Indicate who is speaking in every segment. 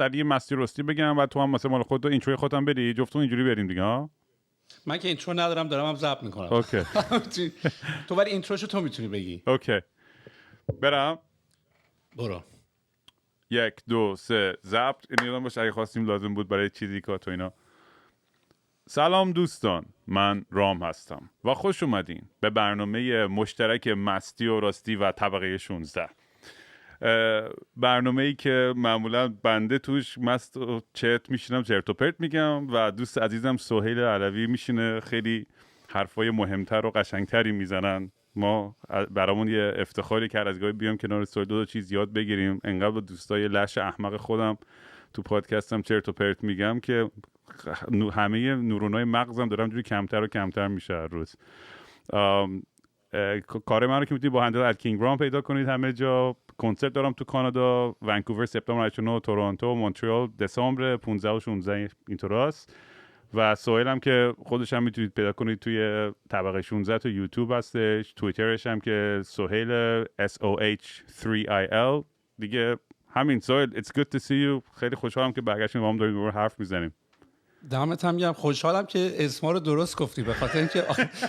Speaker 1: دلیل مستی راستی بگم و تو هم مثلا مال خودت اینتروی خودت بری، جفتمون اینجوری بریم دیگه ها.
Speaker 2: من که اینترو ندارم، دارم هم ضبط میکنم.
Speaker 1: اوکی.
Speaker 2: تو ولی اینتروشو تو میتونی بگی.
Speaker 1: اوکی برم.
Speaker 2: برو.
Speaker 1: 1 2 3 ضبط. این یادم باشه اگه خواستیم لازم بود برای چیزی که تو اینا. سلام دوستان، من رام هستم و خوش اومدین به برنامه مشترک مستی و راستی و طبقه 16. برنامه‌ای که معمولا بنده توش مست و چرت میشینم، چرت و پرت میگم و دوست عزیزم سهیل علوی میشینه خیلی حرفای مهمتر و قشنگتری میزنن. ما برامون یه افتخاری که از گاهی بیام کنار سهیل دو چیز یاد بگیریم. انقدر با دوستای لش احمق خودم تو پادکستم چرت و پرت میگم که همه نورونای مغزم دارم جوری کمتر و کمتر میشه هر روز. کار من رو که میتونید با هندل @kingrام پیدا کنید همه جا. کنسرت دارم تو کانادا، ونکوور سپتامبر 89، تورنتو، مونترال دسامبر 15 و 16 اینطوراست. و سهیل هم که خودش هم میتونید پیدا کنید توی طبقه 16 تو یوتیوب هستش. توییترش هم که سهیل SOH3IL دیگه. همین سهیل it's good to see you. خیلی خوشحالم که برگشتیم با هم داریم حرف میزنیم.
Speaker 2: دمت هم گرم. خوشحالم که اسما رو درست گفتی، به خاطر اینکه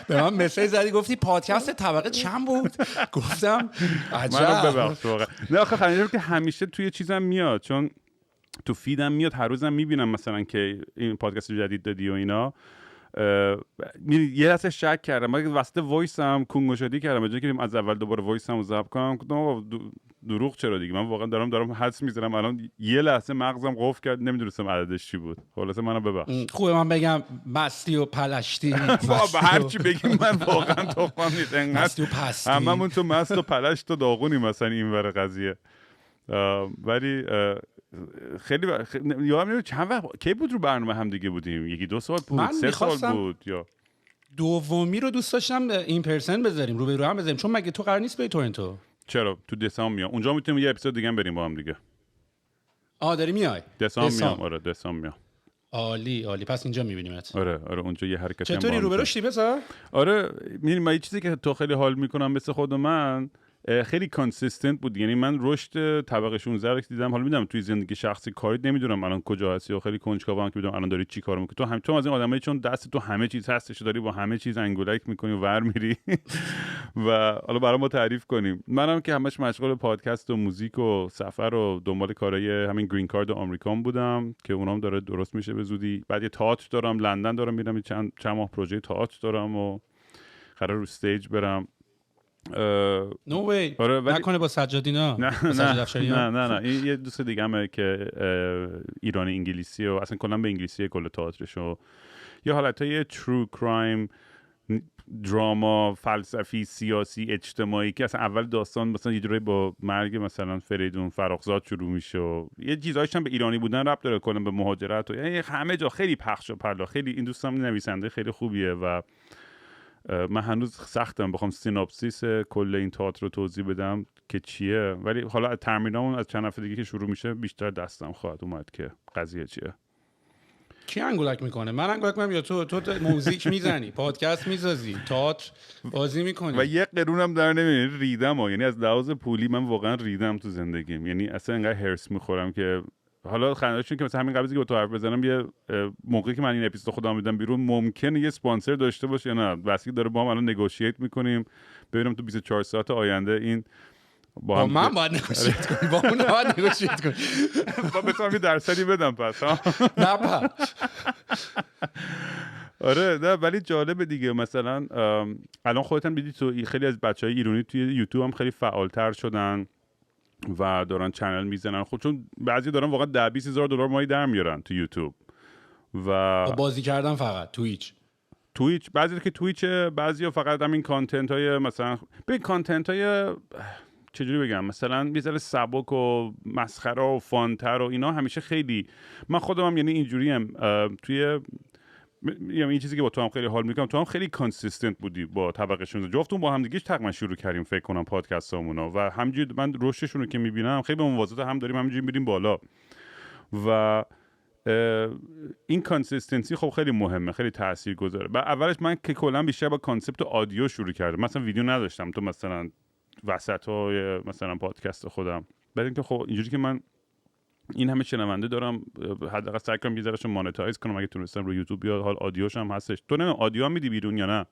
Speaker 2: به من مسیج زدی گفتی پادکست طبقه چند بود، گفتم عجب.
Speaker 1: منو ببخش واقعا. نه آخه خیلی که همیشه توی چیزم میاد، چون تو فیدم میاد، هر روزم میبینم مثلا که این پادکست جدید دادی و اینا. یه لحظه شک کردم، من وسط وایسم کنگوشادی کردم، به جای که از اول دوباره وایسم رو ضبط کنم گفتم دروغ چرا دیگه. من واقعا دارم حدس میزنم. الان یه لحظه مغزم قفل کرد، نمیدونستم عددش چی بود. خلاصه منو ببخش.
Speaker 2: خوبه من بگم مستی و پلشتی.
Speaker 1: بابا هر چی بگیم من واقعا تخمم نیست. انقدر
Speaker 2: مستی و پستی،
Speaker 1: هممون تو مست و پلشت و داغونی مثلا این ور قضیه. ولی خیلی یادم نمیاد چند وقت کی بود رو برنامه هم دیگه بودیم. 1-2 سال بود، 3 سال بود. یا
Speaker 2: دومی رو دوست داشتم این پرسن بذاریم، رو به رو هم بذاریم، چون مگه تو قرار نیست به تورنتو؟
Speaker 1: چرا تو دسامبر میام. اونجا میتونیم یه اپیزود دیگه بریم با هم دیگه.
Speaker 2: داری میای
Speaker 1: دسامبر میام. آره دسامبر میام.
Speaker 2: عالی پس اینجا میبینیمت.
Speaker 1: آره اونجا یه حرکتی
Speaker 2: چطوری رو برشتی پسر؟
Speaker 1: آره میبینی من یه چیزی که تو خیلی حال میکنم مثل خود من، خیلی کانسیستنت بود. یعنی من رشد طبقه 16 رو دیدم. حالا میدونم توی زندگی شخصی کاری نمیدونم الان کجا هستی و خیلی کنجکاوم که بدونم الان داری چی کار میکنی. تو از این آدمایی چون دست تو همه چیز هستش، داری با همه چیز انگولک میکنی و ور میری و حالا برام ما تعریف کنیم. منم که همش مشغول پادکست و موزیک و سفر و دنبال کارهای همین گرین کارت آمریکان بودم که اونام داره درست میشه به زودی. بعد یه تئاتر دارم لندن دارم میرم، چند ماه پروژه تئاتر دارم و قرار رو استیج برم.
Speaker 2: نو وی
Speaker 1: آره
Speaker 2: نکنه با سجادینا.
Speaker 1: نه این یه دوست دیگه همه که ایرانی انگلیسی و اصلا کلا به انگلیسی کل تئاترش و یه حالتای ترو کرایم، دراما، فلسفی، سیاسی، اجتماعی که اصلا اول داستان مثلا یه جوری با مرگ مثلا فریدون فراخزاد شروع میشه و یه چیزایش هم به ایرانی بودن ربط داره، کلا به مهاجرت و یعنی همه جا خیلی پخش و پلا. خیلی این دوستم نویسنده خیلی خوبیه و من هنوز سختم بخوام سیناپسیس کل این تئاتر رو توضیح بدم که چیه، ولی حالا از ترمینامون از چند هفته دیگه که شروع میشه بیشتر دستم خواهد اومد که قضیه چیه.
Speaker 2: کی انگولک میکنه؟ من انگولک میکنم یا تو موزیک میزنی، پادکست میسازی، تئاتر بازی میکنی
Speaker 1: و یه قرونم در نمیاد ریدم یعنی از لحاظ پولی من واقعا ریدم تو زندگیم. یعنی اصلا انقدر هرس میخورم که حالا خنده‌شون که مثلا همین قبلی که با تو حرف بزنم یه موقعی که من این اپیزود خودم میدم بیرون ممکنه یه اسپانسر داشته باشه یا نه. واسه داره با هم الان نگوشییت میکنیم ببینم تو 24 ساعت آینده این
Speaker 2: با من باید نگوشییت کنی، با اون باید نگوشییت کنی.
Speaker 1: با بتونم یه درصدی بدم پس ها.
Speaker 2: نه
Speaker 1: آره نه ولی جالبه دیگه. مثلا الان خودت هم دیدی تو خیلی از بچهای ایرانی توی یوتیوب هم خیلی فعالتر شدن و دارن چنل میزنن. خب چون بعضی دارن واقعا $10-20 هزار ماهی در میارن تو یوتیوب و
Speaker 2: بازی کردن فقط تویچ
Speaker 1: بعضی که تویچه، بعضیا فقط همین کانتنت های مثلا به کانتنت های چجوری بگم مثلا یه ذره سبک و مسخره و فانتر و اینا همیشه خیلی من خودم هم یعنی اینجوریم توی یعنی این چیزی که با تو هم خیلی حال میکنم. تو هم خیلی کانسیستنت بودی با طبقه 16 جفتون با هم دیگه تقریبا شروع کردیم فکر کنم پادکستامونو و همینجوری من رشدشون رو که میبینم خیلی به موازات هم داریم همینجوری میریم بالا و این کانسیستنسی خب خیلی مهمه، خیلی تاثیرگذاره. بعد اولش من که کلا بیشتر با کانسپت آدیو شروع کردم، مثلا ویدیو نداشتم تو مثلا وسطای مثلا پادکست خودم. بعد اینکه خب اینجوری که من این همه شنونده دارم، حداقل سعی کنم یه ذرهشو مانتایز کنم اگه تونستم رو یوتیوب بیاد. حال آدیوش هم هستش. تو نه آدیو هم میدی بیرون یا نه؟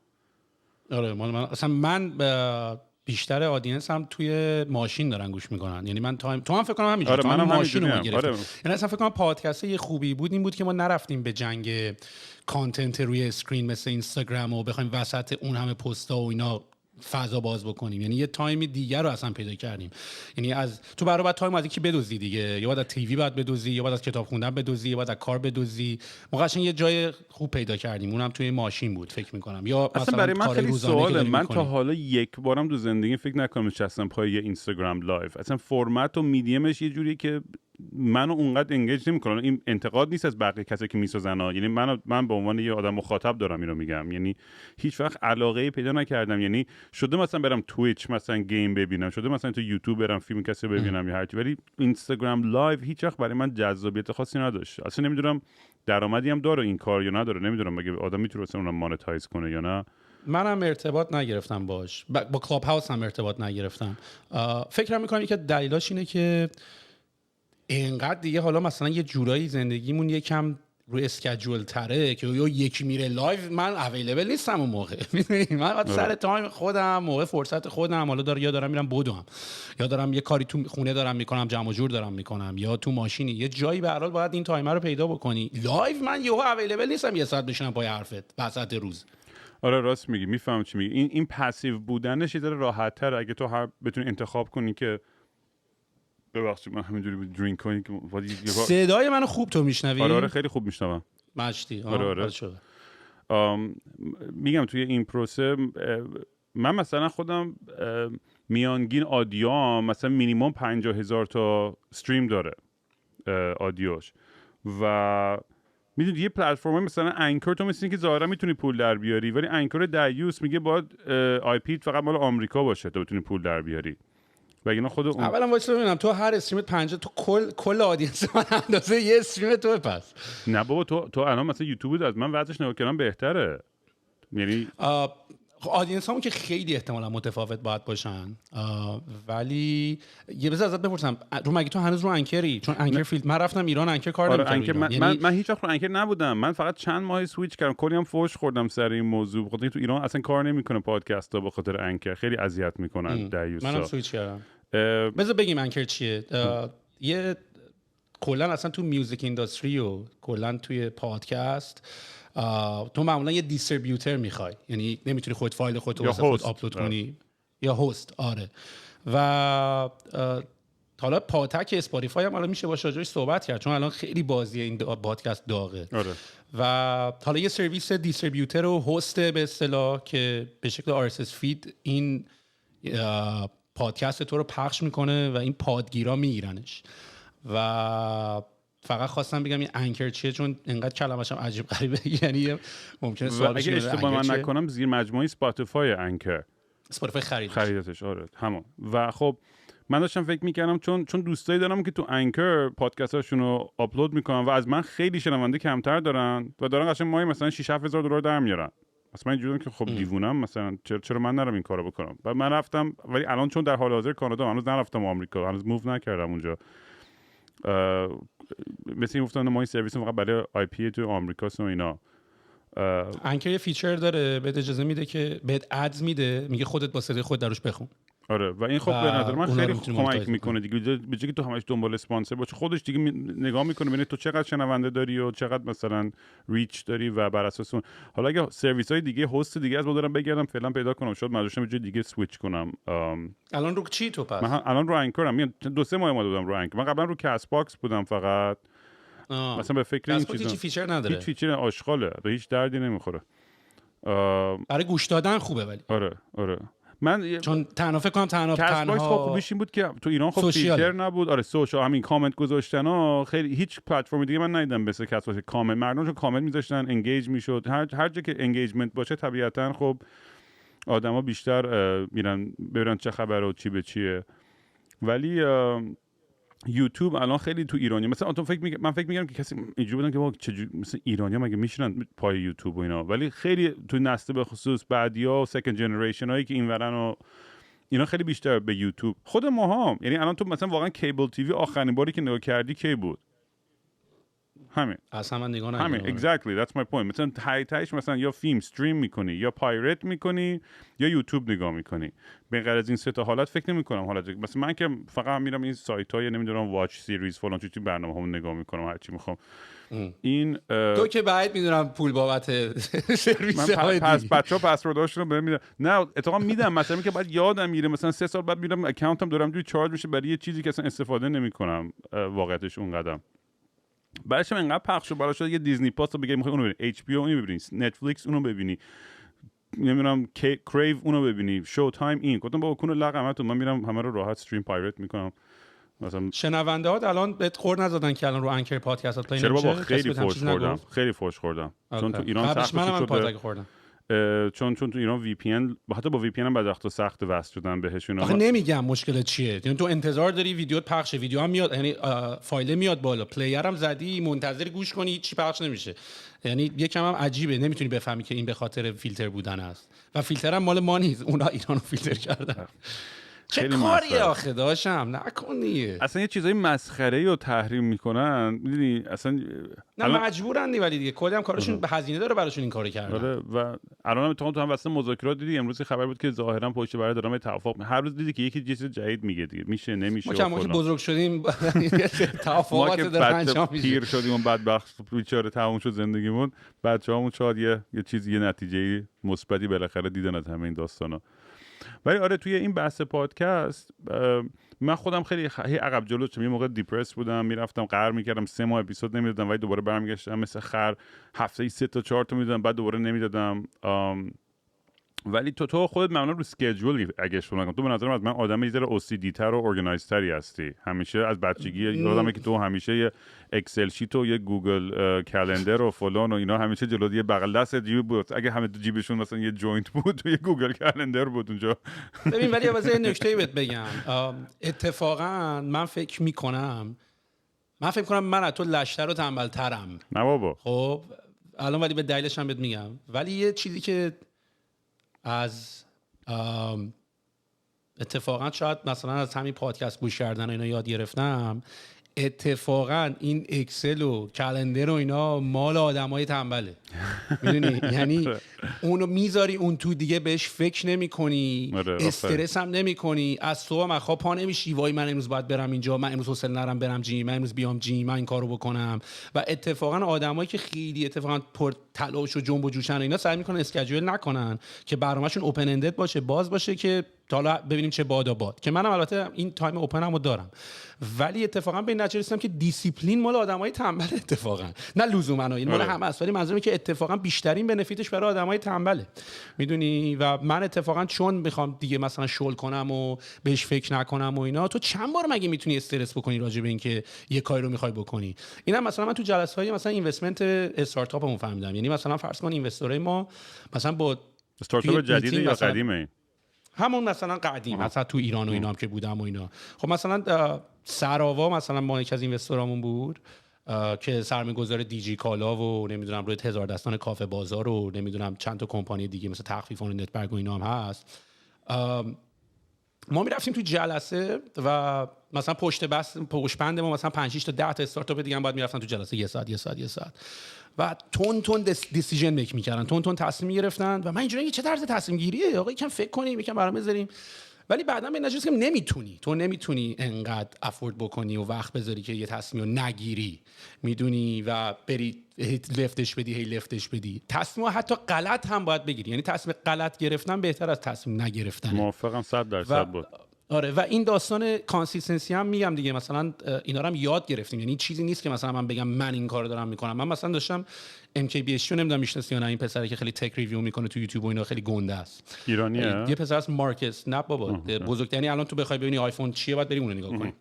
Speaker 2: آره من اصلا من بیشتر آدینس هم توی ماشین دارن گوش میکنن. یعنی من تو هم فکر کنم همینجوری.
Speaker 1: آره منم
Speaker 2: ماشین رو گرفتم.
Speaker 1: آره.
Speaker 2: یعنی اصلا فکر کنم پادکست یه خوبی بود این بود که ما نرفتیم به جنگ کانتنت روی اسکرین مثل اینستاگرام و بخوایم وسط اون همه پستا و اینا فضا باز بکنیم. یعنی یه تایم دیگر رو اصلا پیدا کردیم. یعنی از تو برای تایم از اینکه بدوزی دیگه، یا بعد از تیوی بعد بدوزی، یا بعد از کتاب خوندن بدوزی، یا بعد از کار بدوزی. ما قشنگ یه جای خوب پیدا کردیم. اونم توی ماشین بود فکر می‌کنم. یا
Speaker 1: اصلا
Speaker 2: مثلا
Speaker 1: برای من خیلی سواله. من تا
Speaker 2: میکنیم.
Speaker 1: حالا یک بارم تو زندگی فکر نکنم نشستم پای یه اینستاگرام لایو. اصلا فرمت و میدیمش یه جوریه که منو اونقدر انگیج نمی‌کنه. این انتقاد نیست از بقیه کسایی که میسازن، یعنی من به عنوان یه آدم مخاطب دارم اینو میگم. یعنی هیچ وقت علاقه پیدا نکردم. یعنی شده مثلا برم تویچ مثلا گیم ببینم، شده مثلا تو یوتیوب برم فیلم کسی ببینم یا هر چی، ولی اینستاگرام لایو هیچ وقت برای من جذابیت خاصی نداشت. اصلا نمیدونم درآمدی هم داره این کار یا نداره. نمیدونم مگه آدم میتونه اصلا اونم مانتایز کنه یا نه.
Speaker 2: منم ارتباط نگرفتم باش. با کلاب هاوس هم ارتباط نگرفتم. فکرم میکنم که دلیلاش اینه که اینقدر دیگه حالا مثلا یه جورایی زندگیمون یکم روی اسکیجول تره که یکی میره لایو من اویلیبل نیستم اون موقع. میدونی من سر تایم خودم، موقع فرصت خودم، حالا دارم میرم بدوم، یا دارم یه کاری تو خونه دارم میکنم، جمع جور دارم میکنم، یا تو ماشینی، یه جایی به هر حال باید این تایمر رو پیدا بکنی. لایو من یهو اویلیبل نیستم یه ساعت بشینم پای حرفت وسط روز.
Speaker 1: آره راست میگی، میفهمم چی میگی. این پسیو بودنش یه ذره راحت‌تره اگه تو بتونی انتخاب کنی که ببخشید من همینجوری درینک کنی که
Speaker 2: صدای منو خوب تو میشنوی؟
Speaker 1: آره خیلی خوب میشنوم.
Speaker 2: مشتی.
Speaker 1: آره. میگم توی این پروسه من مثلا خودم میانگین آدیوام مثلا مینیمم 50,000 تا استریم داره آدیوش. و میدونی یه پلتفرم مثلا انکور تو مثل که ظاهرا میتونی پول در بیاری، ولی انکور دایوس میگه باید آی پی فقط مال آمریکا باشه تا بتونی پول در بیاری. وگرنه خود اون
Speaker 2: اولا واسه ببینم تو هر استریمت 50 تو کل آدینس من اندازه یه استریم تو پس.
Speaker 1: نه بابا تو الان مثلا یوتیوب از من وضعش نگاه کردم بهتره. یعنی
Speaker 2: آدینس همون که خیلی احتمالا متفاوت باید باشن. ولی یه بذار ازت بپرسم رو مگه تو هنوز رو انکری؟ چون انکر فیلد من رفتم ایران انکر کار نمی‌کردم.
Speaker 1: من هیچ وقت رو انکر نبودم. من فقط چند ماه سویچ کردم. کلی هم فوش خوردم سر این موضوع. بخاطر تو ایران اصلا کار نمیکنه پادکست‌ها به خاطر انکر. خیلی اذیت میکنن دایوسا.
Speaker 2: منم سویچ کردم. بذار بگیم انکر چیه. یه کلا اصلا تو میوزیک اینداستری و کلا توی پادکست تو معمولا یه دیستریبیوتر میخوای. یعنی نمیتونی خود فایل خودت واسه خود آپلود کنی یا هست. آره. و حالا پاتک اسپاتیفای هم الان میشه باشه راجعش صحبت کرد چون الان خیلی بازی این پادکست داغه.
Speaker 1: آره.
Speaker 2: و حالا یه سرویس دیستریبیوتر و هست به اصطلاح که به شکل RSS فید این پادکست تو رو پخش میکنه و این پادگیرا میگیرنش. و فقط خواستم بگم این انکر چیه چون انقدر کلمه‌ش هم عجیب غریبه. یعنی ممکنه سوال بشه
Speaker 1: اگه اشتباه من نکنم زیر مجموعه اسپاتیفای انکر.
Speaker 2: اسپاتیفای
Speaker 1: خریدتش. آره همون. و خب من داشتم فکر میکردم چون دوستایی دارم که تو انکر پادکستاشون رو آپلود میکنن و از من خیلی شنونده کمتر دارن و دارن قشنگ ماهی مثلا 6-7 هزار دلار در میارن. مثلا اینجوریه که خب دیوونم مثلا چرا من نرم این کارو بکنم. و من رفتم ولی الان چون در حال حاضر کانادا هنوز نرفتم آمریکا، هنوز موو نکردم اونجا. مثل این گفتن ما این سرویس فقط برای آی پی تو آمریکاست و اینا.
Speaker 2: انکر یه فیچر داره بهت اجازه میده که بهت ادز میده، میگه خودت با صدای خود دروش بخون.
Speaker 1: آره و این خب به نظر من خیلی کمک میکنه دیگه. به جای که تو همش دنبال اسپانسر باشی خودش دیگه نگاه میکنه ببینه تو چقدر شنونده داری و چقدر مثلا ریچ داری و بر اساس اون. حالا اگه سرویس های دیگه هست دیگه از ما دارم بگردم فعلا پیدا کنم شاید مجبورشم به جای دیگه سویچ کنم.
Speaker 2: الان رو چی تو پس؟
Speaker 1: من الان رو انکرم. 2-3 ماه اومده بودم رو انکر. من قبلا رو کست باکس بودم فقط. مثلا به فکر این چیزا
Speaker 2: هیچ فیچر نداره.
Speaker 1: هیچ فیچر آشغاله. به هیچ دردی نمیخوره.
Speaker 2: برای گوش دادن خوبه ولی.
Speaker 1: آره. من
Speaker 2: چون تنها فکر کنم تنها
Speaker 1: خوبیش این بود که تو ایران خب فیچر نبود. آره سوشال همین کامنت گذاشتن ها خیلی هیچ پلتفرم دیگه من ندیدم مثل کست باکس کامنت مردم چون کامنت میذاشتن انگیج میشد. هر جا که انگیجمنت باشه طبیعتا خب آدما بیشتر میرن ببینن چه خبره و چی به چیه. ولی یوتیوب الان خیلی تو ایرانی مثلا من فکر میگم که کسی اینجوری بودن که واقعا چجوری مثلا ایرانی‌ها مگه میشینن پای یوتیوب و اینا، ولی خیلی تو نسل به خصوص بعدیا و سکند جنریشن هایی که اینورن و اینا خیلی بیشتر به یوتیوب. خود ما هم، یعنی الان تو مثلا واقعا کیبل تیوی آخرین باری که نگاه کردی کی بود؟ همین.
Speaker 2: اصلا من نگاه نکردم.
Speaker 1: همین exactly that's my point. مثلا تایش مثلا یا فیلم استریم میکنی یا پایرت میکنی یا یوتیوب نگاه میکنی. به غیر از این سه تا حالت فکر نمیکنم حالت مثلا من که فقط میرم این سایت های نمیدونم واچ سیریز فلان چیزی برنامه‌هامو نگاه میکنم هر چی میخوام. این
Speaker 2: تو که بعید میدونم پول بابت سرویس های
Speaker 1: پس بچه‌ها پسورداشون رو بهم میدن. نه اتفاقا میدم، مثلا که بعد یادم میره مثلا 3 سال بعد میرم اکانتم دارم توی چارج میشه برای یه چیزی که اصلا استفاده نمیکنم واقعیتش اون قدم. بعدش هم انقدر پخش شد بالا شد یه دیزنی پاس رو بگی میخوای اونو ببینی، اچ پی او اونو ببینی، نتفلیکس اونو ببینی، نمیدونم کریو اونو ببینی، شو تایم این. گفتم بابا کونو لقمتون، من میرم همه رو راحت استریم پایرت میکنم. مثلا
Speaker 2: شنونده ها الان بهت خور نزدن که الان رو انکر پادکست پلی
Speaker 1: چرا
Speaker 2: نمیشه؟
Speaker 1: بابا خیلی فوش خوردم، خیلی فوش خوردم چون تو ایران سخت
Speaker 2: شده.
Speaker 1: چون تو ایران وی پی ان حتی با وی پی ان هم بعد وقتا سخت وصل شدن بهشون.
Speaker 2: آخه نمیگم مشکل چیه، یعنی تو انتظار داری ویدیوت پخشه، ویدیو هم میاد، یعنی فایل میاد بالا، پلیر هم زدی، منتظر گوش کنی، چی پخش نمیشه. یعنی یکم هم عجیبه، نمیتونی بفهمی که این به خاطر فیلتر بودن است و فیلتر هم مال ما نیست، اونا ایرانو فیلتر کردن. چه کاریه آخه داشتم نکن دیگه.
Speaker 1: اصلا یه چیزای مسخره‌ای رو تحریم میکنن، میدونی اصلا
Speaker 2: نه مجبورن ولی دیگه کلی هم کارشون به هزینه داره براشون این کارو کردن.
Speaker 1: آره و الان هم تو هم واسه مذاکرات دیدی امروز خبر بود که ظاهرا پشت برای دارن توافق، هر روز دیدی که یکی چیز جدید میگه دیگه میشه نمیشه.
Speaker 2: ما که بزرگ شدیم توافقات دارن انجام میشه.
Speaker 1: پیر شدیم اون بدبخت بیچاره تموم شد زندگیمون، بچه‌هامون شاید یه چیزی یه نتیجه مثبتی بالاخره دیدن از همه این داستانا. ولی آره توی این بحث پادکست من خودم خیلی عقب جلو شدم. یه موقع دیپرس بودم، میرفتم قهر میکردم 3 ماه اپیزود نمیدادم، ولی دوباره برمیگشتم مثل خر هفته‌ای 3 تا 4 تا میدادم بعد دوباره نمیدادم. ولی تو خودت معمولا رو اسکیجول اگه شروع نکنم، تو به نظرم از من آدم یه ذره OCD تر و ارگانایز تری هستی، همیشه از بچگی یادمه که تو همیشه یه اکسل شیت و یه گوگل کلندر و فلان و اینا همیشه جلوی یه بغل دست جیب بود، اگه همه تو جیبشون مثلا یه جوینت بود تو یه گوگل کلندر بود اونجا.
Speaker 2: ببین ولی واسه نکته‌ای بهت بگم، اتفاقا من فکر میکنم من از تو لشتر و تنبل‌ترم.
Speaker 1: نه بابا
Speaker 2: خب الان ولی به دلیلش هم بهت میگم. ولی یه چیزی که از اتفاقا شاید مثلا از همین پادکست گوش کردن و اینا یاد گرفتم، اتفاقا این اکسل و کلندر و اینا مال آدمای تنبله. میدونی یعنی اونو میذاری اون تو دیگه بهش فکر نمی‌کنی، استرس هم نمی‌کنی، از صبح من خواب پا نمیشی وای من امروز باید برم اینجا، من امروز حوصله ندارم برم جیم، من امروز بیام جیم، من این کارو بکنم. و اتفاقا آدمایی که خیلی اتفاقا پر تلاش و جنب و جوشن و اینا سعی میکنن اسکیجول نکنن که برنامه‌شون اوپن اندد باشه، باز باشه که حالا ببینیم چه بادا باد. که منم البته این تایم اوپن همو دارم، ولی اتفاقا به نتیجه رسیدم که دیسیپلین مال آدمای تنبل اتفاقا، نه لزوما این مال همه است، ولی منظورم که اتفاقا بیشترین بنفیتش برای آدمای تنبله. میدونی و من اتفاقا چون میخوام دیگه مثلا شل کنم و بهش فکر نکنم و اینا، تو چند بار مگه میتونی استرس بکنی راجع به این که یه کاری رو میخوای بکنی؟ اینم مثلا من تو جلسه‌های مثلا اینوستمنت استارتاپمون فهمیدم. یعنی مثلا فرض کن اینوستورای ما مثلا با
Speaker 1: استارتاپ جدید یا قدیمه،
Speaker 2: همون مثلا قدیم مثلا تو ایران و اینا هم که بودم و اینا. خب مثلا سراوا مثلا ما یک از اینوستورامون بود که سرمایه‌گذار دیجی کالا و نمیدونم روی هزار دستان کافه بازار و نمیدونم چند تا کمپانی دیگه مثل تخفیفان نتبرگ و اینا هم هست. ما میرفتیم تو جلسه و مثلا پشت بند ما مثلا 5 6 تا 10 تا استارتاپ دیگه هم باید میرفتن تو جلسه یه ساعت و تون دیسیژن میک میکردن، تون تصمیم میگرفتن و من اینجوری چه طرز تصمیم گیریه آقا، یکم فکر کنیم، یکم برام بذاریم. ولی بعدا به نتیجه رسیدم نمیتونی انقدر افورد بکنی و وقت بذاری که یه تصمیم رو نگیری، میدونی، و بری لفتش بدی. تصمیم حتی غلط هم باید بگیری، یعنی تصمیم غلط گرفتن بهتر از تصمیم نگرفتن.
Speaker 1: موافقم 100% بود.
Speaker 2: آره و این داستان کانسیستنسی هم میگم دیگه، مثلا اینا رو هم یاد گرفتیم. یعنی چیزی نیست که مثلا من بگم من این کارو دارم میکنم. من مثلا داشتم MKBHD رو نمیدونم میشناسی یا نه، این پسری که خیلی تک ریویو میکنه تو یوتیوب و اینا، خیلی گنده است.
Speaker 1: ایرانیه؟
Speaker 2: یه پسر است مارکس، نه بابا بزرگترین. یعنی الان تو بخوای ببینی آیفون چیه باید بری اون رو نگاه کنی.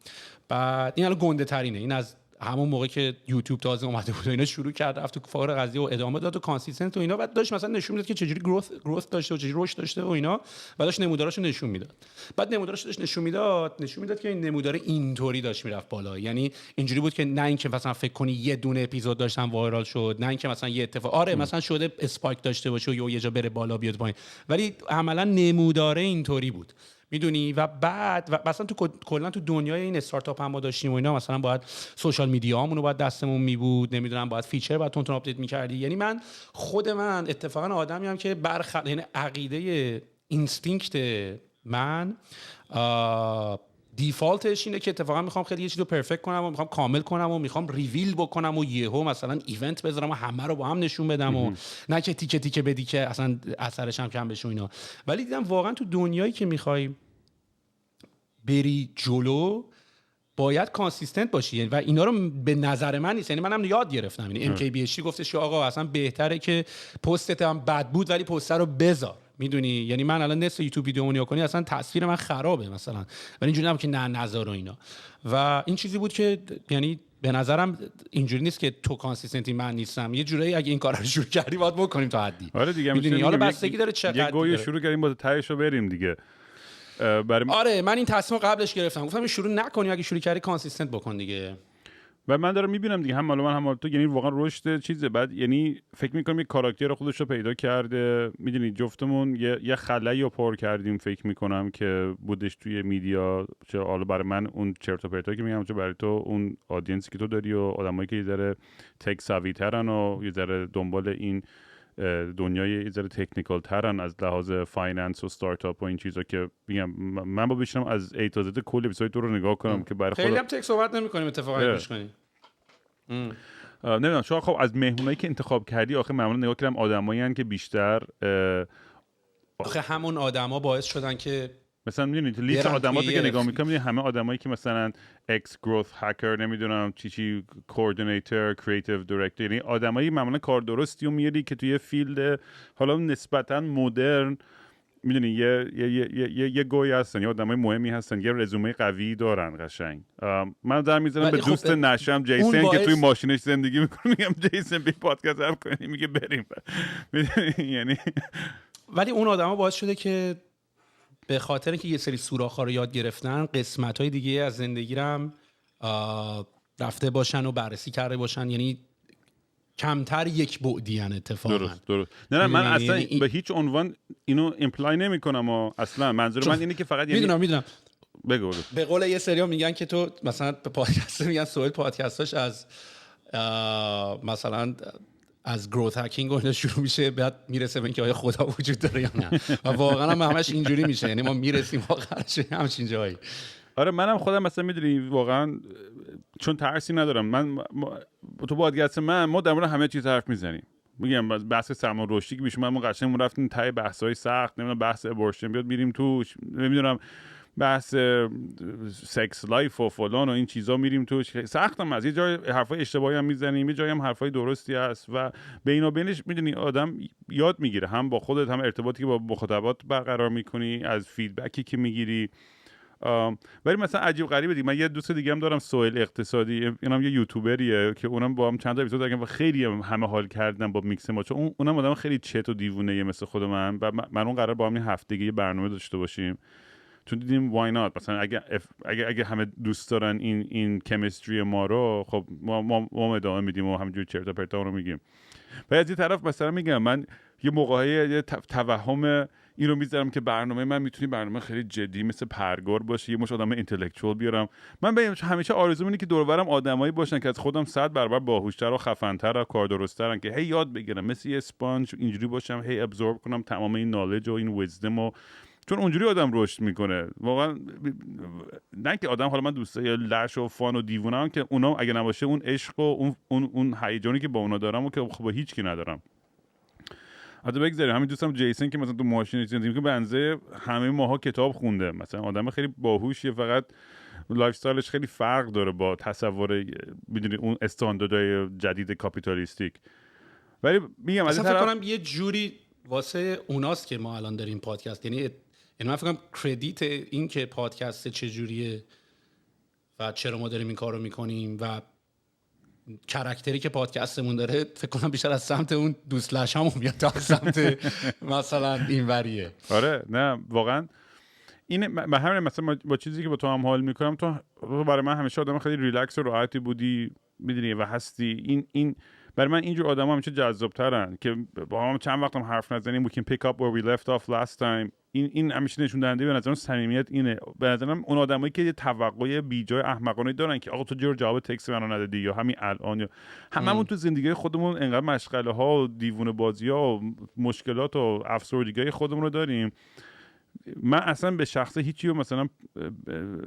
Speaker 2: بعد این الان گنده ترینه. این از همون موقع که یوتیوب تازه اومده بود اینا شروع کرد رفت تو فار قضیه و ادامه داد و کانسیستنت و اینا، بعد داشت مثلا نشون میداد که چجوری گروث داشته و چجوری رشد داشته و اینا، و داشت نموداراشو نشون میداد. بعد نموداراشو داشت نشون میداد که این نمودار اینطوری داشت میرفت بالا. یعنی اینجوری بود که نه اینکه مثلا فکر کنی یه دونه اپیزود داشتن وایرال شد، نه اینکه مثلا یه اتفاق مثلا شده اسپایک داشته باشه و یه جا بره بالا بیاد پایین، ولی عملا نمودار اینطوری بود. میدونی. و بعد و مثلا تو کلا تو دنیای این استارتاپ هم ما داشتیم و اینا، مثلا باید سوشال میدیامون رو باید دستمون می بود، نمیدونم باید فیچر باید تون آپدیت می‌کردی. یعنی من خود من اتفاقا آدمی ام که یعنی عقیده اینستینکت من دیفالتش اینه که اتفاقا میخوام خیلی یه چیزو پرفکت کنم و میخوام کامل کنم و میخوام ریویل بکنم و یهو مثلا ایونت بذارم و همه رو با هم نشون بدم و نه که تیکه تیکه بدی که اصلا اثرش هم کم بشه اینا. ولی دیدم واقعا تو دنیایی که میخوای بری جلو باید کانسیستنت باشی و اینا رو به نظر من نیست. یعنی منم یاد گرفتم. یعنی MKBHD گفتش که آقا اصلا بهتره که پستت هم بد بود ولی پست رو بذار، میدونی. یعنی من الان نصف یوتیوب ویدیومو نگاه کنی اصلا تصویر من خرابه مثلا، ولی اینجوری نبود که نه نذار و اینا. و این چیزی بود که یعنی به نظرم اینجوری نیست که تو کانسیستنتی من نیستم. یه جورایی اگه این کارا رو شروع کردی باید بکنیم تا حدی.
Speaker 1: آره دیگه
Speaker 2: میدونی حالا بستگی داره چقدر
Speaker 1: یه گوی شروع کردیم با تهشو بریم دیگه.
Speaker 2: آره من این تصمیم قبلش گرفتم، گفتم شروع نکنی، اگه شروع کردی کانسیستنت بکن دیگه.
Speaker 1: و من دارم میبینم دیگه هم مال من هم مال تو، یعنی واقعا رشد چیزه. بعد یعنی فکر میکنم یه کاراکتر خودش رو پیدا کرده، میدونی جفتمون یه خلایی رو پر کردیم فکر میکنم که بودش توی میدیا، چه حالا برای من اون چرت و پرتایی که میگم، چه برای تو اون آدینسی که تو داری و آدمایی که یه ذره تک ساوی ترن و یه ذره دنبال این دنیای یه ذره تکنیکال ترن از لحاظ فایننس و استارتاپ و این چیزا، که میگم من با بشینم از ای تا زد کل اپیزود تو رو نگاه کنم که برای
Speaker 2: خیلی هم تک صحبت نمی‌کنیم اتفاقا گوش کنیم.
Speaker 1: نمیدونم چون خب از مهمونایی که انتخاب کردی آخه معمولا نگاه کردم آدمایی هستن که بیشتر
Speaker 2: آخه همون آدما باعث شدن که
Speaker 1: مثلا میدونید لیست آدماتی که نگاه میکنم همه آدمایی که مثلا اکس گروث هکر، نمیدونم چی کوردینیتور، کریتیو دایرکتور، یعنی آدمایی معمولا کار درستی و میاری که توی فیلد حالا نسبتا مدرن، میدونی یه گوی هستن، یه آدمای مهمی هستن، یه رزومه قوی دارن قشنگ. من در میذارم به دوست نشم جیسن که توی ماشینش زندگی میکنه، میگم جیسن بی پادکست اپ کنیم، میگه بریم. یعنی
Speaker 2: ولی اون آدما باعث شده که به خاطر که یه سری سوراخ‌ها رو یاد گرفتن قسمت‌های دیگه از زندگیرم رفته باشن و بررسی کرده باشن، یعنی کمتر یک بعدیان اتفاقا.
Speaker 1: درست. نه من اصلا به هیچ عنوان اینو امپلای نمی‌کنم و اصلا منظور من اینه که فقط یعنی
Speaker 2: میدونم
Speaker 1: بگو.
Speaker 2: به قول یه سری‌ها میگن که تو مثلا پادکست میگن سوال پادکستاش از مثلا از گروث هکینگ اون شروع میشه، بعد میرسه به اینکه آیا خدا وجود داره یا نه، و واقعا هم همش اینجوری میشه. یعنی ما میرسیم واقعا همچین جایی.
Speaker 1: آره منم خودم مثلا میدونی واقعا چون ترسی ندارم، من تو پادکست ما در مورد همه چیز حرف میزنیم. میگم بحث سرمایه رشدی که بیشتر ما قشنگ رفتیم ته بحث‌های سخت، نمیدونم بحث ابورشن بیاد میریم توش، نمیدونم بحث سکس لایف و فلان و این چیزا میریم توش، سختم از یه جای حرفای اشتباهی هم میزنیم، یه جایی هم حرفای درستی هست و بینابینش میدونی آدم یاد میگیره، هم با خودت هم ارتباطی که با مخاطبات برقرار میکنی، از فیدبکی که میگیری. ولی مثلا عجیب غریبه دیگه، من یه دوست دیگه هم دارم سهیل اقتصادی، اینم یه یوتیوبریه که اونم با هم چند تا اپیزود داشتیم و خیلی همه حال کردن با میکس ما، چون اونم آدم خیلی چت و دیوونه مثل خود من و من اون قرار با هم هفتگی یه برنامه داشته باشیم، چون دیدیم وای نات مثلا اگه همه دوست دارن این کمیستری ما رو، خب ما ادامه میدیم و همینجوری چرت و پرتا رو میگیم. و از یه طرف مثلا میگم من یه موقعی یه توهم این رو میذارم که برنامه من میتونی برنامه خیلی جدی مثل پرگار باشه، یه مش آدم اینتלקچوال بیارم. من همیشه آرزوم اینه که دور و برم آدمایی باشن که از خودم 100 برابر باهوشتر و خفن‌تر و کار درست‌ترن، که هی یاد بگیرم، مثل یه اسپانج اینجوری باشم، هی ابزورب کنم تمام این نالج و این ویزدم، و چون اونجوری آدم رشد میکنه واقعا. نه که آدم، حالا من دوستای لش و فان و دیوونه‌ام که اونا اگه نباشه اون عشق و اون هیجانی که با اونا دارم و که خب با هیچ کی ندارم. حتی بگذاریم همین دوستم جیسن که مثلا تو ماشین زندگی که بنزه همه ماها کتاب خونده، مثلا آدم خیلی باهوشیه، فقط لایف استایلش خیلی فرق داره با تصور میدونی اون استانداردهای جدید کاپیتالیستیک. ولی میگم از
Speaker 2: فکر کنم یه جوری واسه اوناست که ما الان داریم پادکست، یعنی من فکر کنم کردیت این که پادکست چه جوریه و چرا ما داریم این کارو میکنیم و کاراکتری که پادکستمون داره، فکر کنم بیشتر از سمت اون دوست لشامون میاد تا از سمت مثلا این وریه.
Speaker 1: آره نه واقعا این به همین مثلا با چیزی که با تو هم حال میکنم، تو برای من همیشه آدم خیلی ریلکس و راحتی بودی میدونی و هستی. این برای من اینجور آدما همیشه جذاب‌ترن که با هم چند وقتم حرف نزنیم we can pick up where we left off last time. این همیشه نشون دهنده به نظرم صمیمیت اینه. به نظرم اون آدمایی که یه توقع بیجای احمقانه دارن که آقا تو چرا جواب تکست منو ندادی یا همین الان یا هممون تو زندگی خودمون انقدر مشغله ها و دیوونه بازی ها و مشکلات و افسردگی خودمون رو داریم. من اصلا به شخصه هیچی رو مثلا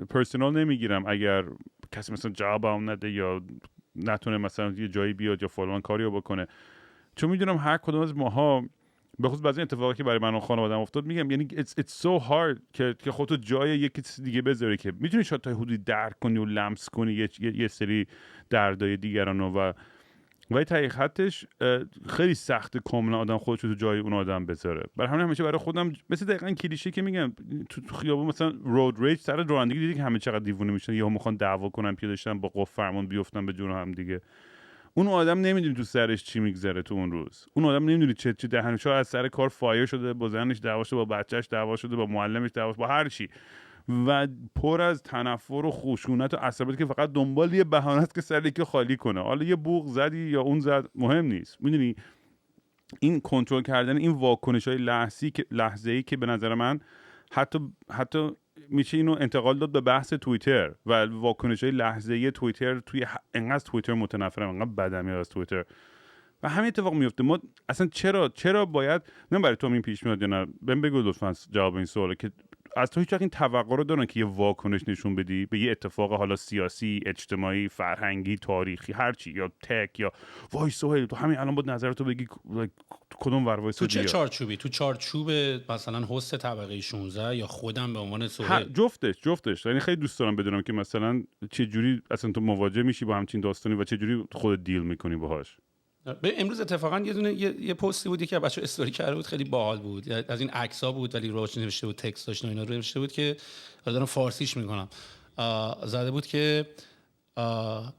Speaker 1: پرسونال نمیگیرم اگر کسی مثلا جوابم نده یا نتونه مثلا یه جایی بیاد یا فلان کاری رو بکنه، چون میدونم هر کدوم از ماها به خصوص بعضی اتفاقی که برای من و خانواده‌ام افتاد، میگم یعنی it's so hard که خودتو جای یکی دیگه بذاری که میتونی شاید تا حدودی درک کنی و لمس کنی یه سری دردای دیگرانو و ولی تحقیق خطش خیلی سخته کاملا آدم خودش رو تو جای اون آدم بذاره. برای همین همیشه برای خودم مثل دقیقاً کلیشه که میگم تو خیابون مثلا رود ریج سر رانندگی دیدی که همه چقدر دیوونه میشن یا میخوان دعوا کنن پیاده شدن با قف فرمان بیفتن به جون هم دیگه. اون آدم نمیدونی تو سرش چی میگذره تو اون روز. اون آدم نمیدونی چه دهنش از سر کار فایر شده، با زنش دعوا شده، با بچهش دعوا شده، با معلمش دعوا شده، با هر چی و پر از تنفر و خشونت و عصبیت که فقط دنبال یه بهانه است که سر یکی خالی کنه. حالا یه بوق زدی یا اون زد مهم نیست. میدونی این کنترل کردن این واکنش‌های لحظه‌ای که به نظر من حتی میشه اینو انتقال داد به بحث توییتر و واکنش‌های لحظه‌ای توییتر. توی انقدر توییتر متنفرم، انقدر بدم میاد از توییتر و همین اتفاق میفته. ما اصلا چرا باید، نه برای تو این پیش میاد یا نه، بهم بگو لطفاً جواب این سواله که از تو هیچ وقت این توقع رو دارن که یه واکنش نشون بدی به یه اتفاق حالا سیاسی، اجتماعی، فرهنگی، تاریخی، هر چی، یا تک یا وای سهیل تو همین الان بود نظرتو بگی کدوم ور وایس
Speaker 2: تو چه چارچوبی؟ تو چارچوب مثلا هست طبقه 16 یا خودم به عنوان سهیل؟
Speaker 1: جفتش. یعنی خیلی دوست دارم بدونم که مثلا چه جوری اصلا تو مواجه میشی با همچین داستانی و چه جوری خودت دیل میکنی باهاش.
Speaker 2: امروز اتفاقا یه پستی بود که بچه‌ها استوری کرده بود، خیلی باحال بود، از این عکس‌ها بود ولی روش نوشته بود، تکست داشت و اینا رو نوشته بود که دارم فارسیش میکنم. زده بود که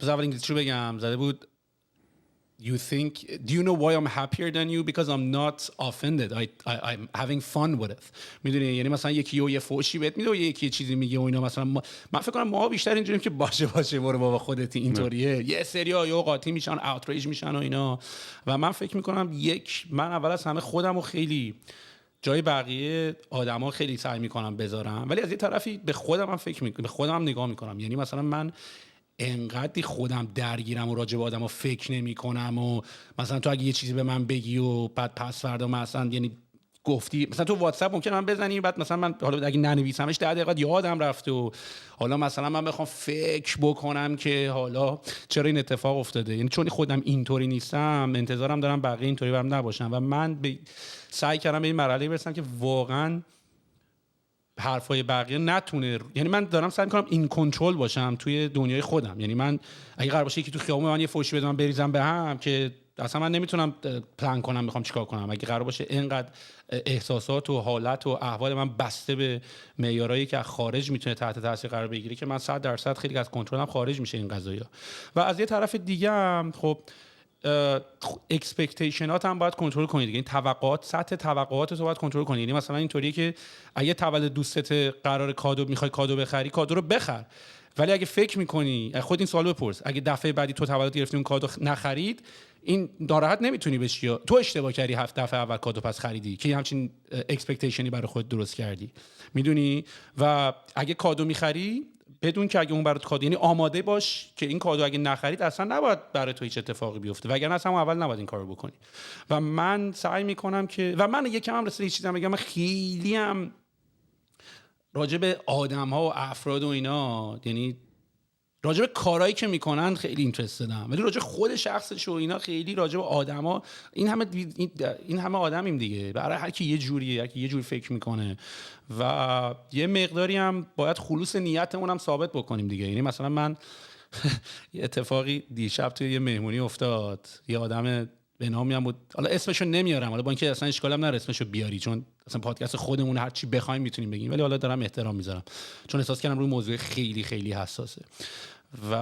Speaker 2: بذار اول انگلیسی رو بگم. زده بود do you know why I'm happier than you because I'm not offended, I'm having fun with it. میدونی یعنی مثلا یکی یه فوشی بهت میده و یکی چیزی میگه و اینا، مثلا من فکر کنم ما بیشتر اینجوریم که باشه برو بابا خودت اینطوریه. یه سری‌ها یا قاطی میشن، اوتریج میشن و اینا و من فکر میکنم من اول از همه خودم رو خیلی جای بقیه آدما خیلی سعی میکنم بذارم، ولی از یه طرفی به خودم هم به خودم هم نگاه میکنم. یعنی مثلا من انقدری خودم درگیرم و راجع به آدم‌ها فکر نمی‌کنم و مثلا تو اگه یه چیزی به من بگی و بعد پس فردا مثلا یعنی گفتی مثلا تو واتساپ ممکنه من بزنی بعد مثلا من حالا اگه ننویسمش 10 دقیقه یادم رفته و حالا مثلا من بخوام فکر بکنم که حالا چرا این اتفاق افتاده. یعنی چون خودم اینطوری نیستم انتظارم دارم بقیه اینطوری برام نباشن و من سعی کردم به این مرحله برسم که واقعاً حرفای بقیه نتونه، یعنی من دارم سعی می‌کنم این کنترل باشم توی دنیای خودم. یعنی من اگه قرار باشه یکی تو خیابون من یه فوشی بده من بریزم به هم که اصلا من نمیتونم پلن کنم میخوام چیکار کنم. اگه قرار باشه اینقدر احساسات و حالت و احوال من بسته به معیارایی که خارج میتونه تحت تاثیر قرار بگیره که من 100% خیلی از کنترلم خارج میشه این قضايا. و از یه طرف دیگه هم خب اکسپکتیشنات هم باید کنترل کنید دیگه. این توقعات، سطح توقعات رو باید کنترل کنید. یعنی مثلا اینطوریه که اگه تولد دوستت قرار میخوای کادو بخری، کادو رو بخر، ولی اگه فکر میکنی خود این سوال بپرس اگه دفعه بعدی تو تولد گرفتی اون کادو نخرید، این ناراحت نمیتونی بشی یا تو اشتباه کردی 7 دفعه اول کادو پس خریدی که همچین اکسپکتیشنی برای خود درست کردی، میدونی. و اگه کادو میخری بدون که اگه اون برات کادو، یعنی آماده باش که این کادو اگه نخرید اصلا نباید برای تو هیچ اتفاقی بیفته، وگرنه اصلا اول نباید این کارو بکنی. و من سعی میکنم که و من یکم هم رسید چیزا میگم، من خیلی هم راجع به آدم‌ها و افراد و اینا، یعنی راجع به کارهایی که میکنن خیلی اینترست دارم، ولی راجع خود شخصش و اینا خیلی راجع به آدما، این همه آدمیم دیگه، برای هر کی یه جوریه، هر کی یه جوری فکر میکنه و یه مقداری هم باید خلوص نیتمون هم ثابت بکنیم دیگه. یعنی مثلا من یه اتفاقی دیشب توی یه مهمونی افتاد، یه آدم به نامی هم بود، حالا اسمشو نمیارم، حالا با اینکه اصلا اشکالم نداره اسمشو بیاری چون اصلا پادکست خودمون هر چی بخوایم میتونیم بگیم، ولی حالا دارم احترام میذارم چون احساس کردم روی موضوع خیلی خیلی حساسه. و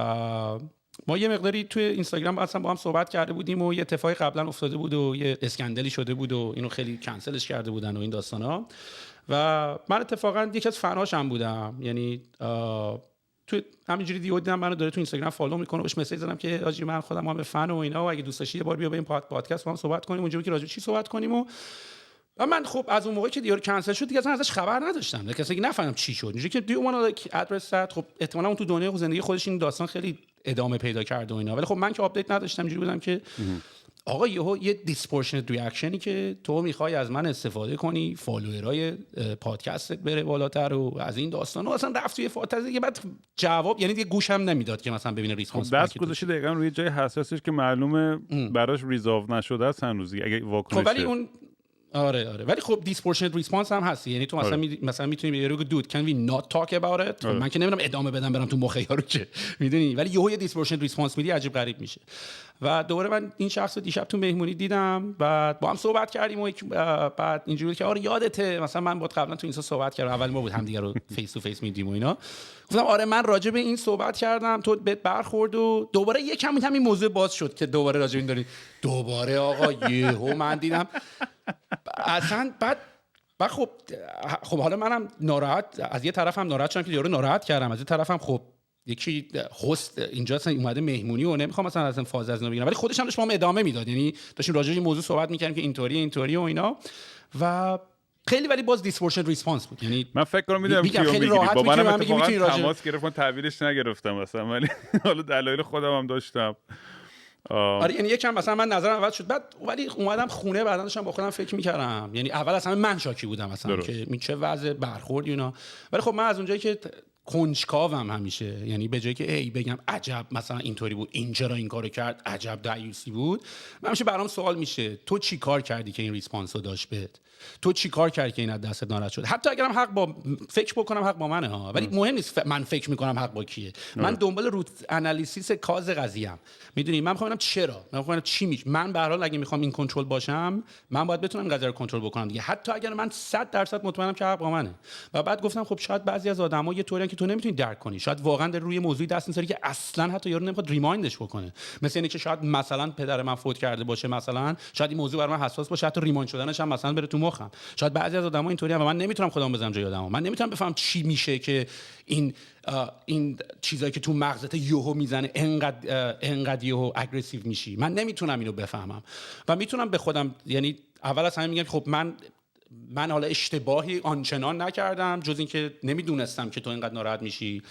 Speaker 2: ما یه مقداری توی اینستاگرام اصلا با هم صحبت کرده بودیم و یه اتفاقی قبلا افتاده بود و یه اسکندلی شده بود و اینو خیلی کنسلش کرده بودن و این داستانا. و من اتفاقا یکی از فناش هم بودم، یعنی تو همینجوری دیو دیدم منو داره تو اینستاگرام فالو میکنه، بهش مسیج زدم که آجی من خودم هم فن و اینا و اگه دوست داشتی یه بار بیا بریم پادکست با هم صحبت کنیم، اونجوری که راجع به چی صحبت کنیم. و من خب از اون موقعی که دیگه کنسل شد دیگه اصلا ازش خبر نداشتم، کسی که نفهمم چی شد. اینجوری که دیو من ادرس داد، خب احتمالاً اون تو دنیای زندگی خودش این داستان خیلی ادامه پیدا کرد و اینا، ولی خب من که آپدیت نداشتم. اینجوری بودم که آقا یه دیسپورشنت ریاکشنی که تو میخوای از من استفاده کنی، فالوورای پادکستت بره بالاتر و از این داستانا، اصلا رفت توی فاتزه که بعد جواب یعنی دیگه گوشم نمیداد که مثلا ببینه ریسپانس.
Speaker 1: خب دست گذاشته دقیقاً روی جای حساسش که معلومه براش ریزولو نشده است هنوز اگه واکنش.
Speaker 2: خب ولی اون آره ولی خب دیسپورشنت ریسپانس هم هست، یعنی تو مثلا میتونی بگی رو دود can we not talk about it. من که نمیدونم ادامه بدم برم تو مخ یارو که میدونی، ولی یهو یه دیسپورشنت ریسپانس میدی عجیب غریب میشه. و دوباره من این شخص رو دیشب تو مهمونی دیدم، بعد با هم صحبت کردیم و بعد اینجوری بود که آره یادته مثلا من با قبلا تو اینستا صحبت کردم، اول ما بود هم دیگه رو فیس تو فیس میدیم و اینا، گفتم آره من راجع به این صحبت کردم تو بهت برخورد و دوباره یکم همین موضوع باز شد که دوباره راجع به این دارین دوباره آقا یهو من دیدم اصلا بعد خب حالا منم ناراحت، از یه طرفم ناراحت شدم که یارو ناراحت کردم، از یه طرفم خب یکی هست اینجا اصلا اومده مهمونی و نمیخوام مثلا از این فاز از اینا بگیرم، ولی خودش هم داشت با هم ادامه میداد، یعنی داشتیم راجع به این موضوع صحبت میکردیم که اینطوری و اینا و خیلی ولی باز دیسپورشن ریسپانس بود. یعنی
Speaker 1: من فکر کنم میدونم کیو میگیری، با منم اتفاقا تماس گرفتم تعبیرش نگرفتم مثلا، ولی حالا دلایل خودم هم داشتم.
Speaker 2: آره یعنی یکم مثلا من نظرم عوض شد، بعد ولی اومدم خونه بعدن داشتم با خودم فکر میکردم، یعنی اول اصلا من شاکی بودم مثلا که این چه وضع برخورد اینا، ولی خب من از اونجایی که کنجکاوم همیشه، یعنی به جایی که ای بگم عجب مثلا اینطوری بود این چرا این کارو کرد عجب دعیوسی بود، من همیشه برام سوال میشه تو چی کار کردی که این ریسپانس رو داشت بهت، تو چی کار کردی که این از دستت ناراحت شد، حتی اگرم حق با فکر بکنم حق با منه ها، ولی مهم نیست من فکر میکنم حق با کیه، من دنبال روت انالیسیس کاز قضیه‌ام، میدونی من میخوام چرا، من میخوام چی میشه، من به هر حال اگه میخوام این کنترل باشم من باید بتونم قضیه رو کنترل بکنم دیگه، حتی اگر من 100% مطمئنم که حق با منه. و بعد گفتم خب شاید بعضی از آدما یه طوریان که تو نمیتونی درک کنی، شاید واقعا در روی موضوعی دست میذاری که اصلا حتی یارو نمیخواد ریمایندش بکنه، مثل اینکه شاید مثلا پدر من فوت کرده باشه، مثلا شاید این موضوع برای من حساس باشه، حتی ریمایند شدنش هم مثلا بره تو مخم، شاید بعضی از آدما اینطوریه و من نمیتونم خودم بزنم جای آدما، من نمیتونم بفهم چی میشه که این چیزایی که تو مغزت یهو میزنه انقدر یهو اگریسیو میشی، من نمیتونم اینو بفهمم و میتونم به خودم، یعنی اول از همه میگم خب من حالا اشتباهی آنچنان نکردم جز اینکه نمیدونستم که تو اینقدر ناراحت میشی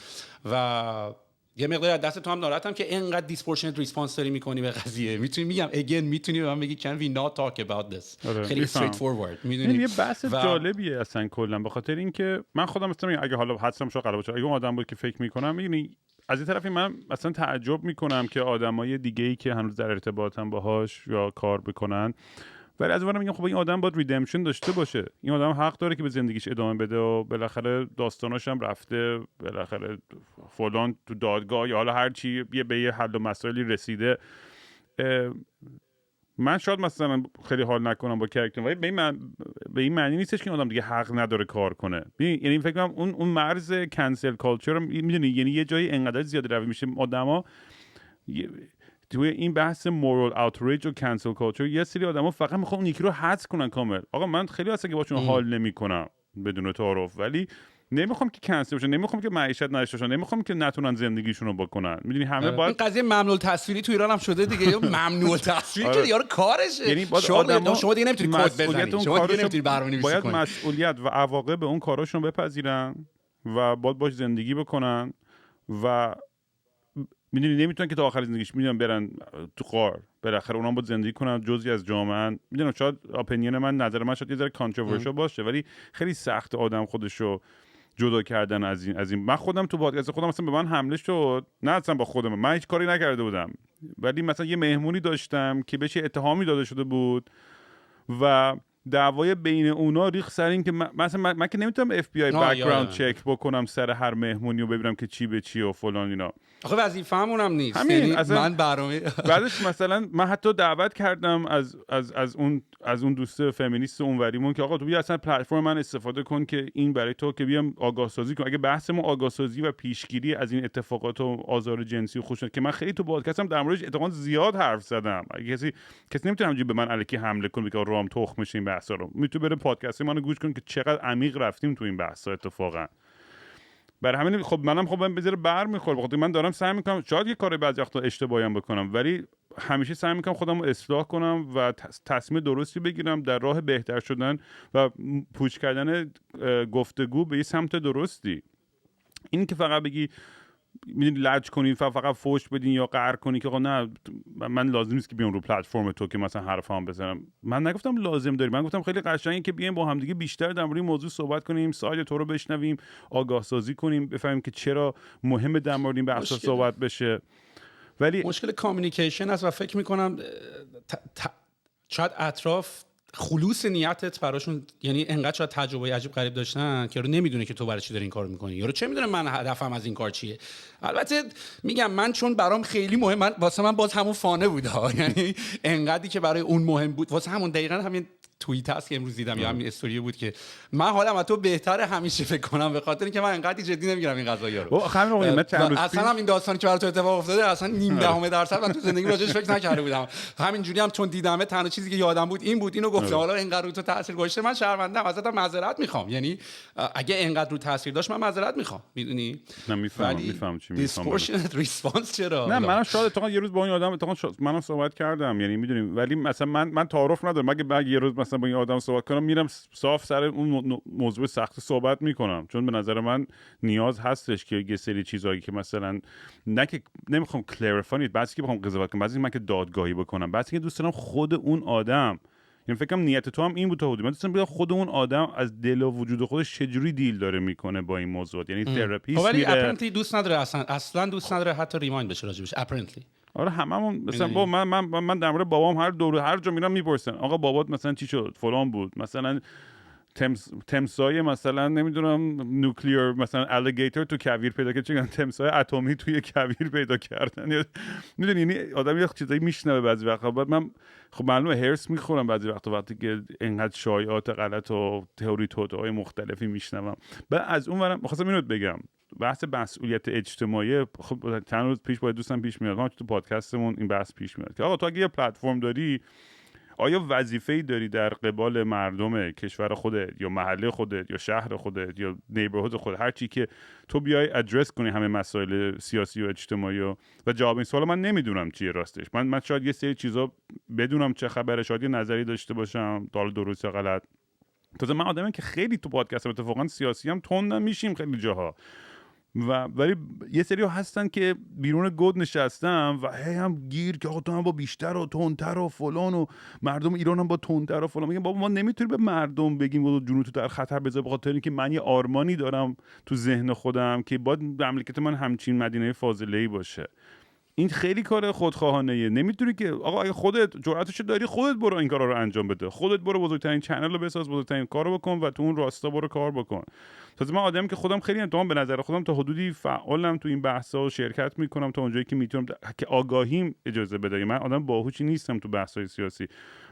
Speaker 2: و یه مقدار از دست تو هم ناراحتم که اینقدر دیسپورشنت ریسپانس داری میکنی به قضیه. میتونی به من بگی can we not talk about this. خیلی straight forward میدونی.
Speaker 1: یه بحث جالبیه اصلا کلا، به خاطر اینکه من خودم مثلا اگه حالا حدسم شو قرار باشه اگه اون آدم بود که فکر میکنم، میدونی از این طرفی من مثلا تعجب میکنم که آدمای دیگه‌ای که هنوز در ارتباطن باهاش یا کار بکنن، ولی از اونم میگم خب این آدم باید ریدمپشن داشته باشه، این آدم حق داره که به زندگیش ادامه بده و بالاخره داستاناش هم رفته، بالاخره فلان تو دادگاه یا حالا هر چی به یه حل و مسائلی رسیده. من شاید مثلا خیلی حال نکنم با کرکتر، ولی به این معنی نیستش که این آدم دیگه حق نداره کار کنه. یعنی فکر کنم اون مرز کنسل کالچر میدونی، یعنی یه جایی انقدر زیاد روی میشه آدما توی این بحث مورال اوتریج و کنسل کالچر یه سری آدما فقط میخوان اون یکی رو حذف کنن کامل. آقا من خیلی اصلا که باشون حال نمیکنم بدون تعارف، ولی نمیخوام که کنسل بشن، نمیخوام که معیشت نداشته باشن، نمیخوام که نتونن زندگیشون رو بکنن. میدونی همه باید
Speaker 2: این قضیه ممنوع تصویری تو ایران هم شده دیگه، ممنوع تصویر که یارو کارشه،
Speaker 1: یعنی
Speaker 2: شما دیگه نمیتونی کد بزنی، شما دیگه نمیتونی برنامه‌نویسی کنی،
Speaker 1: باید مسئولیت و عواقب اون کاراشون بپذیرن و باید زندگی بکنن و میدونی نمیتونن که تا آخر زندگیش میدونن برن تو غار، بالاخره اونها باید زندگی کنن، جزئی از جامعه. میدونم شاید اپینین من، نظر من شاید یه ذره کانتروورشال باشه، ولی خیلی سخت آدم خودشو جدا کردن از این. من خودم تو پادکست خودم مثلا به من حمله شد، نه اصلا با خودم، من هیچ کاری نکرده بودم، ولی مثلا یه مهمونی داشتم که بهش اتهامی داده شده بود و دعوای بین اونا ریخت سر این که مثلا من که نمیتونم اف بی آی بک‌گراند چک بکنم سر هر مهمونی و ببینم که چی به چی و فلان اینا.
Speaker 2: آخه وظیفه‌مون هم نیست. یعنی من برنامه
Speaker 1: بعدش مثلا من حتی دعوت کردم از اون دوست فمینیست اونوریمون که آقا تو بیا اصلا پلتفرم من استفاده کن که این برای تو که بیام آگاه سازی کنم. اگه بحثمون آگاه سازی و پیشگیری از این اتفاقات و آزار جنسی و خشونت که من خیلی تو پادکستم در موردش اتفاقا زیاد حرف زدم، اگه کسی نمیتونه همینجوری به من الکی حمله کنه بگه رام تخمش این بحثا رو، میتونه بره پادکست منو گوش کن که چقدر عمیق رفتیم تو این بحثا اتفاقا. برای همین خب منم خب به زیر بر میخوره، بخاطر من دارم سعی میکنم، شاید یه کاری بعضی وقتا اشتباهی هم بکنم، ولی همیشه سعی میکنم خودم رو اصلاح کنم و تصمیم درستی بگیرم در راه بهتر شدن و پوچ کردن گفتگو به یه سمت درستی. این که فقط بگی میدونی لج کنی فقط فوش بدین یا قهر کنی که آقا نه من لازم نیست که بیام رو پلتفرم تو که مثلا حرفام بزنم. من نگفتم لازم داری، من گفتم خیلی قشنگه که بیایم با هم دیگه بیشتر در مورد این موضوع صحبت کنیم، ساید تو رو بشنویم، آگاه سازی کنیم، بفهمیم که چرا مهمه در مورد این بحثا صحبت بشه. ولی
Speaker 2: مشکل کامیونیکیشن است و فکر میکنم شاید اطراف خلوص نیتت براشون، یعنی انقدر شاید تجربه عجیب غریب داشتن که رو نمیدونه که تو برای چی داری این کارو میکنی، یا رو چه میدونه من هدفم از این کار چیه. البته میگم من چون برام خیلی مهم، واسه من باز همون فانه بود ها، یعنی انقدری که برای اون مهم بود، واسه همون دقیقاً همین توییت هست که امروز دیدم یا همین استوری بود که من حالم از تو بهتره همیشه فکر کنم، به خاطر اینکه من انقدر جدی نمیگیرم این قضايا رو. اصلا هم این داستانی که برای تو اتفاق افتاده اصلا نیم دهم درصد من تو زندگی راجعش فکر نکرده بودم. همینجوری هم چون دیدمه تنها چیزی که یادم بود این بود، اینو گفتم حالا اینقدر رو تو تاثیر گذاشته من شرمنده‌ام، ازتم معذرت میخوام. یعنی اگه اینقدر رو تاثیر داشت من معذرت میخوام، میدونی؟
Speaker 1: میفهمم چی میگم.
Speaker 2: دیسپورشنت ریسپانس چرا؟
Speaker 1: نه منم شاید اتفاقا یه روز با این آدم منم صحبت کردم، یعنی میدونی، ولی مثلا من تعارف ندارم، مگه یه روز مثلا با این آدم صحبت کنم میرم صاف سر اون موضوع سخت صحبت میکنم، چون به نظر من نیاز هستش که یه سری چیزایی که مثلا نه که نمیخوام کلریفای، بعضی که بخوام قضاوت کنم، بعضی من که دادگاهی بکنم، بعضی که دوست دارم خود اون آدم، یعنی فکر کنم نیت تو هم این بود تا حدودی، من دوست دارم خود اون آدم از دل و وجود خودش چجوری دیل داره میکنه با این موضوعات، یعنی تراپیست
Speaker 2: ولی اپرنتلی دوست نداره، اصلا دوست نداره حتی ریمایند بشه راجبش اپرنتلی.
Speaker 1: آره هممون مثلا با من در مورد بابام هر جا میرم میپرسن آقا بابات مثلا چی شد، فلان بود، مثلا تمسای مثلا نمیدونم نوکلیر مثلا الیگیتور تو کویر پیدا کرد، چون تمسای اتمی توی کویر پیدا کردن، میدونی، یعنی آدم یه چیزایی میشنوه بعضی وقتا، بعد من خب معلومه هرس میخورم بعضی وقتا وقتی که اینقدر شایعات غلط و تئوری توتوهای مختلفی میشنوم. بعد از اون ورم می‌خواستم اینو بگم، بحث مسئولیت اجتماعی، خب چند روز پیش با دوستم پیش میاد تو پادکستمون این بحث پیش میاد که آقا تو اگه یه پلتفرم داری، آیا وظیفه‌ای داری در قبال مردم کشور خودت یا محله خودت یا شهر خودت یا نیبرهود خودت، هر چی که تو بیای ادرس کنی همه مسائل سیاسی و اجتماعی و جواب این سوال من نمیدونم چیه راستش. من شاید یه سری چیزا بدونم چه خبره، شاید یه نظری داشته باشم، حالا درست یا غلط. تازه من آدمی که خیلی تو پادکست اتفاقا سیاسی هم تند میشیم خیلی جاها، ولی یه سری هستن که بیرون گود نشستن و هی هم گیر که آقا تو هم با بیشتر و تندتر و فلان و مردم ایران هم با تندتر و فلان. میگم بابا ما نمیتونیم به مردم بگیم و جون تو در خطر بذار، بخاطر اینکه من یه آرمانی دارم تو ذهن خودم که باید مملکت من همچین مدینه فاضله‌ای باشه. این خیلی کار خودخواهانه. نمیتونی که آقا اگه خودت جرأتش داری خودت برو این کارا رو انجام بده، خودت برو بزرگترین چنل رو بساز، بزرگترین کارو بکن و تو اون راستا برو کار بکن. تازه من آدمی که خودم خیلی انتقام به نظر خودم تا حدودی فعالم تو این بحثا و شرکت میکنم تا اونجایی که میتونم که آگاهیم اجازه بده. من آدم باهوشی نیستم تو بحث‌های سیاسی،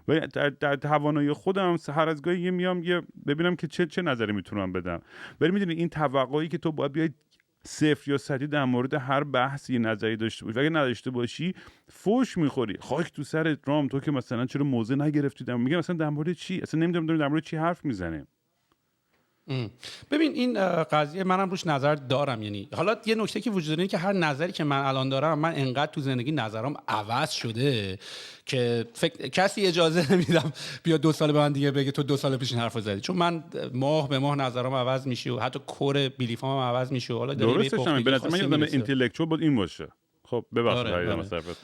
Speaker 1: ولی در توانایی خودم هر از گاهی میام ببینم که چه نظری میتونم بدم. ولی میدونی این توقعی که تو باید بیای صفر یا صدی در مورد هر بحثی نظری داشته باشی، اگه نداشته باشی فوش میخوری. خاک تو سر رام تو که مثلا چرا موضع نگرفتی، میگم مثلا در مورد چی، اصلا نمیدونم در مورد چی حرف میزنیم.
Speaker 2: ببین این قضیه منم روش نظر دارم، یعنی حالا یه نکته که وجود داره که هر نظری که من الان دارم، من انقدر تو زندگی نظرم عوض شده که کسی اجازه نمیدم بیا 2 سال به من دیگه بگه تو 2 سال پیش این حرفو زدی، چون من ماه به ماه نظرم عوض میشه و حتی کور بیلیفام هم عوض میشه. حالا
Speaker 1: درستش هم به نظر من یادم اینتלקچوال بود این باشه. خب ببخشید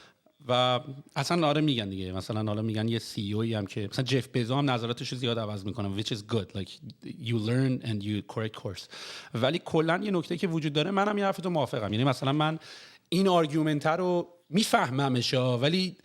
Speaker 2: و اصلا آره میگن دیگه، مثلا حالا میگن یه سی او ای هم که مثلا جف بزو هم نظراتش رو زیاد عوض میکنه which is good like you learn and you correct course. ولی کلا یه نکته که وجود داره، منم این حرفتو موافقم، یعنی مثلا من این آرگومنت رو میفهممش ولی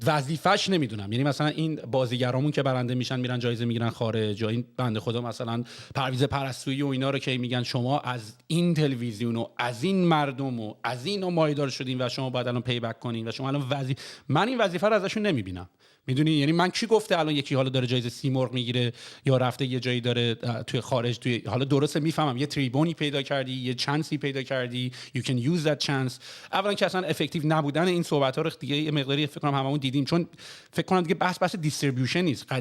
Speaker 2: وظیفه‌اش نمیدونم. یعنی مثلا این بازیگرامون که برنده میشن میرن جایزه میگیرن خارج، یا این بنده خدا مثلا پرویز پرستویی و اینا رو که میگن شما از این تلویزیون و از این مردم و از این مایدار شدین و شما باید الان پی بک کنین و شما الان من این وظیفه رو ازشون نمیبینم. میدونی یعنی من کی گفته الان یکی حالا داره جایزه سیمرغ میگیره یا رفته یه جایی داره توی خارج، توی حالا درسته میفهمم یه تریبونی پیدا کردی، یه چانسی پیدا کردی، you can use that chance. اولا که اصلا افکتیو نبودن این صحبت ها رو دیگه یه مقداری فکر کنم هممون هممون دیدیم، چون فکر کنم دیگه بحث دیستریبیوشن نیست.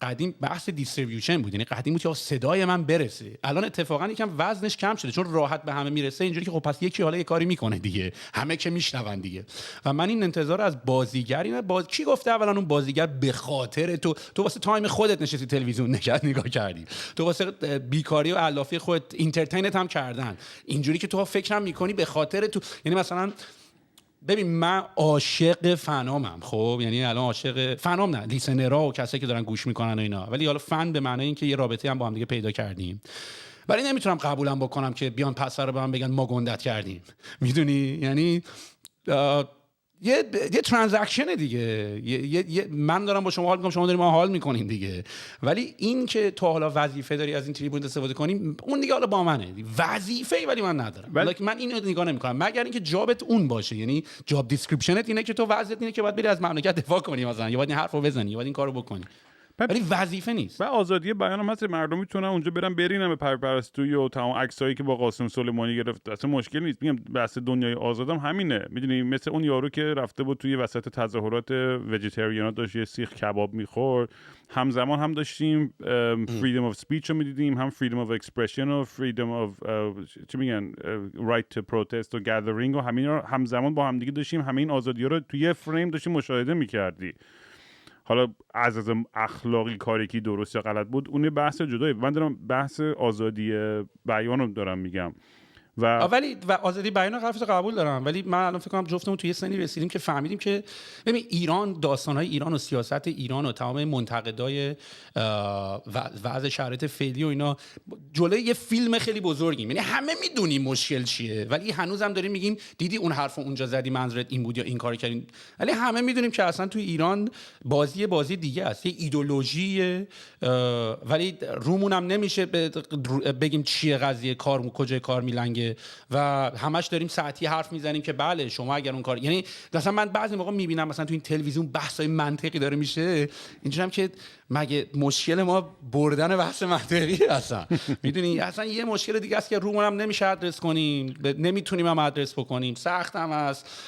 Speaker 2: قدیم بحث دیستریبیوشن بود، یعنی قدیم بود که صدای من برسه. الان اتفاقا یکم وزنش کم شده چون راحت به همه میرسه، اینجوری که خب پس یکی حالا یه کاری میکنه دیگه، همه که میشنون دیگه. و من این انتظار از بازیگری کی گفته اولا اون بازیگر به خاطر تو واسه تایم خودت نشستی تلویزیون نگاه کردی، تو واسه بیکاری و علافی خودت اینترتینت هم کردن، اینجوری که تو فکرم میکنی به خاطر تو. یعنی مثلا ببین من عاشق فنامم، خب یعنی الان عاشق فنام نه، لیسنرها و کسایی که دارن گوش میکنن و اینا، ولی حالا فن به معنای اینکه یه رابطه هم با هم دیگه پیدا کردیم. ولی نمیتونم قبولم بکنم که بیان پسر رو به من بگن ما گندت کردیم، میدونی؟ یعنی یه ترانزکشن دیگه، من دارم با شما حال میکنم، شما دارید ما حال میکنین دیگه. ولی این که تو حالا وظیفه داری از این تریبون استفاده کنی، اون دیگه حالا با منه وظیفه‌ای، ولی من ندارم. ولی من اینو نگاه نمیکنم مگر اینکه جابت اون باشه، یعنی جاب دیسکریپشنت اینه که تو وظیفت اینه که باید بری از مملکت دفاع کنی مثلا، یا باید این حرفو بزنی، یا باید این کارو بکنی، ولی وظیفه نیست.
Speaker 1: و آزادی بیان هم هست، مردم میتونن اونجا برن برینن به پرپرستویی و تمام عکسایی که با قاسم سلیمانی گرفت، اصلا مشکل نیست. میگم بحث دنیای آزادم همینه، میدونی مثل اون یارو که رفته بود توی وسط تظاهرات ویجیتریانا داشت یه سیخ کباب میخورد، همزمان هم داشتیم فریدم اف اسپیچ رو میدیدیم، هم فریدم اف اکسپرشن و فریدم اف چی میگن رایت تو پروتست و گادرینگ و همین رو همزمان با هم دیگه داشتیم، همه این آزادی‌ها رو توی فریم داشتیم مشاهده میکردی. حالا از اخلاقی کاری که درست یا غلط بود اون بحث جدایی، من دارم بحث آزادی بیان رو دارم میگم.
Speaker 2: ولی آزادی بیان حرفت قبول دارم، ولی من الان فکر کنم جفتمون توی سنی رسیدیم که فهمیدیم که ببین ایران، داستانهای ایران و سیاست ایران و تمام منتقدای وضع شرایط فعلی و اینا جلوی یه فیلم خیلی بزرگیم، یعنی همه میدونیم مشکل چیه، ولی هنوزم داریم میگیم دیدی اون حرفو اونجا زدی منظورت این بود یا این کارو کردین، ولی همه میدونیم که اصلا توی ایران بازی دیگه است، یه ایدئولوژی، ولی رومون هم نمیشه بگیم چیه قضیه، کجای کار میلنگه و همش داریم ساعتی حرف میزنیم که بله شما اگر اون کار، یعنی مثلا من بعضی موقع میبینم مثلا تو این تلویزیون بحثای منطقی داره میشه، اینجوریام که مگه مشکل ما بردن بحث منطقی اصلا میدونی؟ اصلا یه مشکل دیگه است که رومون هم نمیشه ادرس کنیم، نمیتونیم هم ادرس بکنیم، سخت هم است،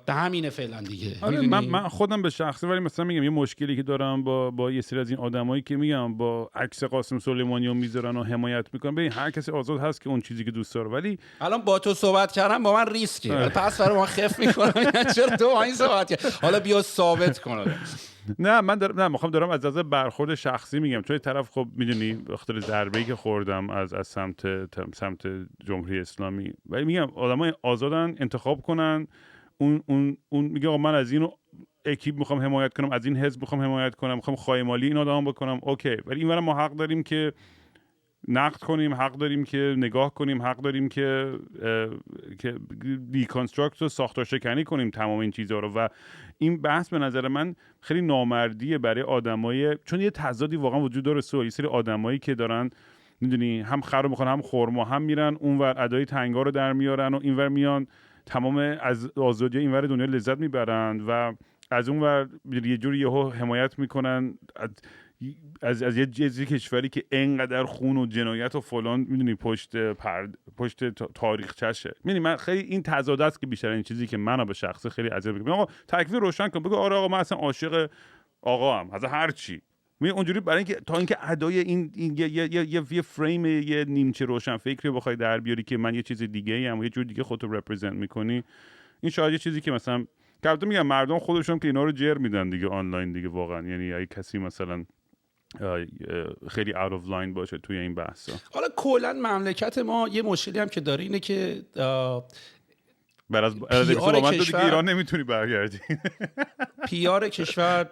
Speaker 2: به همینه فعلا دیگه.
Speaker 1: آره من خودم به شخصه، ولی مثلا میگم یه مشکلی که دارم با یه سری از این آدمایی که میگم با عکس قاسم سلیمانی رو میذارن و حمایت میکنن، ببین هر کسی آزاد هست که اون چیزی که دوست داره، ولی
Speaker 2: الان با تو صحبت کردم با من ریسکه، پس برای ما خف میکنم چرا تو با این صحبت کردی، حالا بیا ثابت کن.
Speaker 1: نه من میخوام دارم از برخورد شخصی میگم، چون طرف خب میدونی به خاطر ضربه‌ای که خوردم از سمت جمهوری اسلامی، ولی میگم آدمای آزادن انتخاب کنن. اون میگه آقا من از اینو اکیپ میخوام حمایت کنم، از این حزب میخوام حمایت کنم، میخوام خواهی مالی این آدم بکنم، اوکی، ولی اینورا ما حق داریم که نقد کنیم، حق داریم که نگاه کنیم، حق داریم که دیکانستراکت و ساختار شکنی کنیم تمام این چیزها رو. و این بحث به نظر من خیلی نامردیه برای آدمای، چون یه تضادی واقعا وجود داره، یه سری آدمایی که دارن میدونی هم خر رو میخوان هم خرما، هم میرن اونور ادای تنگا رو در میارن و اینور میان تمام از آزادی اینور دنیا لذت میبرن و از اونور یه جوری یهو حمایت میکنن از یه کشوری که انقدر خون و جنایت و فلان میدونی پشت تاریخچشه. میدونی من خیلی این تضاد است که بیشتر این چیزی که منو به شخصه خیلی اذیت میکنه. آقا تکلیف روشن کن، بگو آره آقا من اصلا عاشق آقا ام، از هر چی می اونجوری، برای اینکه تا اینکه ادای این یه فریم یه نیمچه روشن فکری بخوای در بیاری که من یه چیز دیگه ام و یه جور دیگه خودت رو رپرزنت میکنی، این شاید یه چیزی که مثلا البته میگم مردم خودشون که اینا رو جر میدن دیگه آنلاین دیگه واقعا، یعنی اگه کسی مثلا خیلی out of line باشه توی این بحثا.
Speaker 2: حالا کلا مملکت ما یه مشکلی هم که داره اینه که
Speaker 1: از من تو دیگه ایران نمیتونی برگردی.
Speaker 2: پیار کشور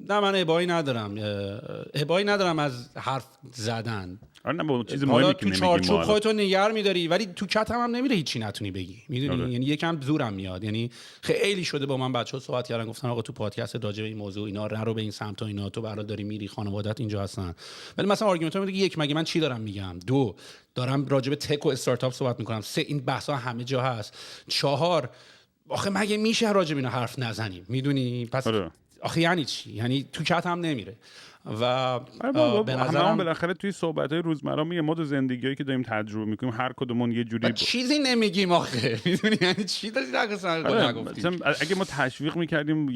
Speaker 2: نه من ابایی ندارم از حرف زدن.
Speaker 1: آره نه با چیز مهمی که نمیگیم،
Speaker 2: چارچوب خودتو نگر می‌داری ولی تو کت هم نمیره هیچی نتونی بگی، میدونی؟
Speaker 1: آره.
Speaker 2: یعنی یکم زورم میاد، یعنی خیلی شده با من بچه‌ها صحبت کردن گفتن آقا تو پادکست راجع به این موضوع اینا رو به این سمت و اینا، تو برای داری میری، خانواده‌ات اینجا هستن. ولی مثلا آرگومنت میگه یک، مگه من چی دارم میگم؟ دو، دارم راجع به تک و استارتاپ صحبت میکنم. سه، این بحث‌ها همه جا هست. چهار، آخه مگه میشه راجع به اینا حرف نزنیم؟ میدونی؟ پس آخه یعنی چی؟ یعنی تو کت هم نمیره. و
Speaker 1: به نظرم بالاخره توی صحبت‌های روزمره میگه ما تو زندگیایی که داریم تجربه میکنیم هر کدومون یه جوری
Speaker 2: چیزی نمیگیم آخه. میدونی یعنی چی داری نگفتیم؟
Speaker 1: اگه ما تشویق میکردیم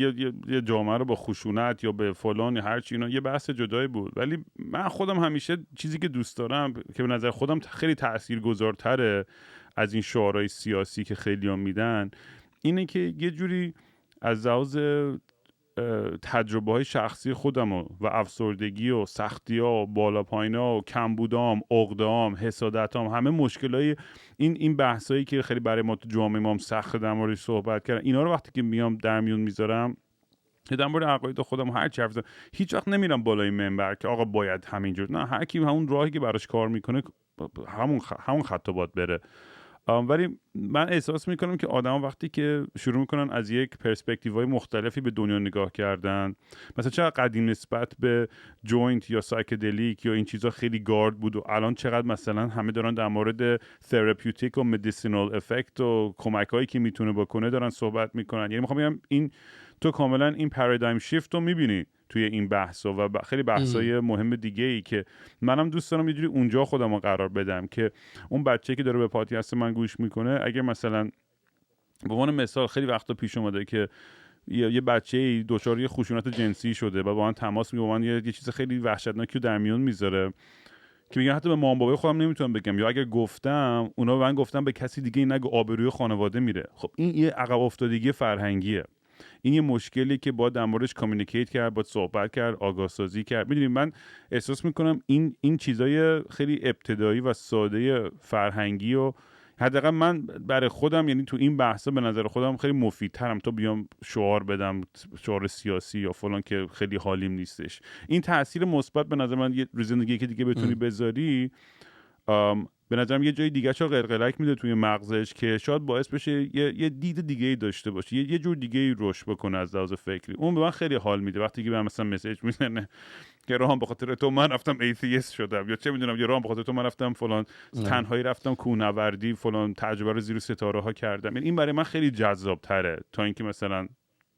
Speaker 1: یه جامعه رو با خشونت یا به فلان یا هر چی، اینا یه بحث جدایی بود. ولی من خودم همیشه چیزی که دوست دارم که به نظر خودم خیلی تاثیرگذارتره از این شعارهای سیاسی که خیلی‌ها میدن اینه که یه جوری از لحاظ تجربه های شخصی خودم و افسردگی و سختی ها و بالا پایین ها و کمبودام، عقده‌ام، حسادتام، همه مشکلای این بحثایی که خیلی برای ما تو جامعه ما سخت در موردش صحبت کردن، اینا رو وقتی که میام در میون میذارم در مورد عقاید خودم هر چی حرف بزنم، هیچ وقت نمیرم بالای منبر که آقا باید همینجور. نه، هر کی همون راهی که براش کار میکنه همون خط باید بره. ولی من احساس میکنم که آدما وقتی که شروع میکنن از یک پرسپکتیوهای مختلفی به دنیا نگاه کردن، مثلا چقدر قدیم نسبت به جوینت یا سایکدلیک یا این چیزا خیلی گارد بود و الان چقدر مثلا همه دارن در مورد تراپیوتیک و مدیسینال افکت و کمکایی که میتونه بکنه دارن صحبت میکنن. یعنی میخوام بگم این تو کاملا این پارادایم شیفت رو میبینی توی این بحثا و خیلی بحثای مهم دیگه ای که منم دوست دارم یه جوری اونجا خودم رو قرار بدم که اون بچه‌ای که داره به پادکست من گوش میکنه، اگر مثلا به عنوان مثال خیلی وقتا پیش اومده که یه بچه‌ای دچار خشونت جنسی شده و با من تماس میگیره، با من یه چیز خیلی وحشتناکی رو در میون میذاره که میگن حتی به مام بابای خودم نمیتونم بگم، یا اگر گفتم اونا به من گفتن به کسی دیگه نگو، آبروی خانواده میره. خب این یه عقب افتادگی فرهنگیه. این یه مشکلی که باید در موردش کامیونیکیت کرد، باید صحبت کرد، آگاه سازی کرد. میدونید من احساس میکنم این چیزای خیلی ابتدایی و ساده فرهنگی و حداقل من برای خودم، یعنی تو این بحثا به نظر خودم خیلی مفیدترم تا بیام شعار بدم، شعار سیاسی یا فلان که خیلی حالیم نیستش. این تاثیر مثبت به نظر من یه زندگی که دیگه بتونی بذاری، به نظرم یه جای دیگه چا قلقلک میده توی مغزش که شاید باعث بشه یه دید دیگه ای داشته باشه، یه جور دیگه ای رشد بکنه از لحاظ فکری. اون به من خیلی حال میده وقتی که به من مثلا مسیج میزنه که راهم به خاطر تو من رفتم ایتیست شدم، یا چه میدونم، یا راهم به خاطر تو من رفتم فلان تنهایی رفتم کوهنوردی، فلان تجربه رو زیر ستاره ها کردم. این برای من خیلی جذاب تره تا اینکه مثلا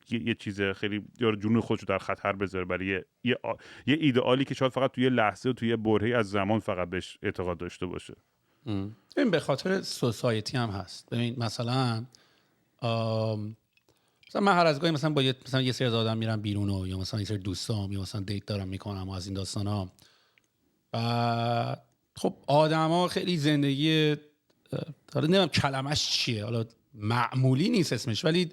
Speaker 1: یه چیز خیلی یا جنون خودشو در خطر بذاره برای یه ایدئالی که شاید فقط توی لحظه و توی برهه‌ای از زمان فقط بهش اعتقاد داشته باشه.
Speaker 2: این به خاطر سوسایتی هم هست. ببین مثلا من هر از گاهی مثلا با یه سری از آدم میرم بیرون یا مثلا یه سری دوستام یا مثلا دیت دارم میکنم و از این داستانا، و خب آدما خیلی زندگی، حالا نمیدونم کلمش چیه، حالا معمولی نیست اسمش، ولی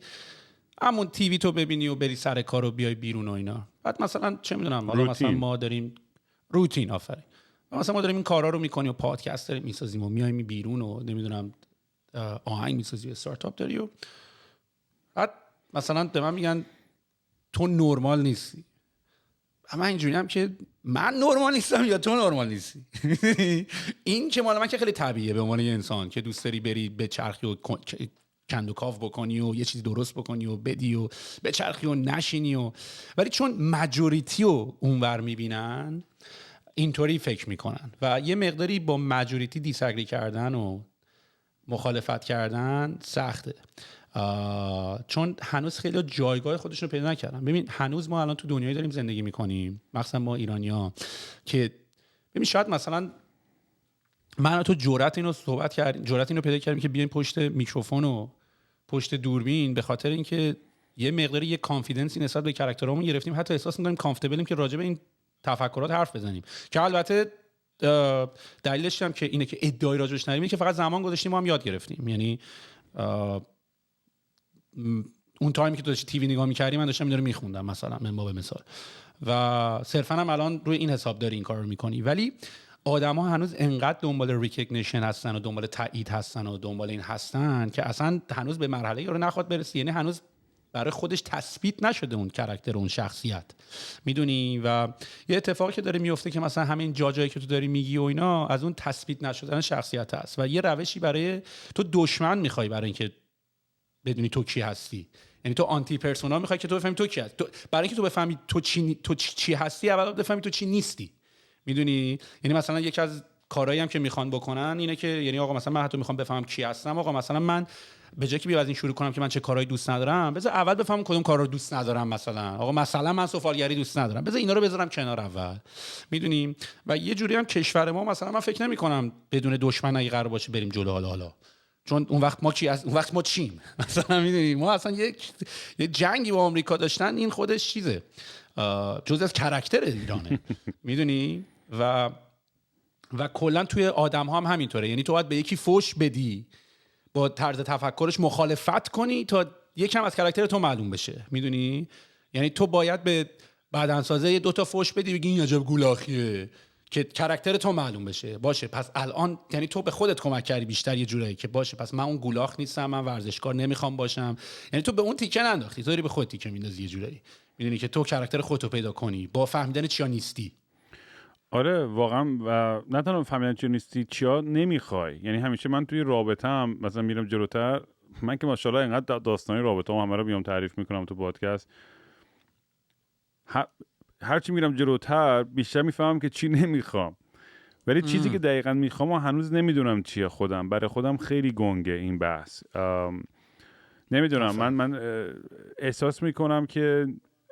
Speaker 2: همون تیوی تو ببینی و بری سر کار و بیای بیرون و اینا. بعد مثلا چه میدونم، حالا مثلا ما داریم روتین، آفرین، مثلا ما داریم این کارا رو میکنیم و پادکست داریم میسازیم و میایم بیرون و نمیدونم آهنگ میسازی و استارتاپ داری و بعد مثلا به من میگن تو نرمال نیستی. اما اینجوری هم که من نرمال نیستم یا تو نرمال نیستی. این که مال من که خیلی طبیعیه به عنوان یه انسان که دوست داری بری به چرخی و کند و کاف بکنی و یه چیز درست بکنی و بدی و به چرخی و نشینی و، ولی چون ماجوریتی رو اونور میبینن اینطوری فکر میکنن و یه مقداری با ماجوریتی دیساگری کردن و مخالفت کردن سخته، چون هنوز خیلی جایگاه خودشون رو پیدا نکردن. ببین هنوز ما الان تو دنیایی داریم زندگی میکنیم، مخصوصا ما ایرانی‌ها، که ببین شاید مثلا من و تو جرأت اینو صحبت کردیم، جرأت اینو پیدا کردیم که بیایم پشت میکروفون و پشت دوربین، به خاطر اینکه یه مقداری یه کانفیدنسی نسبت به کاراکترامون گرفتیم، حتی احساس می‌کنیم کامفتبلیم که راجع به این تفکرات حرف بزنیم، که البته دلیلش هم که اینه که ادعای راجعش نداریم، که فقط زمان گذاشتیم ما هم یاد گرفتیم. یعنی اون تایمی که تو داشتی تیوی نگاه می‌کردی من داشتم اینا رو می‌خوندم مثلا، من به مثال، و صرفاً هم الان روی این حساب داری این کار رو می‌کنی. ولی آدم‌ها هنوز انقدر دنبال ریکگنیشن هستن و دنبال تایید هستن و دنبال این هستن که اصلا هنوز به مرحله رو نخواد برسی. یعنی هنوز برای خودش تثبیت نشده اون کاراکتر، اون شخصیت، میدونی؟ و یه اتفاقی که داره میفته که مثلا همین جاجایی که تو داری میگی و اینا از اون تثبیت نشدن شخصیت هست و یه روشی برای تو دشمن میخوای برای اینکه بدونی تو کی هستی. یعنی تو آنتی پرسونا میخوای که تو بفهمی تو کی هستی، برای اینکه تو بفهمی تو چی هستی، اول بفهمی تو چی نیستی، میدونی؟ یعنی مثلا یکی از کارهایی هم که میخوان بکنن اینه که یعنی آقا مثلا من حتی میخوام بفهمم کی هستم. آقا مثلا من به جای که بیا از این شروع کنم که من چه کارهایی دوست ندارم، بذار اول بفهمم کدوم کارا رو دوست ندارم. مثلا من سفالگری دوست ندارم، بذار اینا رو بذارم کنار اول. میدونیم و یه جوری هم کشور ما مثلا من فکر نمی‌کنم بدون دشمن اگه قرار باشه بریم جلو. حالا چون اون وقت ما چیم مثلا میدونیم ما اصلا یه جنگی با آمریکا داشتن، این خودش چیزه جزء از کاراکتر ایرانه. میدونی و کلا توی آدم ها هم همینطوره. یعنی تو باید به یکی فوش بدی، با طرز تفکرش مخالفت کنی تا یکم از کاراکتر تو معلوم بشه. میدونی یعنی تو باید به بدنسازه 2 تا فوش بدی بگی این عجب گولاخیه که کاراکتر تو معلوم بشه. باشه پس الان یعنی تو به خودت کمک کردی بیشتر یه جورایی که باشه پس من اون گولاخ نیستم، من ورزشکار نمیخوام باشم. یعنی تو به اون تیکه ننداختی، تو داری به خودت تیکه میندازی یه جورایی. میدونی که تو کاراکتر خودتو پیدا کنی با فهمیدن چیا نیستی.
Speaker 1: آره واقعا. و نه تنها فهمیدن چیا نیستی، چیا نمیخوای. یعنی همیشه من توی رابطه‌ام مثلا میرم جلوتر، من که ماشاءالله اینقدر داستانی رابطه‌ام همه رو میام تعریف میکنم تو پادکست، هرچی میرم جلوتر بیشتر میفهمم که چی نمیخوام. ولی چیزی که دقیقاً میخوام و هنوز نمیدونم چیه. برای خودم خیلی گنگه این بحث. نمیدونم. من احساس میکنم که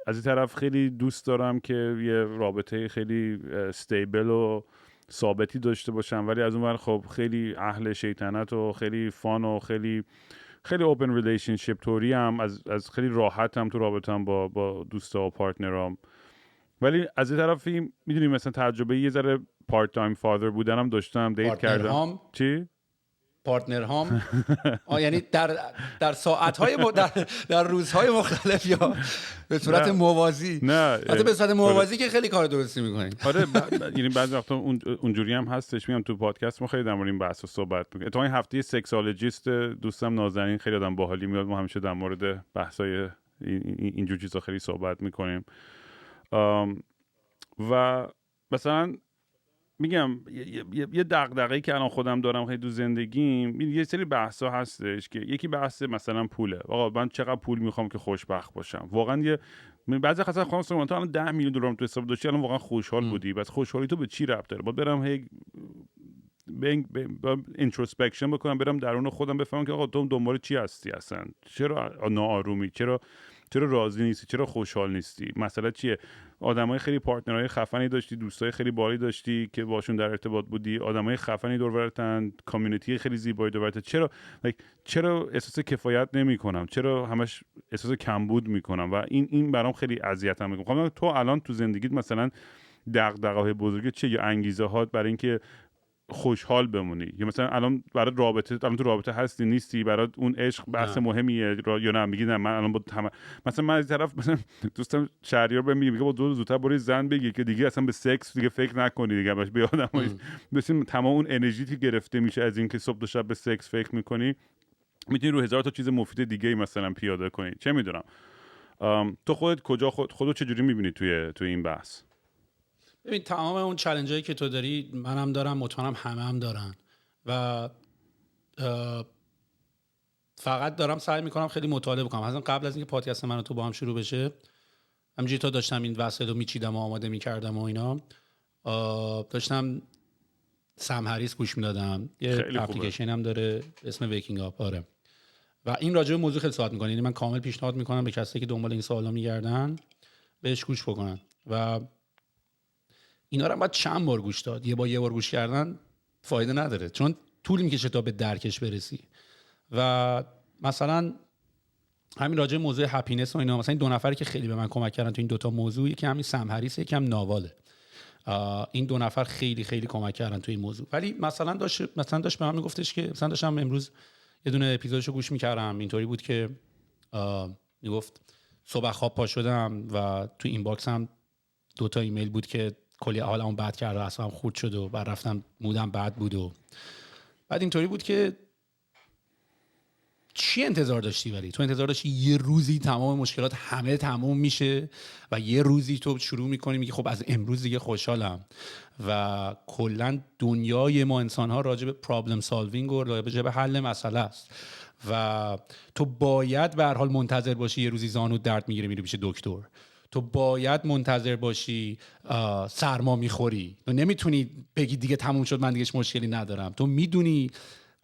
Speaker 1: از این طرف خیلی دوست دارم که یه رابطه خیلی استیبل و ثابتی داشته باشم، ولی از اون ور خب خیلی اهل شیطنت و خیلی فان و خیلی اوپن ریلیشنشیپ توری هم، از خیلی راحتم تو رابطه‌ام با دوستا و پارتنرام. ولی از این طرفی میدونی مثلا تجربه یه ذره پارت تایم فادر بودنم داشتم، دیت کردم. چی؟
Speaker 2: پارتنر هام یعنی در ساعت‌های در روزهای مختلف یا به صورت موازی؟
Speaker 1: نه
Speaker 2: البته به صورت موازی که خیلی کار درستی می‌کنید.
Speaker 1: آره یعنی بعضی وقتا اونجوری هم هستش. میام تو پادکست ما خیلی در مورد این بحثا صحبت می‌کنیم. تو این هفته سکسولوژیست دوستم نازنین خیلی آدم باحالی میاد، ما همیشه در مورد بحث‌های اینجور چیزا خیلی صحبت می‌کنیم. و مثلا میگم یه دغدغه‌ای که الان خودم دارم خیلی تو زندگیم، یه سری بحثا هستش که یکی بحث مثلا پوله. آقا من چقدر پول میخوام که خوشبخت باشم؟ واقعا بعضی خاصا خانم تو الان 10 میلیون دلار تو حساب داشتی، الان واقعا خوشحال بودی، بس خوشحالی تو به چی ربط داره؟ باید برم هی اینتروسپکشن بکنم، برم درون خودم بفهمم که آقا تو دنبال چی هستی اصلا، چرا ناآرومی، چرا راضی نیستی، چرا خوشحال نیستی، مسئله چیه؟ آدمای خیلی پارتنرای خفنی داشتی، دوستای خیلی باحالی داشتی که باشون در ارتباط بودی، آدمای خفنی دور و برتن، کامیونیتی خیلی زیبایی دور و برت، چرا احساس کفایت نمی‌کنم؟ چرا همش احساس کمبود می‌کنم؟ و این برام خیلی اذیتم می‌کنه. تو الان تو زندگیت مثلا دغدغه‌های بزرگ چیه یا انگیزه هات برای اینکه خوشحال بمونی؟ یا مثلا الان برای رابطه، الان تو رابطه هستی نیستی، برای اون عشق بحث مهمیه یا نه میگی نه من الان مثلا من از طرف مثلا دوستم شهریار بهم میگه با دو زودتر برای زن بگی که دیگه اصلا به سکس دیگه فکر نکنی دیگه، باش به آدمای بسیم تمام اون انرژی که گرفته میشه از اینکه صبح تا شب به سکس فکر میکنی، میتونی رو 1000 تا چیز مفید دیگه مثلا پیاده کنی. چه میدونم تو خودت کجا خودت چجوری میبینی توی این بحث؟
Speaker 2: ببین تمام اون چالنجایی که تو داری منم دارم، مطمئنم همه هم دارن و فقط دارم سعی میکنم خیلی مطالعه بکنم. مثلا قبل از اینکه پادکست من و تو با هم شروع بشه همینجوری تا داشتم این وسایل رو میچیدم و آماده میکردم و اینا، داشتم سم هریس گوش میدادم. یه اپلیکیشن هم داره اسم ویکینگ آپ. آره و این راجع به موضوع خیلی صحبت میکنه. یعنی من کامل پیشنهاد میکنم به کسایی که دنبال این سوالا میگردن بهش گوش بکنن و اینا رو باید چند بار گوش داد. یه بار گوش کردن فایده نداره چون طول میکشه تا به درکش برسی. و مثلا همین راجع به موضوع هپینس و اینا، مثلا این 2 نفری که خیلی به من کمک کردن تو این 2 تا موضوع، یکی همین سم هریس، یکی هم ناواله. این 2 نفر خیلی خیلی کمک کردن تو این موضوع. ولی مثلا داشت به من میگفتش که مثلا داشتم امروز یه دونه اپیزودشو گوش میکردم، اینطوری بود که میگفت صبح خواب پا شدم و تو این باکس هم 2 تا ایمیل بود که کلی حالمو بد کرد و اصلا خورد شد و بعد رفتم مودم بد بود و بعد اینطوری بود که چی انتظار داشتی؟ ولی تو انتظار داشتی یه روزی تمام مشکلات همه تموم میشه و یه روزی تو شروع میکنی میگی خب از امروز دیگه خوشحالم. و کلا دنیای ما انسان‌ها راجع به پرابلم سالوینگ و راجع به حل مسئله است و تو باید به هر حال منتظر باشی یه روزی زانو درد میگیره میری پیش دکتر. تو باید منتظر باشی سرما میخوری، تو نمیتونی بگی دیگه تموم شد من دیگه مشکلی ندارم. تو میدونی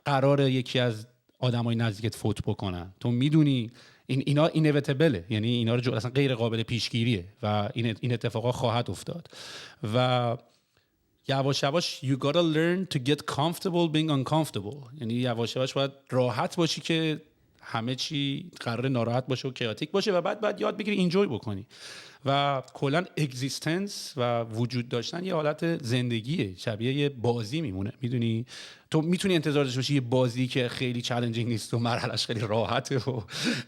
Speaker 2: قراره یکی از آدمای نزدیکت فوت بکنن، تو میدونی اینا اینویتابله، یعنی اینا رو اصلا غیر قابل پیشگیریه و این اتفاقا خواهد افتاد. و یواش یواش you gotta learn to get comfortable being uncomfortable، یعنی یواش یواش باید راحت باشی که همه چی قرار ناراحت باشه و کیاتیک باشه و بعد یاد بگیری اینجوی بکنی. و کلا اگزیستنس و وجود داشتن یه حالت زندگیه، شبیه یه بازی میمونه. میدونی تو میتونی انتظار داشته باشی یه بازی که خیلی چالنجینگ نیست و مرحلهش خیلی راحته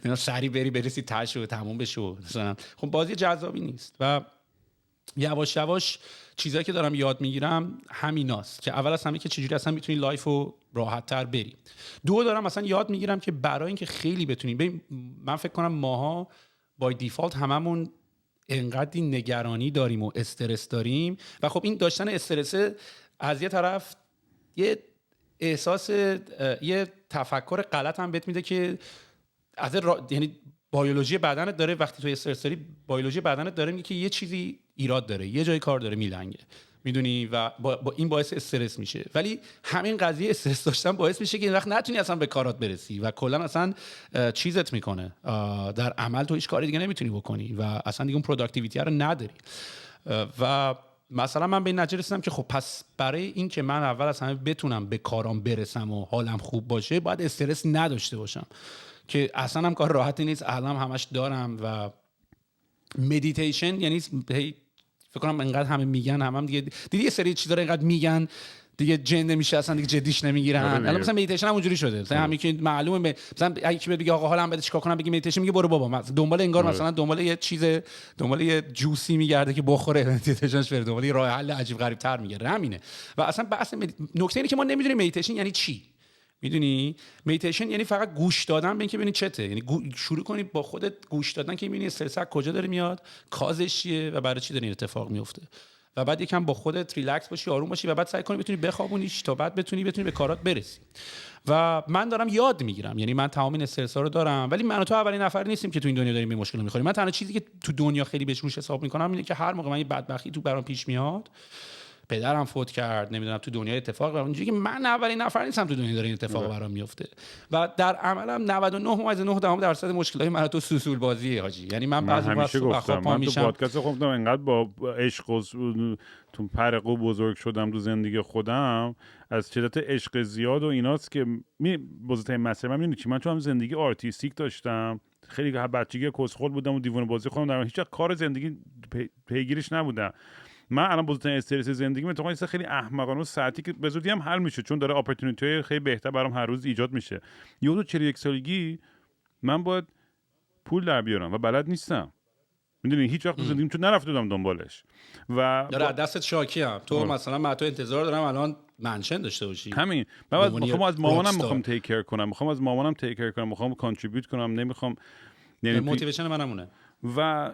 Speaker 2: و سریع برسی تاش و تموم بشه مثلا، خب بازی جذابی نیست. و یواش یواش چیزایی که دارم یاد میگیرم همیناست که اول از همه که چجوری اصلا میتونی لایفو راحت تر بری. دارم اصلا یاد میگیرم که برای اینکه خیلی بتونی من فکر کنم ماها بای دیفالت هممون انقدر نگرانی داریم و استرس داریم و خب این داشتن استرس از یه طرف یه احساس یه تفکر غلط هم بهت میده که از یعنی بیولوژی بدنت داره، وقتی تو استرس داری بیولوژی بدنت داره میگه که یه چیزی ایراد داره، یه جای کار داره میلنگه، میدونی، و با این باعث استرس میشه. ولی همین قضیه استرس داشتن باعث میشه که این وقت نتونی اصلا به کارات برسی و کلا اصلا چیزت میکنه در عمل، تو هیچ کاری دیگه نمیتونی بکنی و اصلا دیگه اون پروداکتیویتی رو نداری. و مثلا من به این نتیجه رسیدم که خب پس برای این که من اول از همه بتونم به کارام برسم و حالم خوب باشه باید استرس نداشته باشم، که اصلا هم کار راحتی نیست، الان همش دارم. و مدیتیشن یعنی فکر کنم انقدر همه میگن، هم دیگه دیدی یه سری چیزا رو انقدر میگن دیگه جن نمیشه، اصلا دیگه جدیش نمیگیرن. الان مثلا مدیتیشن هم اونجوری شده، مثلا همین که معلومه مثلا اگه کی بگه آقا حالم بده چیکار کنم، بگی مدیتیشن، میگه برو بابا دنبال انگار مثلا دنبال یه چیز، دنبال یه جوسی میگرده که بخوره، مدیتیشنش بره دنبال یه راه حل عجیب غریب تر میگره. همینه. و اصلا بحث نکته اینه که ما نمیدونیم مدیتیشن یعنی چی. میدونی مدیتیشن یعنی فقط گوش دادن به اینکه ببینی چته، یعنی شروع کنی با خودت گوش دادن که ببینی استرس کجا داره میاد، کازش چیه و برای چی داره این اتفاق میفته، و بعد یکم با خودت ریلکس باشی، آروم باشی و بعد سعی کنی بتونی بخوابونیش تا بعد بتونی به کارات برسی. و من دارم یاد میگیرم، یعنی من تمام این استرس‌ها رو دارم، ولی من و تو اولین نفر نیستیم که تو این دنیا داریم به مشکل می‌خوریم. من تنها چیزی که تو دنیا خیلی بهش روش حساب می‌کنم اینه که هر موقع من یه بدبختی تو برام پیش میاد، پدرم فوت کرد، نمیدونم تو دنیا اتفاق برام، اینجوری که من اولین نفر نیستم تو دنیا داره این اتفاق برام میفته. و در عملم 99.9% مشکلات من تو سوسول بازیه حاجی. یعنی من بعضی وقتا
Speaker 1: من تو پادکست گفتم انقدر با عشق و تو پرقو بزرگ شدم تو زندگی خودم، از شدت عشق زیاد و ایناست که بزرگترین مسئله من میدونی چی، من چون زندگی آرتیستیک داشتم، خیلی بچگی کسخل بودم و دیوونه بازی خودم در هیچ کار زندگی پیگیرش نبودم. من الان بزرگترین استرس زندگی من تو خیلی احمقانه و ساعتی که به زودی هم حل میشه، چون داره اپورتونیتی خیلی بهتر برام هر روز ایجاد میشه. یهو 41 سالگی من باید پول در بیارم و بلد نیستم، میدونی، هیچ وقت تو زندگیم چون نرفته بودم دنبالش و
Speaker 2: داره دستت شاکیم. تو مثلا من تو انتظار دارم الان منشن داشته باشی.
Speaker 1: همین من میخوام از مامانم میخوام تیک کیر کنم، میخوام کانتریبیوت کنم، نمیخوام،
Speaker 2: یعنی موتیویشن منمونه.
Speaker 1: و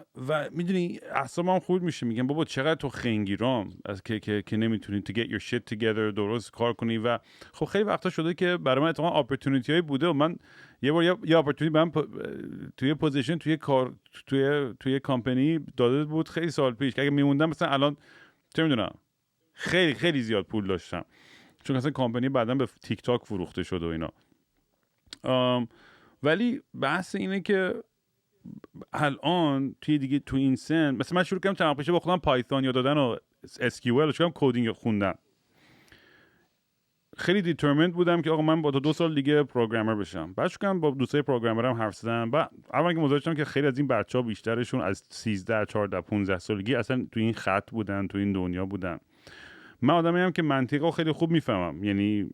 Speaker 1: میدونی اعصابم خورد میشه، میگم بابا چقدر تو خنگیرام از که نمیتونی to get your shit together درست کار کنی. و خب خیلی وقتا شده که برای من اتفاقا اپورتونیتی های بوده و من یه بار یه اپورتونیتی من توی پوزیشن توی کار توی کمپانی داده بود خیلی سال پیش که اگه میموندم مثلا الان چه میدونم خیلی خیلی زیاد پول داشتم، چون مثلا کمپانی بعداً به تیک تاک فروخته شد و اینا. ولی بحث اینه که الان تو این سن مثلا من شروع کردم چند وقت پیش با خودم پایتون یاد دادن و SQL و شروع کردم کدینگ خوندن. خیلی دیترمنت بودم که آقا من با 2 سال دیگه پروگرامر بشم. بعد شروع کردم با دوستای پروگرامرام حرف زدن. بعد اول که متوجه شدم که خیلی از این بچه‌ها بیشترشون از 13 14 15 سالگی اصلا تو این خط بودن، تو این دنیا بودن. من آدمیم که منطقو خیلی خوب میفهمم، یعنی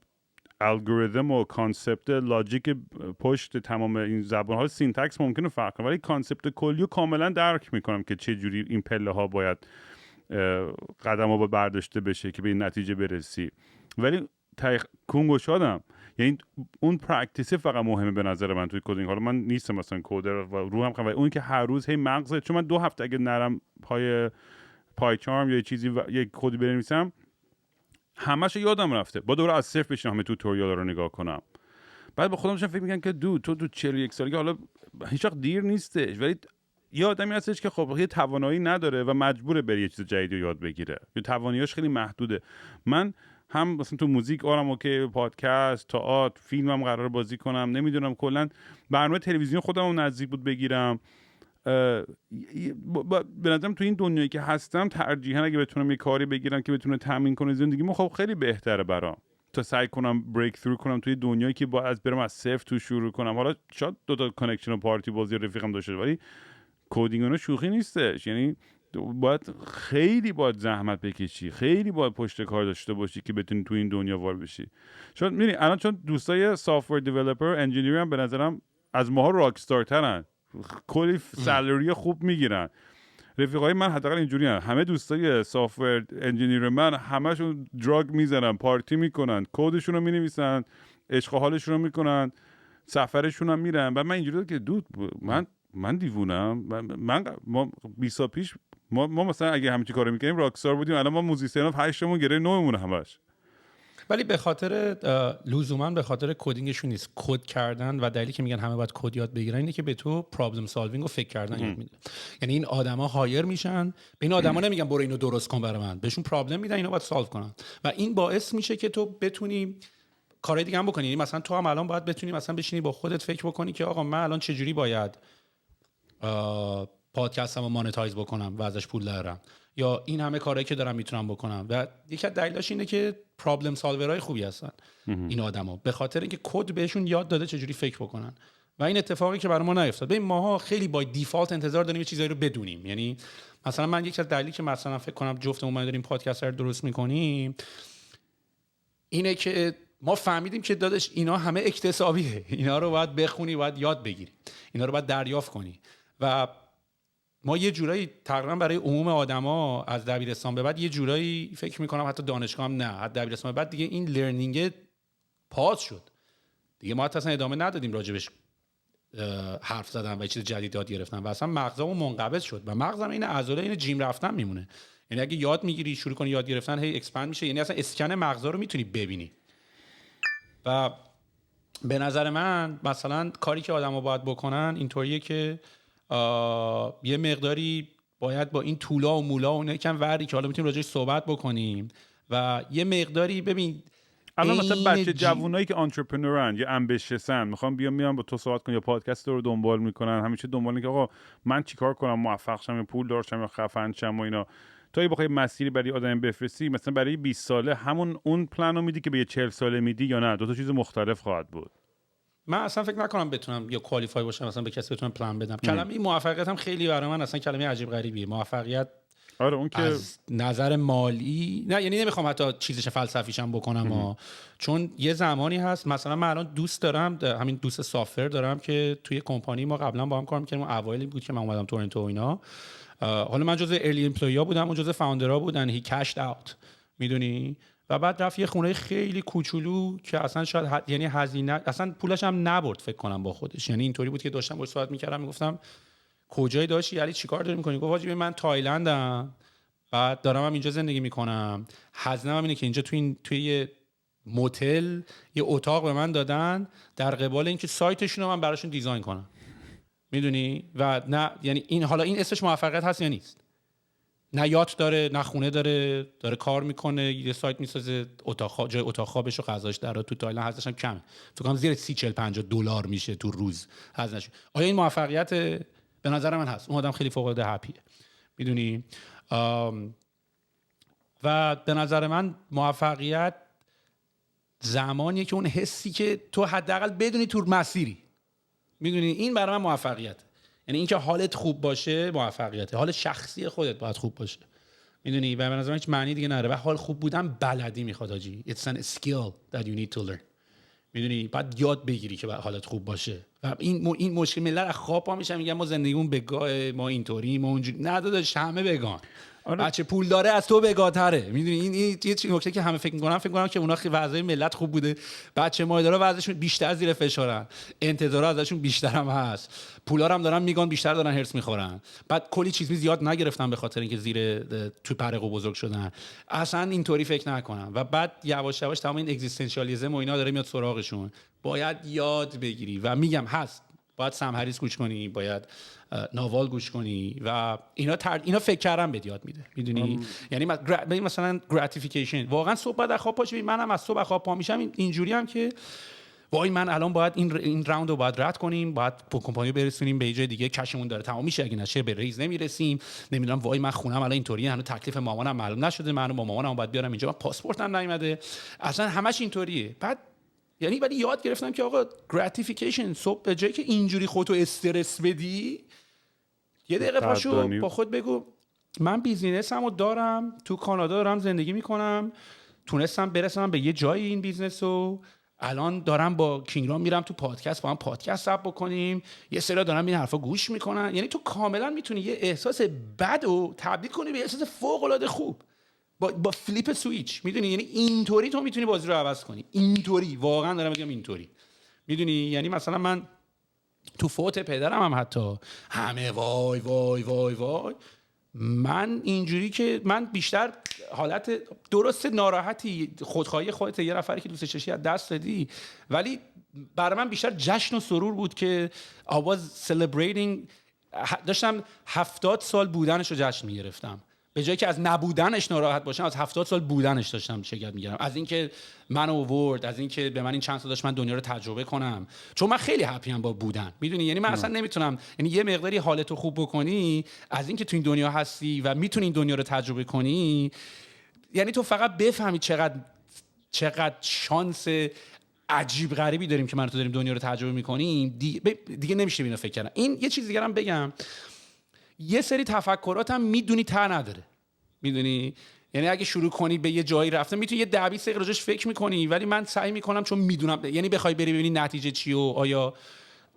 Speaker 1: الگوریتم و کانسپت لاجیک پشت تمام این زبان‌ها سینتکس ممکنه فرق کنه، ولی کانسپت کلی رو کاملا درک میکنم که چه جوری این پله ها باید قدم‌ها برداشته بشه که به این نتیجه برسی. ولی کنگوشادم، یعنی اون پرکتیس فقط مهمه به نظر من توی کدینگ. حالا من نیستم مثلا کدر و روحم خواهم، اون که هر روز هی مغزت، چون من 2 هفته اگه نرم پای چارم یا چیزی یک کدی بنویسم همش یادم رفته، با دوره از صفر بشینم همه توتوریال رو نگاه کنم. بعد با خودم فکر میکنم که تو 41 سالگی، حالا هیچ وقت دیر نیستش، ولی یه آدمی هستش که خب یه توانایی نداره و مجبوره بره یه چیز جدید رو یاد بگیره، یه تواناییش خیلی محدوده. من هم مثلا تو موزیک آرام اوکی، پادکست، تئاتر، فیلمم قرار بازی کنم، نمیدونم کلا برنامه تلویزیون خودم نزدیک بود بگیرم. به نظرم تو این دنیایی که هستم ترجیحاً اگه بتونم یه کاری بگیرم که بتونه تامین کنه زندگیمو، خب خیلی بهتره برام تا سعی کنم بریک ثرو کنم توی دنیایی که باید برم از صفر تو شروع کنم. حالا شاید دو تا کانکشن و پارتی بازی رفیقم داشته، ولی کدینگ اون شوخی نیستش. یعنی باید خیلی زحمت بکشی، خیلی باید پشت کار داشته باشی که بتونی تو این دنیا وارد بشی. چون می‌بینی الان چون دوستای سافت‌ور دیولپر، انجینیر هم به نظرم از ماها راکستار ترن، کلی سالری خوب میگیرن. رفیقای من حداقل اینجوری هستن، همه دوستای سافت‌ور انجینیر من همشون دراگ میزنن، پارتی میکنن، کدشون رو مینویسن، عشق و حالشون رو میکنن، سفرشون هم میرن. و من اینجوری که دود من دیوونم. ما 20 سال پیش ما مثلا اگه همین کارو میکنیم راکستار بودیم، الان ما موزیسینا 8 تامون گره 9 مون همش.
Speaker 2: ولی به خاطر لزوما به خاطر کدینگشون نیست، کد کردن و دلیلی که میگن همه باید کد یاد بگیرن اینه که به تو پرابلم سالوینگ و فکر کردن یاد میده. یعنی این آدما هایر میشن، به این آدما نمیگن برو اینو درست کن برای من، بهشون پرابلم میدن اینو باید سالو کنن و این باعث میشه که تو بتونی کارهای دیگه هم بکنی. یعنی مثلا تو هم الان باید بتونی مثلا بشینی با خودت فکر بکنی که آقا من الان چجوری باید پادکستمو مانتایز بکنم و ازش پول درارم، یا این همه کارهایی که دارم میتونم بکنم. و یکی از دلایلش اینه که پرابلم سالورای خوبی هستن این آدما، به خاطر اینکه کد بهشون یاد داده چجوری فکر بکنن. و این اتفاقی که برای ما نیفتاد. ببین ماها خیلی با دیفالت انتظار داریم یه چیزایی رو بدونیم. یعنی مثلا من یکی از دلایلی که مثلا فکر کنم جفتمون ما داریم پادکست رو درست میکنیم اینه که ما فهمیدیم که داداش اینا همه اکتسابیه، اینا رو باید بخونی، باید یاد بگیری، اینا رو باید دریافت کنی. و ما یه جورایی تقریبا برای عموم آدما از دبیرستان به بعد یه جورایی فکر میکنم، حتی دانشگاه هم نه، از دبیرستان به بعد دیگه این لرنینگ پاس شد دیگه. ما اصلا ادامه ندادیم راجبش حرف زدن و چیز جدید یاد گرفتن و اصلا مغزمون منقبض شد. و مغزم این عضله این جیم رفتن میمونه. یعنی اگه یاد میگیری شروع کنی یاد گرفتن، هی اکسپند میشه. یعنی اصلا اسکن مغزا رو میتونی ببینی. و به نظر من مثلا کاری که آدما باید بکنن اینطوریه که یه مقداری باید با این طولا و مولا و اینا کم وری که حالا میتونیم راجعش صحبت بکنیم و یه مقداری ببین
Speaker 1: الان مثلا بچه جوونایی که انترپرنورن یا امبیشسن، میخوام میام با تو صحبت کنم یا پادکست رو دنبال میکنن، همیشه دنبال که آقا من چیکار کنم موفق شم یا پول دار شم یا خفن شم و اینا. تو اگه بخوای مسیری برای آدم بفرستی، مثلا برای 20 ساله همون اون پلنو میدی که به 40 ساله میدی یا نه؟ دو تا چیز مختلف خواهد بود. من
Speaker 2: اصلا فکر نکنم بتونم یا کوالیفای باشم مثلا به کسی بتونم پلان بدم. کلمه موفقیت هم خیلی برای من اصلا کلمه عجیب غریبیه. موفقیت
Speaker 1: آره اون که
Speaker 2: از نظر مالی نه، یعنی نمیخوام حتی چیزش فلسفیشم بکنم چون یه زمانی هست مثلا من الان دوست دارم، همین دوست سافر دارم که توی کمپانی ما قبلا با هم کار می‌کردیم، اوایلی بود که من اومدم تورنتو و اینا. حالا من جزء ارلی امپلوی‌ها بودم، اون جزء فاوندرها بودن. هی کشد اوت میدونی. و بعد رفت یه خونه خیلی کوچولو که اصلا شاید یعنی هزینه اصلا پولش هم نبرد فکر کنم با خودش. یعنی اینطوری بود که داشتم باهاش صحبت می‌کردم، میگفتم کجای داشتی یعنی چیکار داری می‌کنی؟ گفت واجبه من تایلندم، بعد دارم هم اینجا زندگی می‌کنم، هزینه‌ام اینه که اینجا توی یه موتل یه اتاق به من دادن در قبال اینکه سایتشون رو من براشون دیزاین کنم. میدونی؟ و نه یعنی این حالا این اسمش موفقیت هست یا نیست؟ نه یات داره، نه خونه داره کار میکنه، یه سایت میسازه، جای اتاق خوابش و غذاش در تو تایلند هستش هم کمه. فکر کنم زیر 30-40-50 $، میشه تو روز هزینه‌ش. آیا این موفقیت؟ به نظر من هست. اون آدم خیلی فوق العاده هپیه. میدونی؟ و به نظر من موفقیت زمانیه که اون حسی که تو حداقل بدونی تو مسیری. میدونی این برای من موفقیت. یعنی اینکه حالت خوب باشه موفقیته. حال شخصی خودت باید خوب باشه. میدونی؟ و به نظر من هیچ معنی دیگه نداره. و حال خوب بودن بلدی میخواد آجی. It's a skill that you need to learn. میدونی؟ باید یاد بگیری که حالت خوب باشه. و این مشکل ملت خواب پا میشن میگن ما زندگیمون بگاه، ما اینطوری، ما اونجوری. نه داداش همه بگان. بچه پول داره از تو بگاتره. میدونی این یه نکته که همه فکر میکنن که اونا وضعیت ملت خوب بوده، بچه مایدارا وضعشون بیشتر زیر فشارن، انتظارا ازشون بیشتر هم هست، پولا هم دارن میگن بیشتر دارن هرس میخورن، بعد کلی چیز زیاد نگرفتن به خاطر اینکه زیر تو پرقو بزرگ شدن. اصلا اینطوری فکر نکنن. و بعد یواش یواش تمام این اگزیستانسیالیسم و اینا داره میاد سراغشون. باید یاد بگیری. و میگم هست باید سم هریس گوش کنی، باید ناوال گوش کنی و اینا فکر کردم بهت یاد میده، میدونی. یعنی مثلا گراتیفیکیشن، واقعا صبح بعد از خواب پاشی، منم از صبح خواب پا میشم اینجوری هم که وای من الان باید این راوند رو باید رد کنیم، باید کمپانی برسونیم به جای دیگه، کشمون داره تمام میشه، اگه نشه به ریز نمیرسیم، نمیدونم وای من خونم الان اینطوریه، هنوز تکلیف مامانم معلوم نشده، من با مامانم باید بیارم اینجا، من پاسپورتم نیومده، اصلا همش اینطوریه. بعد یعنی ولی یاد گرفتم که آقا گراتیفیکیشن، صبح به جای که اینجوری خودتو استرس بدی، یه دقیقه پاشو با خود بگو من بیزینسمو دارم، تو کانادا دارم زندگی میکنم، تونستم برسم به یه جایی این بیزنسو، الان دارم با کینگرام میرم تو پادکست، با هم پادکست ثبت بکنیم، یه سری دارم این حرفا گوش میکنن. یعنی تو کاملا میتونی یه احساس بد رو تبدیل کنی به احساس فوق العاده خوب با فلیپ سویچ، میدونی. یعنی اینطوری تو میتونی بازی رو عوض کنی، اینطوری واقعا دارم میگم اینطوری، میدونی. یعنی مثلا من تو فوت پدرم هم حتی همه وای وای وای وای، من اینجوری که من بیشتر حالت درست ناراحتی، خودخواهی خودت، یه نفری که دوستش داشتی از دست دادی، ولی برای من بیشتر جشن و سرور بود که I was celebrating، داشتم 70 سال بودنش رو جشن میگرفتم، به جایی که از نبودنش ناراحت باشم، از 70 سال بودنش داشتم شگفت میگیرم، از اینکه منو آورد، از اینکه به من این چند سال داشت من دنیا رو تجربه کنم، چون من خیلی هپی ام با بودن، میدونی. یعنی من اصلا نمیتونم، یعنی یه مقداری حالتو خوب بکنی از اینکه تو این دنیا هستی و میتونی این دنیا رو تجربه کنی، یعنی تو فقط بفهمی چقدر شانس عجیب غریبی داریم که من تو داریم دنیا رو تجربه میکنیم، دیگه نمیشه اینو فکر کردن. این یه چیز دیگه هم بگم، یه سری تفکراتم میدونی ته نداره، میدونی. یعنی اگه شروع کنی به یه جایی رفتن میتونی یه 10-20 دقیقه راجعش فکر میکنی، ولی من سعی میکنم چون میدونم، یعنی بخوای بری ببینی نتیجه چیه و آیا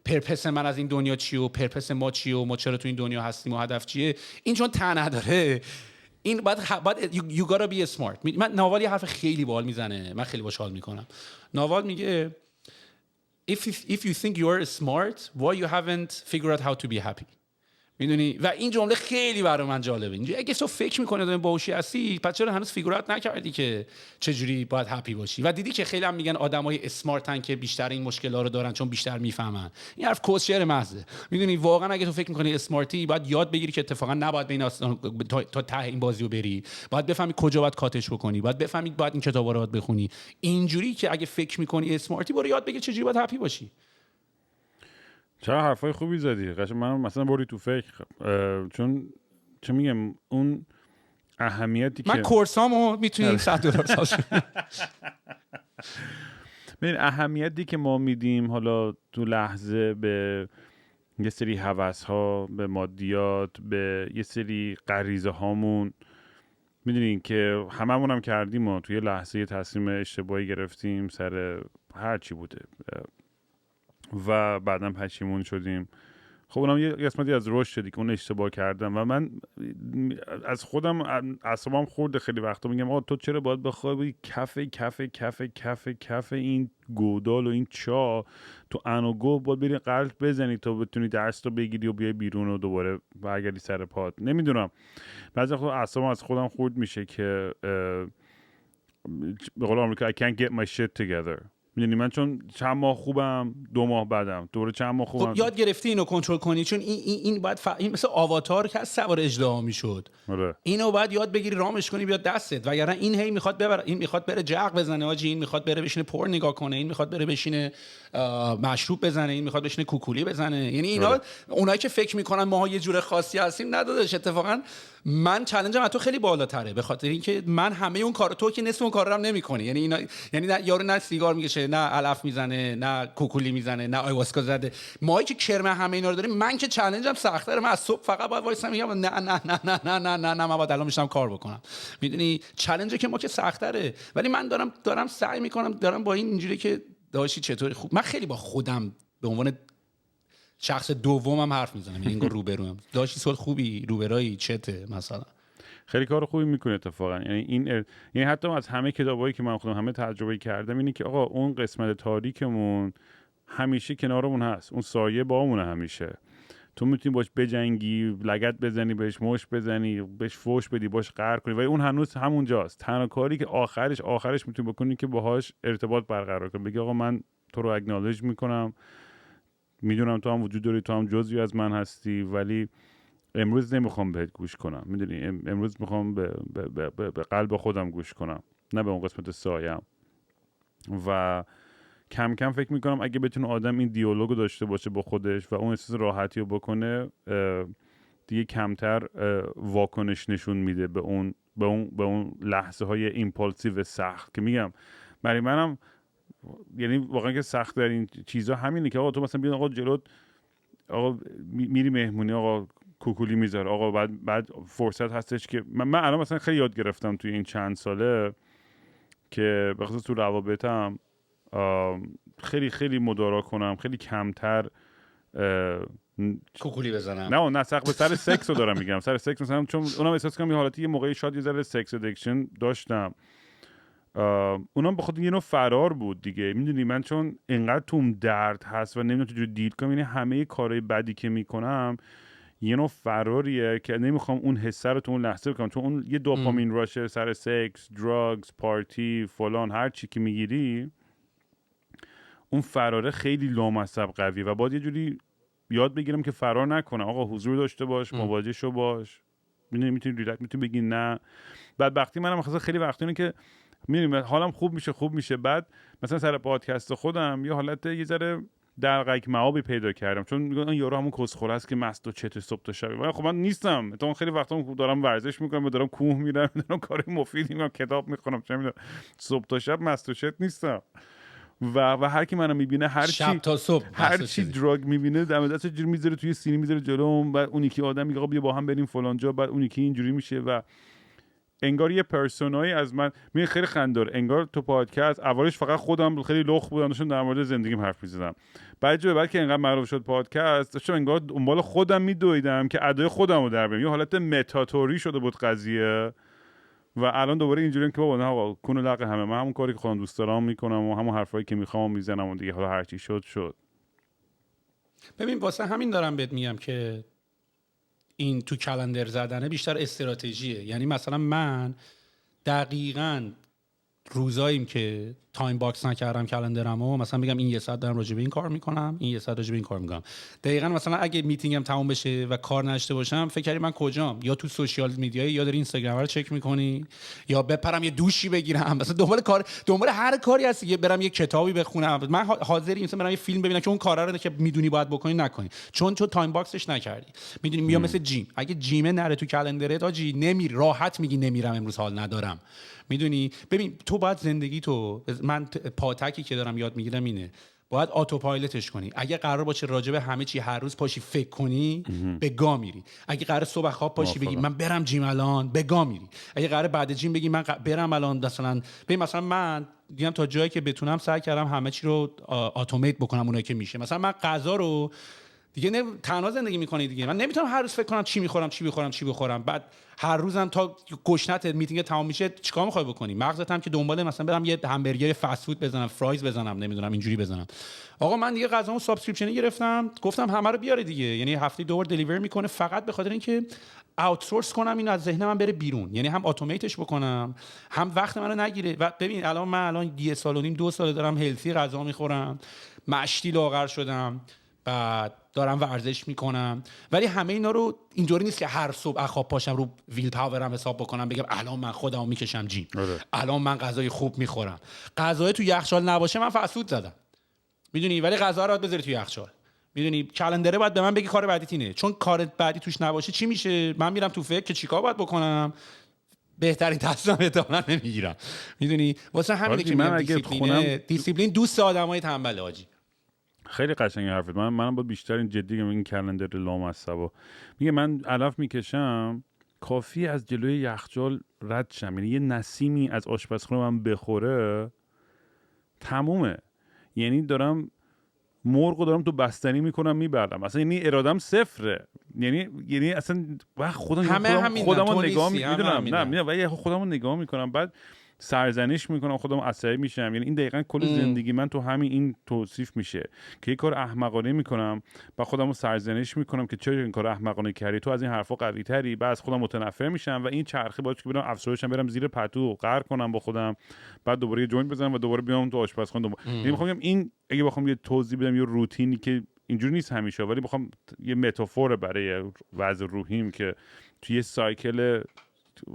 Speaker 2: پرپس من از این دنیا چیه و پرپس ما چیه و ما چرا تو این دنیا هستیم و هدف چیه، این چون ته نداره، این باید you gotta be smart. من ناوال یه حرف خیلی باحال میزنه، من خیلی باهاش حال میکنم. ناوال میگه if you think you are smart why you haven't figured out how to be happy، میدونی. و این جمله خیلی برای من جالبه، اینجوری اگه تو فکر میکنی دارین باهوشی هستی، پس چرا هنوز فیگورات نکردی که چجوری باید هپی باشی؟ و دیدی که خیلی هم میگن آدمای اسمارتن که بیشتر این مشکل‌ها رو دارن چون بیشتر میفهمن. این حرف کوسچر محضه، میدونی. واقعا اگه تو فکر میکنی اسمارتی، باید یاد بگیری که اتفاقا نباید بین تا ته این بازیو بری، باید بفهمی کجا باید کاتش بکنی، باید بفهمی باید این کتابا رو باید بخونی، اینجوری که اگه فکر میکنی اسمارتی، برو یاد بگیر چجوری باید هپی باشی.
Speaker 1: چرا حرفای خوبی زدی، قشنگ منم مثلا بردی تو فکر، چون چه میگم اون اهمیتی که
Speaker 2: من کورسامو میتونی $100 ساز
Speaker 1: ببین اهمیتی که ما میدیم حالا تو لحظه به یه سری هوس‌ها، به مادیات، به یه سری غریزه هامون، میدونین که هممون هم کردیم، ما توی لحظه یه تصمیم اشتباهی گرفتیم سر هر چی بوده و بعداً پشیمون شدیم. خب اونم یه قسمتی از رشد شدی که اون اشتباه کردم و من از خودم اعصابم خورده خیلی وقتا، میگم آقا تو چرا باید بخوای کف این گودال و این چا تو انوگو باید بری قلط بزنی تا بتونی درس رو بگیری و بیای بیرون و دوباره برگردی سر پات. نمیدونم بعضی وقتا اعصابم از خودم خورد میشه که به قول آمریکا I can't get my shit together. میدونی من چون چند ماه خوبم 2 ماه بعدم دوره چند ماه خوبم.
Speaker 2: خب یاد گرفتی اینو کنترل کنی، چون این باید این مثل آواتار که از سوار اژدها میشد، اینو باید یاد بگیری رامش کنی بیاد دستت، وگرنه این هی میخواد ببره، این میخواد بره جق بزنه آجی، این میخواد بره بشینه پر نگاه کنه، این میخواد بره بشینه مشروب بزنه، این میخواد بشینه کوکولی بزنه. یعنی اینا اونایی که فکر میکنن ما یه جور خاصی هستیم، ندادش. اتفاقا من چالنجم از تو خیلی بالاتره، به خاطر اینکه من همه اون کارا، تو که نصف اون کارا رو نمی‌کنی. یعنی اینا، یعنی یارو نه سیگار میکشه، نه علف میزنه، نه کوکولی میزنه، نه آیواسکا زده، ما که کرم همه اینا رو داریم. من که چالنجم سخت‌تره، من از صبح فقط باید وایسم میگم نه نه نه نه نه نه نه نه من باید الان میشم کار بکنم. میدونی چالنجی که ما که سخت‌تره، ولی من دارم سعی میکنم، دارم با این اینجوری که داشی چطوری خوب. من خیلی با خودم به عنوان شخص دومم حرف میزنم، یعنی انگار روبروم داشتی صوت خوبی، روبرایی چته مثلا.
Speaker 1: خیلی کار خوبی میکنه اتفاقا. یعنی یعنی حتی از همه کتابایی که من خوندم، همه تجربه کردم، اینه که آقا اون قسمت تاریکمون همیشه کنارمون هست، اون سایه باهمونه همیشه. تو میتونی باش بجنگی، لگد بزنی، بهش مشت بزنی، بهش فوش بدی، باش قهر کنی، ولی اون هنوز همونجاست. تنها کاری که آخرش میتونی بکنی که باهاش ارتباط برقرار کنی، بگی آقا من تو رو اگنالج میکنم، میدونم تو هم وجود داری، تو هم جزئی از من هستی، ولی امروز نمیخوام بهت گوش کنم. میدونی امروز میخوام به قلب خودم گوش کنم، نه به اون قسمت سایم. و کم کم فکر میکنم اگه بتونه آدم این دیالوگو داشته باشه با خودش و اون احساس راحتی رو بکنه، دیگه کمتر واکنش نشون میده به اون لحظه های ایمپالسیو سخت که میگم برای منم. یعنی واقعا که سخت در این چیزا همینه که آقا تو مثلا بیان آقا جلوت، آقا میری مهمونی، آقا کوکولی میذاره، آقا بعد فرصت هستش که من الان مثلا خیلی یاد گرفتم توی این چند ساله که بخاطر تو روابطم خیلی خیلی مدارا کنم، خیلی کمتر
Speaker 2: کوکولی بزنم.
Speaker 1: نه سخت به سر سکس رو دارم میگم، سر سکس مثلا، چون اونم احساس کنم یه حالتی یه موقعی شاید یه ذره سکس ادکشن داشتم، اونم بخاطر یه نوع فرار بود دیگه. میدونی من چون انقدر توم درد هست و نمیدونم چجوری دیل کنم، یعنی همه کارهای بدی که میکنم یه نوع فراریه که نمیخوام اون حسه رو تو اون لحظه بکنم، چون اون یه دوپامین راشه سر سکس، دراگز، پارتی، فلان، هر چی که میگیری، اون فراره خیلی لامصب قویه و باید یه جوری یاد بگیرم که فرار نکنم. آقا حضور داشته باش، مواجه شو باش، میتونی ریلکس، میتونی بگی نه. بدبختی منم مثلا خیلی وقتی اینه که میدونی حالم خوب میشه بعد مثلا سر پادکست خودم یه حالت یه ذره دلقک معابی پیدا کردم، چون میگن این یارو همون کسخوره است که مست و چت صبح تا شب. خب من نیستم، تو خیلی وقتا دارم ورزش میکنم، دارم کوه میرم، دارم کار مفیدی میکنم، کتاب میخونم، چه میدونم، صبح تا شب مست و چت نیستم. و هر کی منو میبینه
Speaker 2: شب تا صبح
Speaker 1: هر چی دراگ میبینه دم دست جوری میذاره توی سینی، میذاره جلوم، بعد اون یکی آدم میگه آقا بیا با هم بریم فلان جا، بعد اون یکی اینجوری میشه و انگار یه پرسونایی از من میگه خیلی خنده‌دار. انگار تو پادکست اولش فقط خودم خیلی لخ بودم، داشتم در مورد زندگیم حرف می‌زدم، بعد که انقدر معروف شد پادکست داشتم انگار دنبال خودم میدویدم که ادای خودم رو در بیارم، یه حالت متاتوری شده بود قضیه و الان دوباره اینجوریه که بابا نه آقا کون و لق همه، من همون کاری که خودم دوست دارم میکنم و همون حرفایی که میخوام میزنم و دیگه حالا هر چی شد.
Speaker 2: ببین واسه همین دارم بهت میگم که این تو کلندر زدنه بیشتر استراتژیه. یعنی مثلا من دقیقاً روزاییم که تایم باکس نکردم کلندرمو، مثلا بگم این یه ساعت دارم راجع به این کار میکنم، این یه ساعت راجع به این کار میکنم. دقیقاً مثلا اگه میتینگم تموم بشه و کار نشته باشم، فکر کردی من کجام؟ یا تو سوشیال میدیای، یا داری اینستاگرام رو چک میکنی، یا بپرم یه دوشی بگیرم، مثلا دنبال هر کاری هستی، یه برم یه کتابی بخونم. من حاضری مثلا برم یه فیلم ببینم که اون کارا رو که میدونی باید بکنی نکنی، چون تایم باکسش نکردی. میدونی میام مثل جیم، اگه جیمه نره تو کلندرت آجی نمیری، راحت میگی نمیرم امروز حال ندارم. میدونی ببین تو باید زندگی تو، من پاتکی که دارم یاد میگیرم اینه، باید آتو پایلتش کنی. اگه قرار باشه راجع به همه چی هر روز پاشی فکر کنی، به گا میری. اگه قرار صبح خواب پاشی بگی من برم جیم الان، به گا میری. اگه قرار بعد جیم بگی من برم الان، مثلا من دیدم تا جایی که بتونم سعی کردم همه چی رو اتومات بکنم اونایی که میشه. مثلا من غذا رو دیگه تنها زندگی میکنی دیگه، من نمیتونم هر روز فکر کنم چی بخورم. بعد هر روزم تا گشنت میتینگ تمام میشه چیکار میخوای بکنی؟ مغزت هم که دنبال مثلا برم یه همبرگر فست فود بزنم، فرایز بزنم، نمیدونم اینجوری بزنم. آقا من دیگه غذامو سابسکریپشنی گرفتم، گفتم همه رو بیاره دیگه، یعنی هفته 2 بار دلیور میکنه، فقط به خاطر اینکه آوتسورس کنم اینو از ذهن من بره بیرون، یعنی هم اتوماتش بکنم هم وقت منو نگیره. و ببین الان 1.5 سال 2 سال دارم هلتی غذا میخورم، مشتی لاغر شدم، بعد دارم ورزش میکنم، ولی همه اینا رو اینجوری نیست که هر صبح خواب پاشم رو ویل پاورم حساب بکنم بگم الان من خودمو میکشم جیم، الان من غذای خوب میخورم. غذای تو یخچال نباشه من فسود زدم، میدونی، ولی غذا رو باید بذاری تو یخچال. میدونی کلندره باید به من بگی کار بعدیت اینه، چون کار بعدی توش نباشه چی میشه؟ من میرم تو فکر که چیکار باید بکنم، بهترین تصمیم احتمالاً نمیگیرم. میدونی واسه همینه که من دیسیپلین دوست آدمای تنبله آجی.
Speaker 1: خیلی قشنگ حرفت. منم باید بیشتر این جدی این کلندر لامصبا میگه من علف میکشم، کافی از جلوی یخچال رد شم، یعنی یه نسیمی از آشپزخونه من بخوره تمومه. یعنی دارم مرغو دارم تو بستنی میکنم میبرم، اصلا یعنی ارادم صفره. یعنی اصلا خودمو نگاه میدونم، نه ولی خودمو نگاه میکنم، بعد سرزنش میکنم، خودم عصبی میشم. یعنی این دقیقاً کل زندگی من تو همین این توصیف میشه که یه کار احمقانه میکنم، بعد خودمو سرزنش میکنم که چرا این کار احمقانه کردی، تو از این حرفا قوی تری، بعد از خودم متنفر میشم و این چرخه باشه که برم افسردهشم، برم زیر پتو قهر کنم با خودم، بعد دوباره یه جوینت بزنم و دوباره بیام تو آشپزخونه. یعنی میخوام این اگه بخوام یه توضیح بدم، یه روتینی که اینجوری نیست همیشه، ولی میخوام یه متافور برای وضع روحیم که توی یه سایکل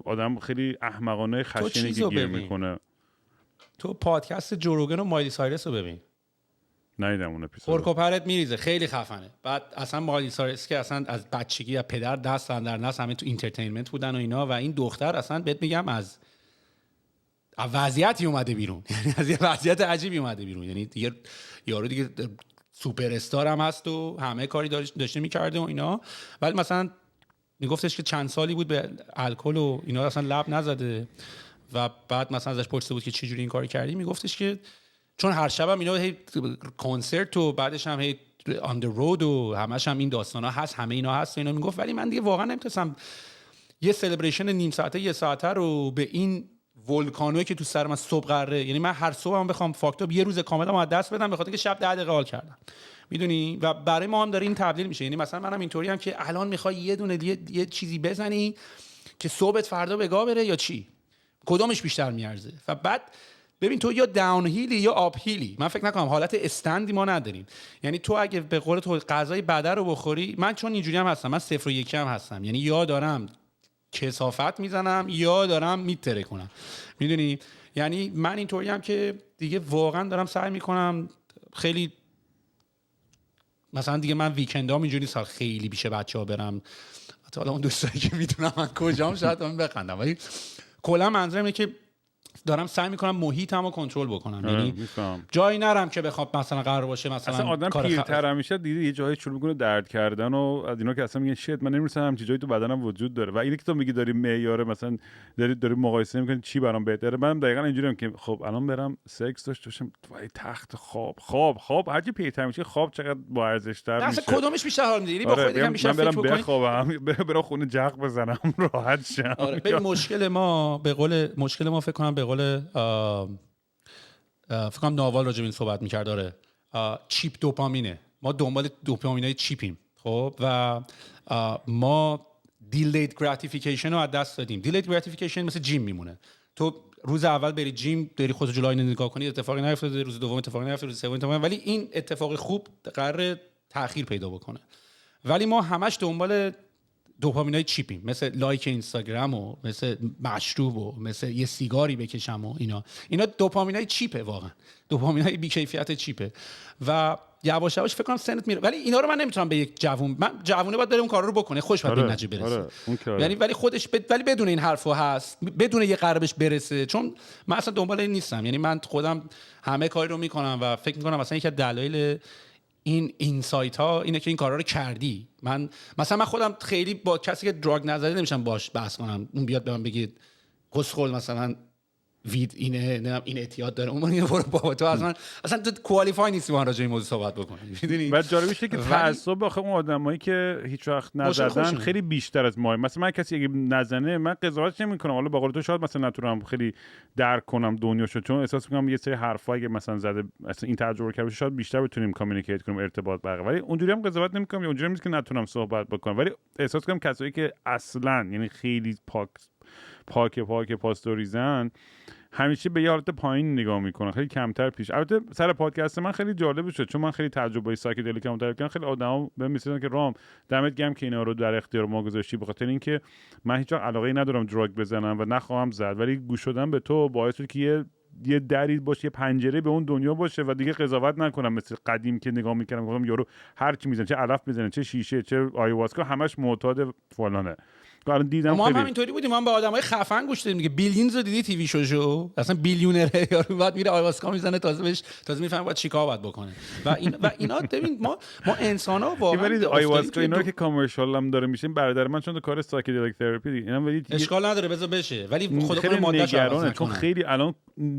Speaker 1: آدم خیلی احمقانه خشنی که گیر میکنه.
Speaker 2: تو پادکست جو روگن و مایلی سایرس رو ببین.
Speaker 1: ندیدم اون اپیزود.
Speaker 2: خورکوپرت میریزه، خیلی خفنه. بعد اصلا مایلی سایرس که اصلا از بچگی از پدر دست در نس همه تو اینترتینمنت بودن و اینا، و این دختر اصلا بهت میگم از وضعیتی اومده بیرون، یعنی از یه وضعیت عجیبی اومده بیرون. یعنی دیگه یارو دیگه سوپر استار هم هست و همه کاری داشته میکرده و اینا، ولی مثلا میگفتش که چند سالی بود به الکل و اینا اصلا لب نزده. و بعد مثلا ازش پرسیده بود که چه جوری این کارو کردی، میگفتش که چون هر شبم اینا هی کنسرت و بعدش هم هی آن دی رود و همش هم این داستانا هست، همه اینا هست و اینا. میگفت ولی من دیگه واقعا نمیتونستم یه سلبریشن نیم ساعته یه ساعته رو به این ولکانویی که تو سر من صبح قراره، یعنی من هر صبحم بخوام فاکتور یه روز کاملا از دست بدم به خاطر اینکه شب 10 دقیقه حال کردم، میدونی. و برای ما هم داره این تبدیل میشه. یعنی مثلا منم اینطوری هم که الان میخوای یه دونه یه چیزی بزنی که صبحت فردا به گا بره یا چی، کدومش بیشتر میارزه؟ و بعد ببین تو یا داون هیلی یا آپ هیلی. من فکر نکنم حالت استندی ما نداریم. یعنی تو اگه به قول تو غذای بده رو بخوری، من چون اینجوری هم هستم، من 0 و 1 هم هستم، یعنی یا دارم کثافت میزنم یا دارم میتره کنم، میدونی. یعنی من اینطوری هم که دیگه واقعا دارم سعی میکنم خیلی، مثلا دیگه من ویکندام اینجوری سال خیلی بیشه بچه‌ها برم، حالا اون دوستایی که میدونم من کجام شاید من بخندم، ولی کلا منظورم اینه که دارم سعی میکنم محیطمو کنترل بکنم. یعنی جایی نرم که بخوام مثلا قرار باشه مثلا
Speaker 1: اصلا آدم پیرتر همیشه دیده یه جایی شروع میکنه درد کردن و از اینا که اصلا میگن شت من نمی‌رسم همچین جایی تو بدنم وجود داره. و اینی که تو میگی داری معیار مثلا داری مقایسه میکنی چی برام بهتره، منم دقیقاً اینجوریم که خب الان برم سکس داشته باشم وای تخت خواب هرچی پیرتر میشه خواب چقدر با ارزش تر میشه.
Speaker 2: اصلا کدومش بیشتر حال میده؟ یعنی با خودت هم بیشتر فکر بکنی. من
Speaker 1: بخوابم برم خونه جق بزنم راحت شم.
Speaker 2: آره مشکل ما فکر کنم به قول فکر کنم ناوال راجع به این صحبت می‌کرد. داره چیپ دوپامینه. ما دنبال دوپامینای چیپیم. خب و ما دیلید گراتیفیکیشن رو از دست دادیم. دیلید گراتیفیکیشن مثل جیم میمونه. تو روز اول بری جیم، بری خودت جلوی آینه نگاه کنی، اتفاقی نیفتاده، روز دوم اتفاقی نیفتاده، روز سوم اتفاقی، ولی این اتفاق خوب قراره تأخیر پیدا بکنه. ولی ما همش دنبال دوپامینای چیپیم، مثل لایک اینستاگرام و مثل مشروب و مثل یه سیگاری بکشم و اینا دوپامینای چیپه، واقعا دوپامینای بی‌کیفیت چیپه. و یواش یواش فکر کنم سنت میره. ولی اینا رو من نمیتونم به یک جوونه باید بره اون کارا رو بکنه، خوش باید به نتیجه برسه. یعنی ولی خودش ولی بدون این حرفو هست، بدون یه قربش برسه. چون من اصلا دنبال این نیستم. یعنی من خودم همه کاری رو میکنم و فکر میکنم مثلا یکی از دلایل این اینسایت ها اینه که این کارا رو کردی. من خودم خیلی با کسی که دراگ نزده نمیشم باش بحث کنم، اون بیاد به من بگید کسخل مثلا وید اینه این اعتیاد داره، اون میگه برو بابا تو اصلا تو کوالیفای نیستی با راجع به این موضوع صحبت بکنی، میدونی.
Speaker 1: بعد جالب میشه که تعصب آخه اون آدمایی که هیچ وقت نزدن خیلی بیشتر از ما. مثلا من کسی اگه نزنه من قضاوت نمیکنم، حالا با قول تو شاید مثلا نتونم خیلی درک کنم دنیاشو، چون احساس میکنم یه سری حرفا اگه مثلا زده مثلا این تجربه کرده شاید بیشتر بتونیم کامیونیکیت کنیم، ارتباط برقرار. ولی اونجوری هم قضاوت نمیکنم یا اونجوری نیست که نتونم صحبت بکنم، ولی احساس کنم کسایی که اصلا یعنی خیلی پاک پاستوریزن همیشه به یه حالت پایین نگاه میکنن، خیلی کمتر پیش. البته سر پادکست من خیلی جالب شد چون من خیلی تجربه سایکدلیک هم دارم، خیلی آدما بهم میگن که رام دمت گرم که اینا رو در اختیار ما گذاشتی، به خاطر اینکه من هیچ علاقه‌ای ندارم دراگ بزنم و نخواهم زد، ولی گوش شدن به تو باعث شد که یه دری باشه، یه پنجره به اون دنیا باشه و دیگه قضاوت نکنم مثل قدیم که نگاه میکردم گفتم یارو هر چی میزنه، چه علف میزنه، چه شیشه، چه آیواسکا، همش معتاد فلانه. الان دیدم
Speaker 2: ما هم همینطوری بودیم، ما هم به آدمای خفن گوش دادیم دیگه. بیلیونز رو دیدی تی وی شو اصلا بیلیونره، یارو بعد میره آیواسکا میزنه، تازه میفهمه باید چیکار باید بکنه. و اینا ببین ما انسانا واقعا
Speaker 1: آیواسکا اینا که کامرشال هم داره میشین، برادر من چون تو کار سایکدلیک تراپی دیگه اینا ولی
Speaker 2: اشکال نداره بذار بشه، ولی خود ماده‌اش
Speaker 1: چون خیلی الان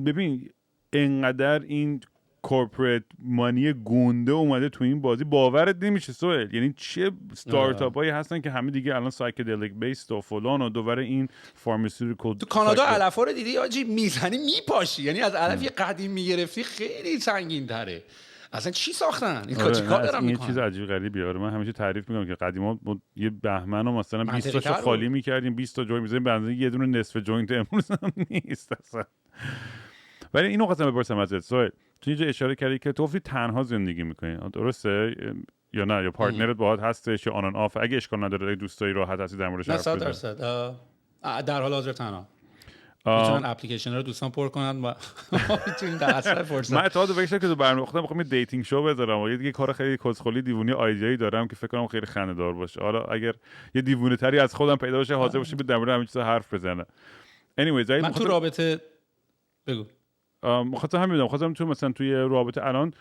Speaker 1: ببین انقدر این کورپوریت مانی گنده اومده تو این بازی، باورت نمیشه سوال. یعنی چه استارتاپ هایی هستن که همه دیگه الان سایکدلیک بیسد و فلان و دوباره این فارماسیوتیکال.
Speaker 2: تو کانادا علفا رو دیدی آجی میزنی میپاشی، یعنی از علفی قدیم میگرفتی خیلی سنگین تره. اصلا چی ساختن این چیکار دارن میکنن؟
Speaker 1: این چیز عجیب غریبی. آره من همیشه تعریف میکنم که قدیما یه بهمنو مثلا 20 تاشو خالی میکردیم، 20 تا جوینت میزنیم، بنظر یه دونه نصف جوینت امروز هم نیست اصلا. ولی اینو خواستم بپرسم ازت سوال، تو اینجا اشاره کردی که تو گفتی تنها زندگی میکنی، درسته یا نه؟ یا پارتنرت باهات هستش یا آن آن آف؟ اگه اشکال نداره اگه دوست داری راحت هستی در موردش حرف بزن.
Speaker 2: 100% در حال حاضر تنها. میتونن اپلیکیشن رو دوستان پر کنن و میتونین در اصل فرصت.
Speaker 1: من اتفاقا فکر کردم که تو برنامه خودم میخوام یه دیتینگ شو بذارم و یه دیگه کار خیلی کسخلی دیوونی آیدیایی دارم که فکر کنم خیلی خنده دار باشه. حالا اگر یه دیوونه تری از خودم پیدا باشه حاضر باشه در مورد همین چیزا حرف بزنه. anyways
Speaker 2: من تو رابطه بگو.
Speaker 1: خواستم تو مثلا توی رابطه الان،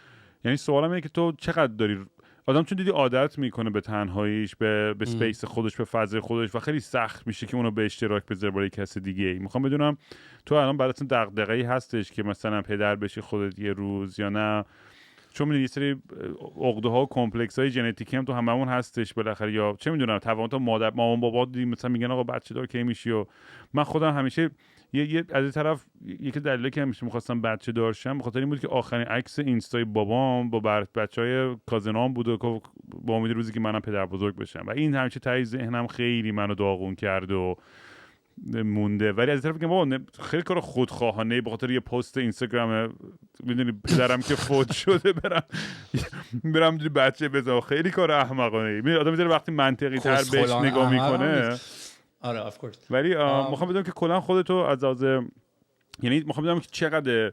Speaker 1: یعنی سوالم اینه که تو چقدر داری آدم چون دیدی عادت میکنه به تنهاییش، به اسپیس خودش، به فضای خودش و خیلی سخت میشه که اونو به اشتراک بذاره برای کسی دیگه ای. میخوام بدونم تو الان برات دغدغه‌ای هستش که مثلا پدر بشی خودت یه روز یا نه؟ چون میدونی یه سری عقده ها و کمپلکس های ژنتیکی هم تو هممون هستش بالاخره، یا چه میدونم توانت مامان بابا دیدی مثلا میگن آقا بچه دار کی میشی. و من خودم همیشه یه از این طرف یکی دلیلی که همیشه می‌خواستم بچه دار شم بخاطر این بود که آخرین عکس اینستای بابام با بچهای کازنام بود و با امید روزی که منم پدر بزرگ بشم و این همیشه ته ذهنم خیلی منو داغون کرد و مونده. ولی از طرفی که بابا خیلی کار خودخواهانه به یه پست اینستاگرام میدونی پدرم که فوت شده برم بچه بزنم، خیلی کار احمقانه ای. آدم میذاره وقتی منطقی تر بهش نگاه میکنه.
Speaker 2: آره اف کورس.
Speaker 1: ولی میخوام بدونم که کلا خودتو از یعنی میخوام بدونم که چقدر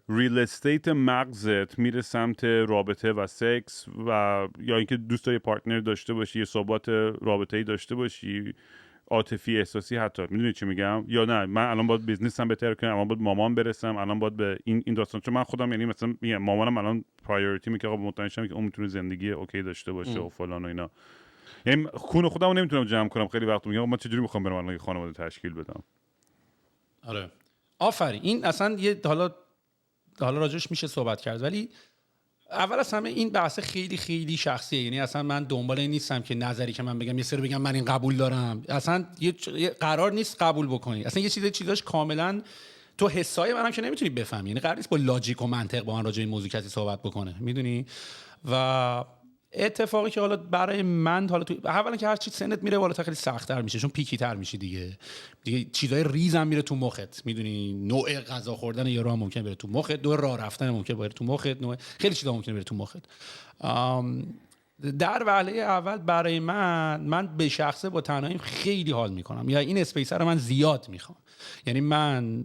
Speaker 1: ریل استیت مغزت میره سمت رابطه و سکس و یا اینکه دوست داری پارتنر داشته باشی، یه ثبات رابطه‌ای داشته باشی، عاطفی احساسی حتی، میدونی چی میگم؟ یا نه من الان باید بیزنسم بهتر کنم، الان باید مامان برسم، الان باید به این داستان. چون من خودم یعنی مثلا میگم مامانم الان پرایوریتی میگه آقا مطمئن شم که اون میتونه زندگی اوکی داشته باشه و فلان و اینا. یعنی خون خودمو نمیتونم جمع کنم. خیلی وقت میگم من چجوری میخوام برم الان خانواده تشکیل بدم.
Speaker 2: آره آفرین. این اصلا یه حالا راجعش میشه صحبت کرد، ولی اول از همه این بحث خیلی خیلی شخصیه. یعنی اصلا من دنبال این نیستم که نظری که من بگم یه سری بگم من این قبول دارم. اصلا یه قرار نیست قبول بکنی. اصلا یه چیزاش کاملا تو حسای منم که نمیتونی بفهمی. یعنی قرار نیست با لاجیک و منطق با من راجع به این موضوع کسی صحبت بکنه، میدونی؟ و اتفاقی که حالا برای من حالا تو اولا که هر چی سنت میره بالاتر خیلی سخت‌تر میشه، چون پیکی تر میشی دیگه چیزای ریزم میره تو مخت، میدونی؟ نوع غذا خوردن یه راه ممکنه بره تو مخت، دور راه رفتن ممکنه بره تو مخت، نوع خیلی چیزا ممکنه بره تو مخت. در وهله اول برای من به شخصه با تنهاییم خیلی حال میکنم، یا این اسپیس رو من زیاد میخوام. یعنی من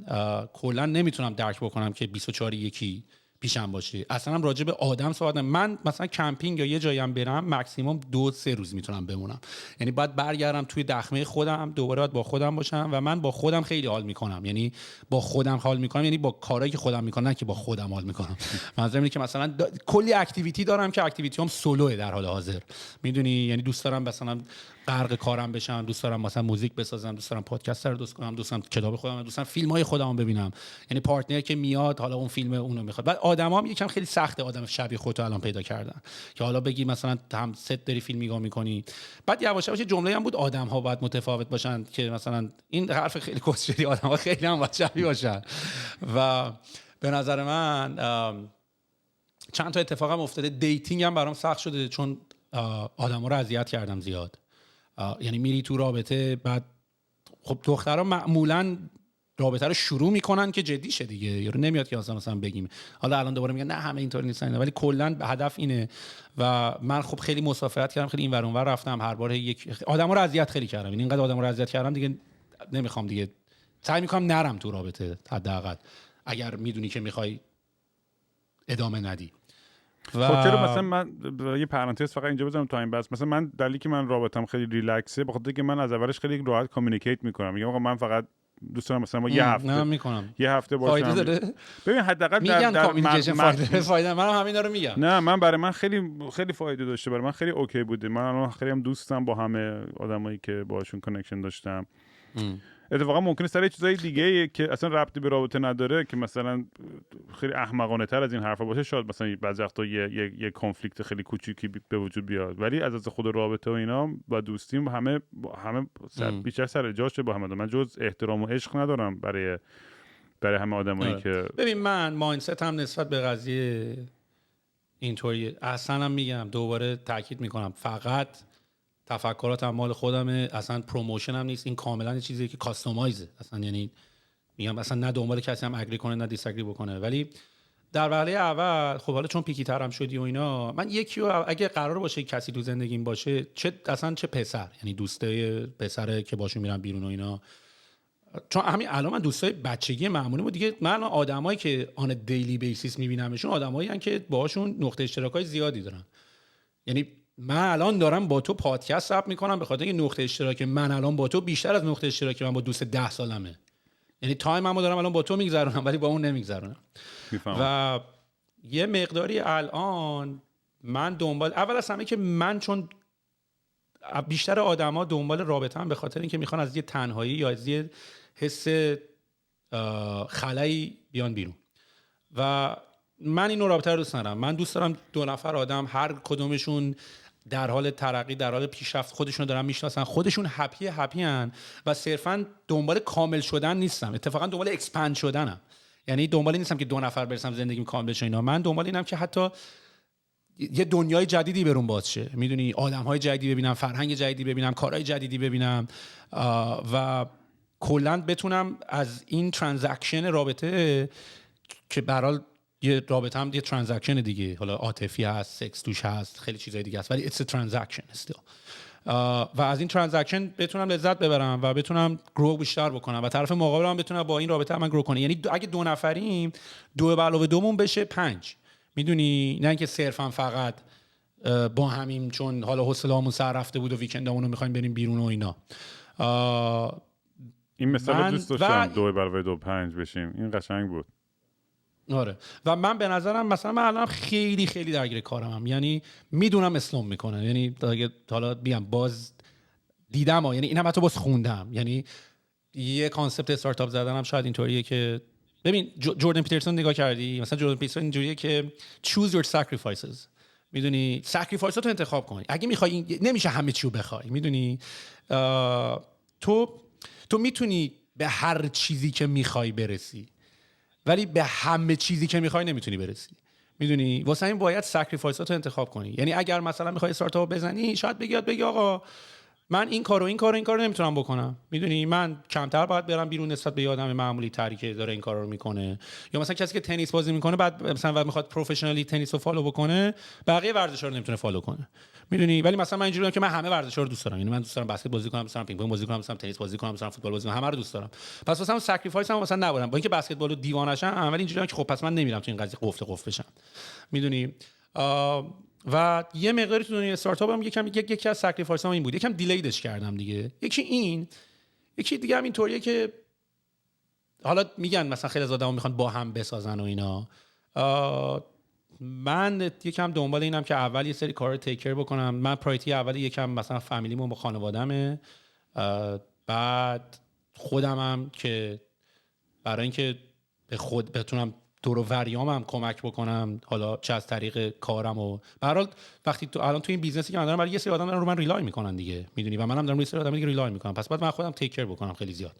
Speaker 2: کلا نمیتونم درک بکنم که 24 یکی پیشم باشه. اصلا هم راجع به آدم صحبت نمی‌کنم. من مثلا کمپینگ یا یه جایی هم برم مکسیمم 2-3 روز میتونم بمونم. یعنی بعد برگردم توی دخمه خودم، دوباره باید با خودم باشم و من با خودم خیلی حال میکنم. یعنی با خودم حال میکنم، یعنی با کارهایی که خودم میکنم، نه که با خودم حال میکنم. منظورم اینه که مثلا کلی اکتیویتی دارم که اکتیویتیام سولوه در حال حاضر، میدونی؟ یعنی دوست دارم مثلا غرق کارم بشم، دوست دارم مثلا موزیک بسازم، دوست دارم پادکست رو دوست کنم، دوست دارم کتاب خودم، دوست دارم فیلم‌های خودم ببینم. یعنی پارتنر که میاد حالا اون فیلم اونو میخواد. بعد آدمام یکم خیلی سخته آدم شبیه خودت الان پیدا کردن که حالا بگی مثلا هم ست داری فیلم نگاه می‌کنی. بعد یواش یواش جمله هم بود آدم‌ها باید متفاوت باشن، که مثلا این حرف خیلی کسچری، آدم‌ها خیلی هم باید شبیه باشن. و به نظر من چند تا اتفاقم افتاده. دیتینگ هم برام سخت شده چون آدم‌ها رو اذیت کردم زیاد. یعنی میری تو رابطه، بعد خب دخترها معمولاً رابطه رو شروع میکنن که جدی شه دیگه، یارو نمیاد که مثلا بگیم حالا الان دوباره میگن نه همه اینطوری نیستن، ولی کلا هدف اینه. و من خب خیلی مسافرت کردم، خیلی این ور اون ور رفتم، هر بار یک آدمو رو اذیت خیلی کردم. یعنی اینقدر آدمو رو اذیت کردم دیگه نمیخوام دیگه، سعی میکنم نرم تو رابطه حداقل اگر میدونی که میخوای ادامه ندی.
Speaker 1: خب چرا مثلا من یه پرانتز فقط اینجا بزنم تا این بس، مثلا من دلیلی که من رابطم خیلی ریلکسه بخاطر اینکه من از اولش خیلی راحت کامیونیکیت میکنم. میگم آقا من فقط دوست دارم مثلا ما یه هفته باشم.
Speaker 2: فایده داره؟
Speaker 1: ببین حداقل
Speaker 2: در کامیونیکیشن فایده منم همینا رو میگم.
Speaker 1: نه من برای من خیلی فایده داشته، برای من خیلی اوکی بوده. من الان خیلی هم دوستم با همه آدمایی که باهاشون کانکشن داشتم. اتفاقا ممکنه سر چیزای دیگه که اصلا ربطی به رابطه نداره که مثلا خیلی احمقانه تر از این حرفا باشه، شاید مثلا بعضی وقتا یه کانفلیکت خیلی کوچیکی به وجود بیاد، ولی از خود رابطه و اینا با دوستیم همه بیشتر سر جاشه با همه. من جز احترام و عشق ندارم برای همه آدمایی که
Speaker 2: ببین من مایندست هم نسبت به قضیه اینطوری اصلا هم میگم، دوباره تاکید میکنم، فقط تفکرات مال خودمه، اصلا پروموشن هم نیست. این کاملا چیزیه که کاستومایزه اصلا. یعنی میگم مثلا نه دنبال کسی هم اگری کنه نه دیساگری بکنه، ولی در وهله اول خب حالا چون پیکی ترم شدی و اینا، من یکی رو اگه قرار باشه کسی تو زندگیم باشه، چه پسر، یعنی دوستای پسره که باشون میرم بیرون و اینا، چون همین الان من دوستای بچگی معمولیمو دیگه، من الان آدمایی که آن دیلی بیسیس میبینمشون آدمایی ان که باهاشون نقطه اشتراکای زیادی دارن. یعنی من الان دارم با تو پادکست ضبط میکنم به خاطر اینکه نقطه اشتراک من الان با تو بیشتر از نقطه اشتراک من با دوست 10 سالمه. یعنی تایممو دارم الان با تو میگذرونم ولی با اون نمیگذرونم. و یه مقداری الان من دنبال، اول از همه که من چون بیشتر آدما دنبال رابطه هم به خاطر اینکه میخوان از یه تنهایی یا از یه حس خلایی بیان بیرون و من این رابطه رو دوست ندارم. من دوست دارم 2 نفر آدم هر کدومشون در حال ترقی، در حال پیشرفت خودشون رو دارن میشناسن، خودشون هپی ان و صرفا دنبال کامل شدن نیستم، اتفاقا دنبال اکسپند شدنم. یعنی دنبال نیستم که 2 نفر برسم زندگیم کامل بشه اینا، من دنبال اینم که حتی یه دنیای جدیدی برون باز شه، میدونی، آدم‌های جدیدی ببینم، فرهنگ جدیدی ببینم، کارهای جدیدی ببینم و کلاً بتونم از این ترانزکشن رابطه که به هر حال یه رابطه هم یه ترانزکشن دیگه، حالا عاطفی هست، سکس توش هست، خیلی چیزای دیگه هست، ولی it's a transaction still. و از این ترانزکشن بتونم لذت ببرم و بتونم گرو بیشتر بکنم و طرف مقابلم بتونه با این رابطه من گرو کنه. یعنی اگه 2 نفریم 2 + 2 بشه 5، میدونی، نه اینکه صرفا فقط با همیم چون حالا حوصله‌مون سر رفته بود و ویکندامون رو می‌خوایم بریم بیرون و اینا.
Speaker 1: این مثلا دوست داشتم 2 + 2 5 بشیم، این قشنگ بود.
Speaker 2: آره و من به نظرم مثلا من الان خیلی خیلی درگیر کارمم، یعنی میدونم اسلام میکنه، یعنی حالا بیام باز دیدم یعنی اینم حتی باز خوندم، یعنی یه کانسپت استارتاپ زدنم شاید اینطوریه که ببین جوردن پیترسون نگاه کردی، مثلا جوردن پیترسون اینجوریه که choose your sacrifices، میدونی، ساکریفایسات رو انتخاب کن. اگه میخوای نمیشه همه چی رو بخوای، میدونی، تو میتونی به هر چیزی که میخوای برسی ولی به همه چیزی که میخوای نمیتونی برسی، میدونی، واسه این باید ساکریفایسات رو انتخاب کنی. یعنی اگر مثلا میخوای استارتاپ بزنی شاید بگی آقا من این کارو نمیتونم بکنم، میدونی، من کمتر باید برم بیرون نسبت به آدم معمولی تری که داره این کارو رو میکنه، یا مثلا کسی که تنیس بازی میکنه بعد مثلا میخواد پروفشنالی تنیس رو فالو بکنه بقیه ورزشا رو نمیتونه فالو کنه، میدونی. ولی مثلا من اینجوریام که من همه ورزشا رو دوست دارم، یعنی من دوست دارم بسکت بازی کنم، دوست دارم پینگ پونگ بازی کنم، دوست دارم تنیس بازی کنم، دوست دارم فوتبال بازی کنم، همه رو دوست دارم. پس مثلا ساکریفایس هم مثلا نبرم با اینکه بسکتبالو دیوانه‌شم، ولی اینجوریام که خب پس من نمیرم تو این قضیه قفل بشم، میدونی. و یه مقداری تو دنیای استارتاپ هم یکی از ساکریفایس ها این بود، یکم دیلیدش کردم دیگه. یکی دیگه هم اینطوریه که حالا میگن مثلا خیلی از آدما میخوان با هم بسازن و اینا، من یکم دنبال اینم که اول یه سری کارا رو تیکر بکنم. من پرایتی اول یکم مثلا فامیلیمو با خانواده‌مه، بعد خودمم که برای اینکه به خود بتونم دور و بریامم کمک بکنم، حالا چه از طریق کارم و به هر حال وقتی تو الان تو این بیزنسی که من دارم برای یه سری آدم رو من ریلای میکنن دیگه، میدونی، و منم دارم روی سری آدم دیگه ریلای میکنم، پس بعد من خودم تیکر بکنم خیلی زیاد،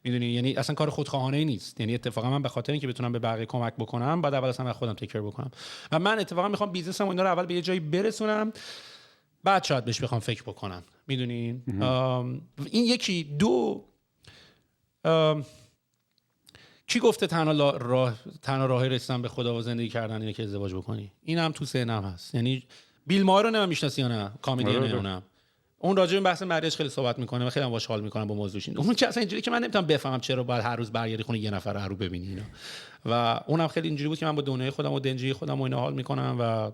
Speaker 2: میدونی. یعنی اصلا کار خودخواهانه ای نیست، یعنی اتفاقا من به خاطر اینکه بتونم به بقیه کمک بکنم بعد اول اصلا خودم تیکر بکنم و من اتفاقا میخوام بیزنسمو اینا رو اول به یه جایی برسونم بعد شاید بهش بخوام فکر بکنم، میدونی. این یکی. دو، کی گفته تنها راه رسیدن به خدا و زندگی کردن اینه که ازدواج بکنی؟ این هم تو ذهنم هست. یعنی بیل ماهر رو نمیشناسی یا نه؟ کمدین اونم اون راجع به بحث مریج خیلی صحبت میکنه و خیلی هم باش حال میکنم با موضوعش. اون که اصلا اینجوری که من نمیتونم بفهمم چرا باید هر روز برگردی خونه یه نفر رو ببینی اینا، و اونم خیلی اینجوری بود که من با دنیای خودم و دنجی خودم و اینا حال میکنم و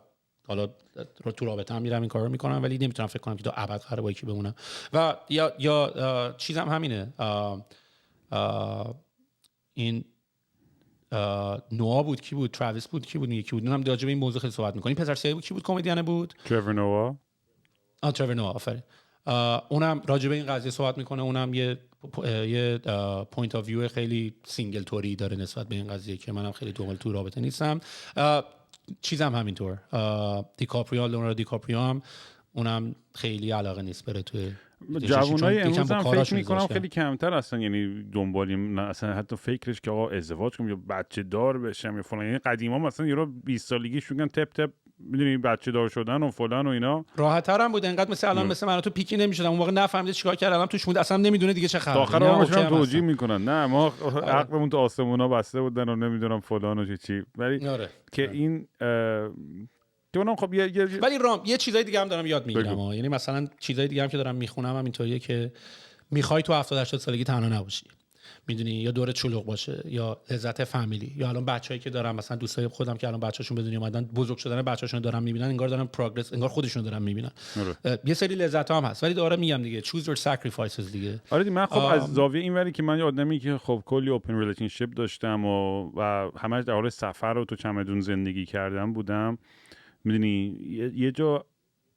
Speaker 2: حالا تو رابطه هم میرم این کارو میکنم ولی نمیتونم فکر کنم که تا ابد قراره با یکی بمونم. و یا چیزم همینه، این نوا بود، کی بود، تراویس بود، کی بود، یکی بود، اونم راجع به این موضوع خیلی صحبت می‌کنیم. پسر سری بود، کی بود، کمدین بود،
Speaker 1: ترور نوا.
Speaker 2: ترور نوا، آفرین. اونم راجع به این قضیه صحبت میکنه، اونم یه پوینت آف ویو خیلی سینگل توری داره نسبت به این قضیه که منم خیلی تو رابطه نیستم. چیزم همینطور، لئوناردو دیکاپریو هم اونم خیلی علاقه نیست بره توی
Speaker 1: جوانای امروز هم فکر میکنم خیلی کمتر اصلا، یعنی دنبالیم اصلا حتی فکرش که آقا ازدواج کنم یا بچه دار بشم یا فلان. یعنی قدیما مثلا یارو 20 سالگیش میگن تپ تپ میدونی بچه دار شدن و فلان و اینا
Speaker 2: راحت‌تر هم بود. انقدر مثل الان مثل من تو پیکی نمی‌شدم اون موقع، نفهمیده چیکار کرد، الان توش بود اصلا نمیدونه دیگه چه خبره.
Speaker 1: آخر عمرش هم توجیه میکنن نه ما عقلمون تو آسمونا بسته بودن و نمیدونم فلان و چی، ولی که این که خب
Speaker 2: ولی رام یه چیزای دیگه هم دارم یاد میگیرم یعنی مثلا چیزای دیگه هم که دارم میخونم هم اینطوریه که میخوای تو 70 80 سالگی تنها نباشی، میدونی، یا دورت شلوغ باشه، یا لذت فامیلی، یا الان بچه‌ای که دارم مثلا دوستای خودم که الان بچه‌شون به دنیا اومدن، بزرگ شدن بچه‌شون رو دارن میبینن، انگار دارن پروگرس، انگار خودشون دارن میبینن. یه سری لذت‌ها هم هست، ولی دوباره میگم دیگه choose your sacrifices دیگه.
Speaker 1: آره من خب از زاویه اینوری که من یه آدمی که خب کلی اوپن ریلیشنشیپ داشتم و همش در حال سفر و تو چمدون زندگی کردم بودم، میدونی یه جا